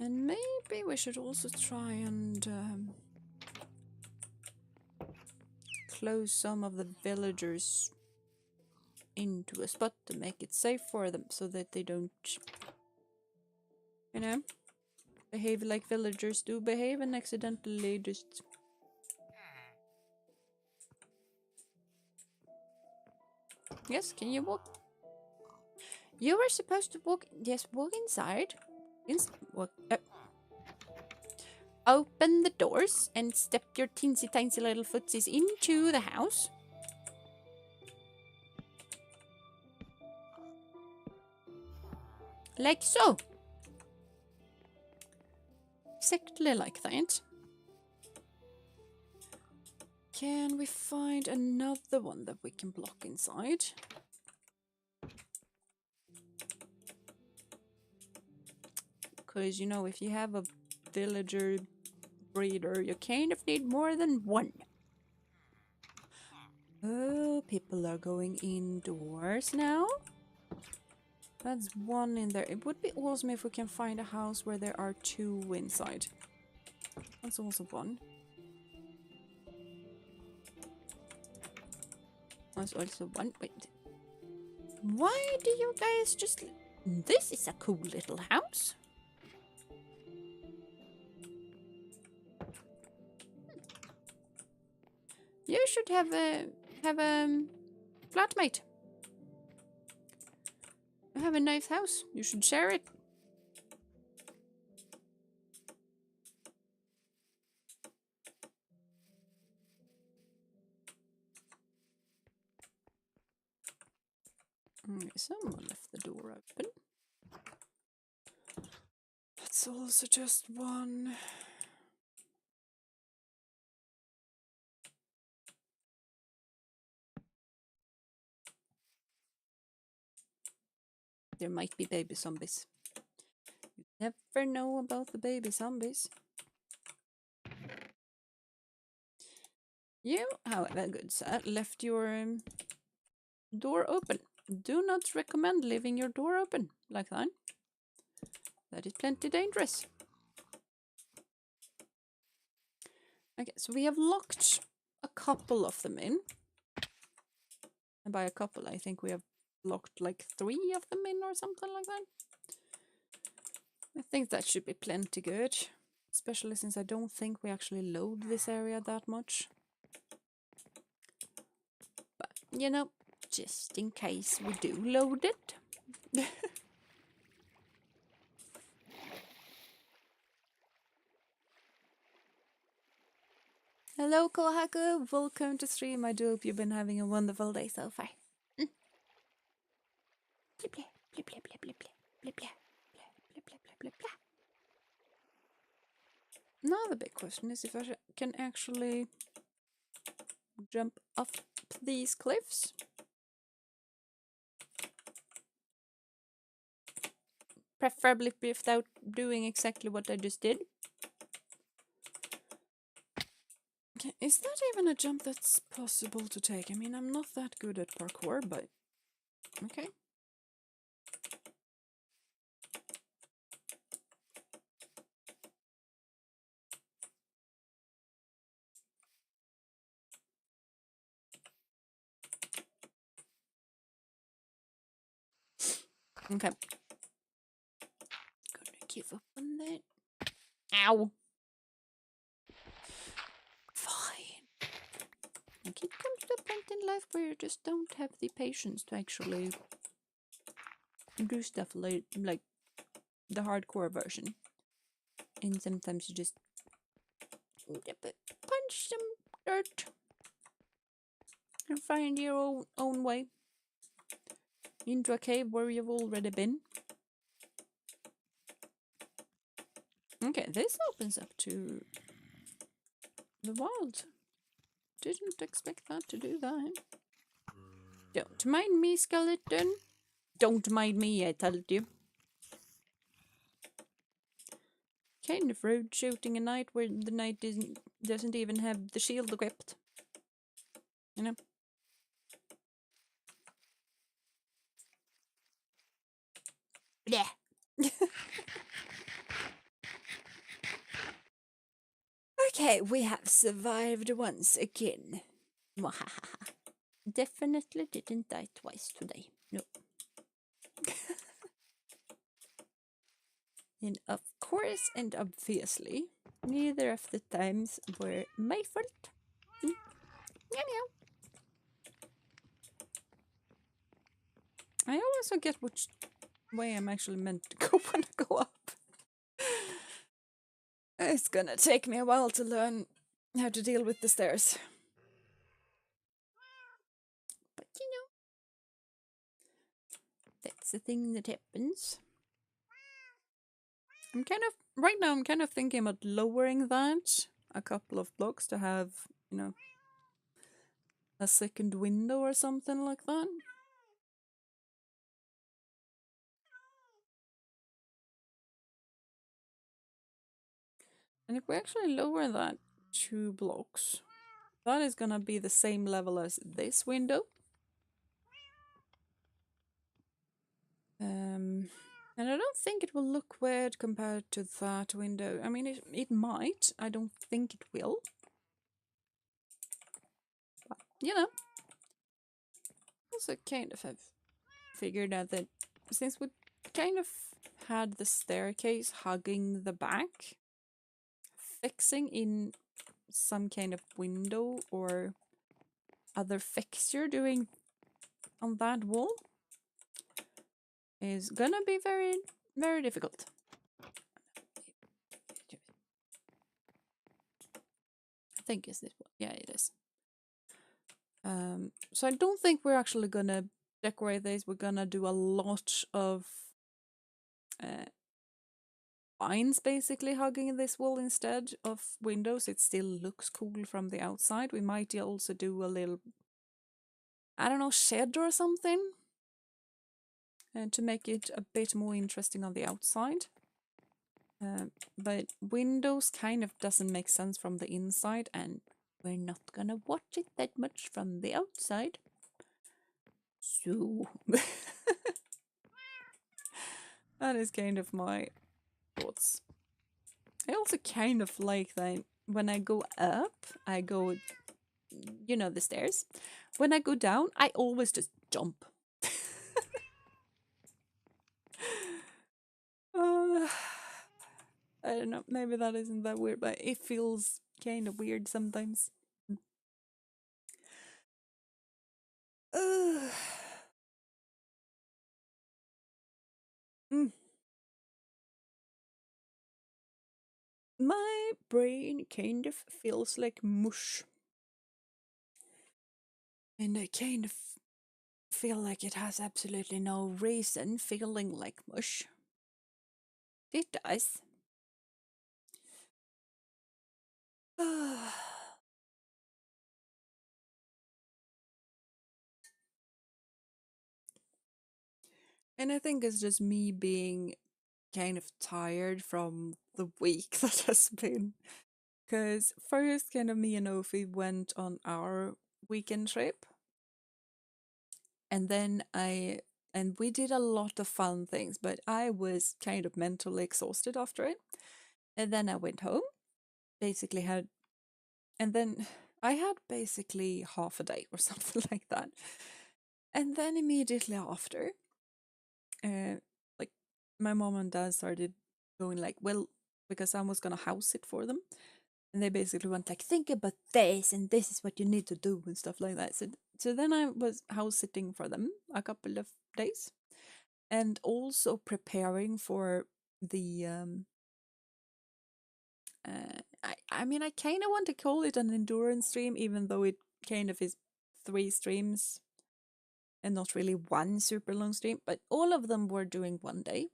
And maybe we should also try and close some of the villagers into a spot to make it safe for them so that they don't, you know, behave like villagers do behave and accidentally just... Yes, can you walk? You were supposed to walk... Yes, walk inside. Walk... Open the doors and step your teensy-tiny little footsies into the house. Like so. Exactly like that. Can we find another one that we can block inside? Because, you know, if you have a villager breeder, you kind of need more than one. Oh, people are going indoors now. That's one in there. It would be awesome if we can find a house where there are 2 inside. That's also one. That's also one. Wait. Why do you guys just... This is a cool little house. You should have a flatmate. You have a nice house. You should share it. Okay, someone left the door open. That's also just one. There might be baby zombies. You never know about the baby zombies. You, however, good sir, left your door open. Do not recommend leaving your door open like that. That is plenty dangerous. Okay, so we have locked a couple of them in. And by a couple, I think we have locked like 3 of them in or something like that. I think that should be plenty good. Especially since I don't think we actually load this area that much. But, you know, just in case we do load it. Hello, Kohaku. Welcome to stream. I do hope you've been having a wonderful day so far. Blip, blip, blip, blip, blip, blip, blip, blip, blip, blip, blip, blip. Now the big question is if I can actually jump off these cliffs. Preferably without doing exactly what I just did. Okay, is that even a jump that's possible to take? I mean, I'm not that good at parkour, but okay. Okay. Gonna give up on that. Ow! Fine. Like it comes to a point in life where you just don't have the patience to actually do stuff like the hardcore version. And sometimes you just punch some dirt and find your own way into a cave where you've already been. Okay, this opens up to the wild. Didn't expect that to do that. Don't mind me, skeleton. Don't mind me, I told you. Kind of rude shooting a knight where the knight doesn't even have the shield equipped. You know? Yeah. Okay, we have survived once again. Definitely didn't die twice today. No. And of course and obviously, neither of the times were my fault. Meow meow. I always forget which way I'm actually meant to go when I go up. It's gonna take me a while to learn how to deal with the stairs. But you know, that's the thing that happens. Right now I'm kind of thinking about lowering that a couple of blocks to have, you know, a second window or something like that. And if we actually lower that 2 blocks, that is gonna be the same level as this window. And I don't think it will look weird compared to that window. I mean, it might. I don't think it will. But, you know. Also kind of have figured out that since we kind of had the staircase hugging the back, fixing in some kind of window or other fixture doing on that wall is gonna be very, very difficult. I think it's this one. Yeah, it is. So I don't think we're actually gonna decorate this. We're gonna do a lot of uh, vines basically hugging this wall instead of windows. It still looks cool from the outside. We might also do a little, I don't know, shed or something to make it a bit more interesting on the outside. But windows kind of doesn't make sense from the inside, and we're not gonna watch it that much from the outside. So that is kind of my thoughts. I also kind of like that when I go up, I go, you know, the stairs. When I go down, I always just jump. uh, I don't know, maybe that isn't that weird, but it feels kind of weird sometimes. Uh, mm. My brain kind of feels like mush. And I kind of feel like it has absolutely no reason feeling like mush. It does. And I think it's just me being kind of tired from the week that has been. Because first, kind of me and Ofi went on our weekend trip. And then and we did a lot of fun things, but I was kind of mentally exhausted after it. And then I went home, basically and then I had basically half a day or something like that. And then immediately after, uh, like my mom and dad started going like, well, because I was gonna house sit for them, and they basically went like, think about this, and this is what you need to do and stuff like that. So then I was house sitting for them a couple of days, and also preparing for the I mean, I kind of want to call it an endurance stream, even though it kind of is 3 streams and not really one super long stream, but all of them were doing one day.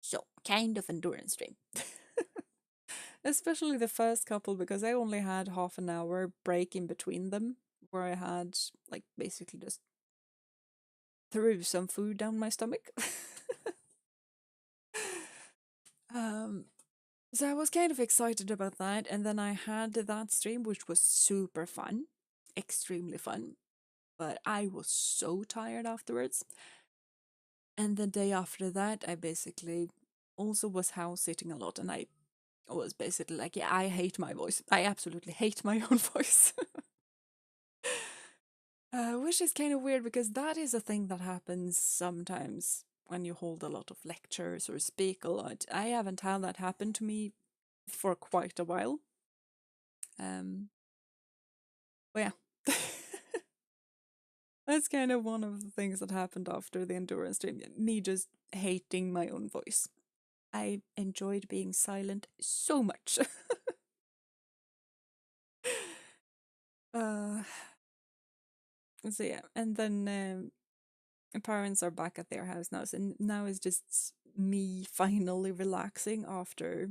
So, kind of endurance stream. Especially the first couple, because I only had half an hour break in between them, where I had, like, basically just threw some food down my stomach. um, so I was kind of excited about that, and then I had that stream, which was super fun, extremely fun, but I was so tired afterwards. And the day after that, I basically also was house sitting a lot, and I was basically like, yeah, I hate my voice. I absolutely hate my own voice. Which is kind of weird because that is a thing that happens sometimes when you hold a lot of lectures or speak a lot. I haven't had that happen to me for quite a while. But yeah. That's kind of one of the things that happened after the endurance stream. Me just hating my own voice. I enjoyed being silent so much. uh, so yeah, and then parents are back at their house now, so now it's just me finally relaxing after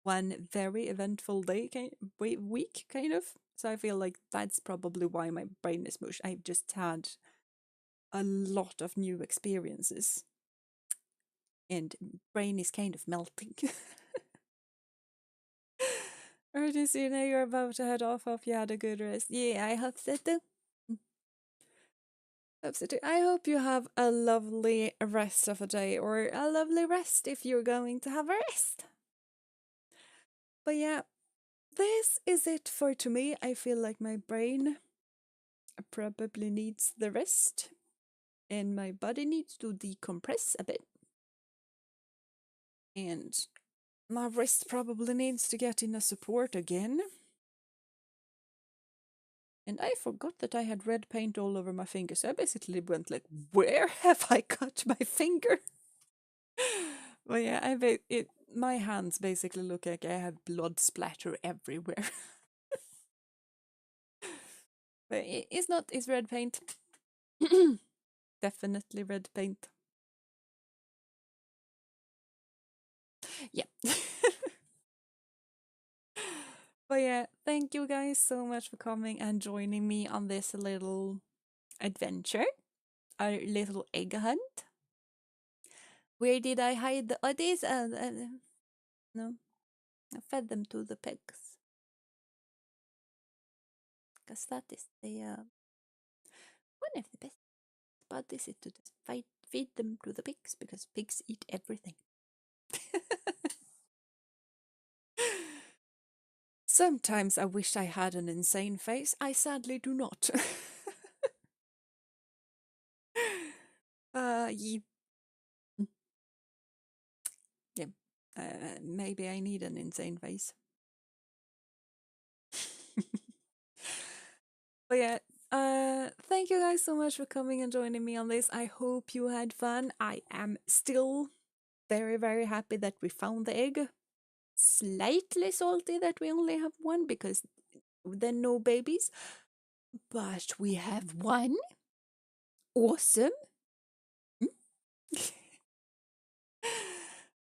one very eventful day, week, kind of. So I feel like that's probably why my brain is mush. I've just had a lot of new experiences, and brain is kind of melting. Alright, Jeena, you're about to head off. Hope you had a good rest. Yeah, I hope so too. Hope so too. I hope you have a lovely rest of a day, or a lovely rest if you're going to have a rest. But yeah, this is it for to me. I feel like my brain probably needs the rest, and my body needs to decompress a bit. And my wrist probably needs to get in a support again. And I forgot that I had red paint all over my finger, so I basically went like, where have I cut my finger? Well, yeah, my hands basically look like I have blood splatter everywhere. But it's not, it's red paint. Definitely red paint. Yeah. But yeah, thank you guys so much for coming and joining me on this little adventure, our little egg hunt. Where did I hide the oddies? No, I fed them to the pigs. Because that is the one of the best parts is to just feed them to the pigs because pigs eat everything. Sometimes I wish I had an insane face. I sadly do not. Ye- yeah. Maybe I need an insane face. But yeah, thank you guys so much for coming and joining me on this. I hope you had fun. I am still very, very happy that we found the egg. Slightly salty that we only have one because then no babies. But we have one. Awesome.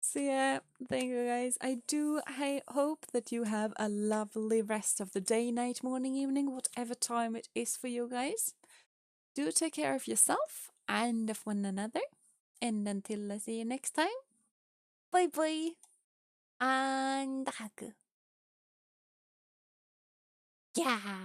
So yeah, thank you guys. I hope that you have a lovely rest of the day, night, morning, evening, whatever time it is for you guys. Do take care of yourself and of one another. And until I see you next time, bye bye and hug. Yeah.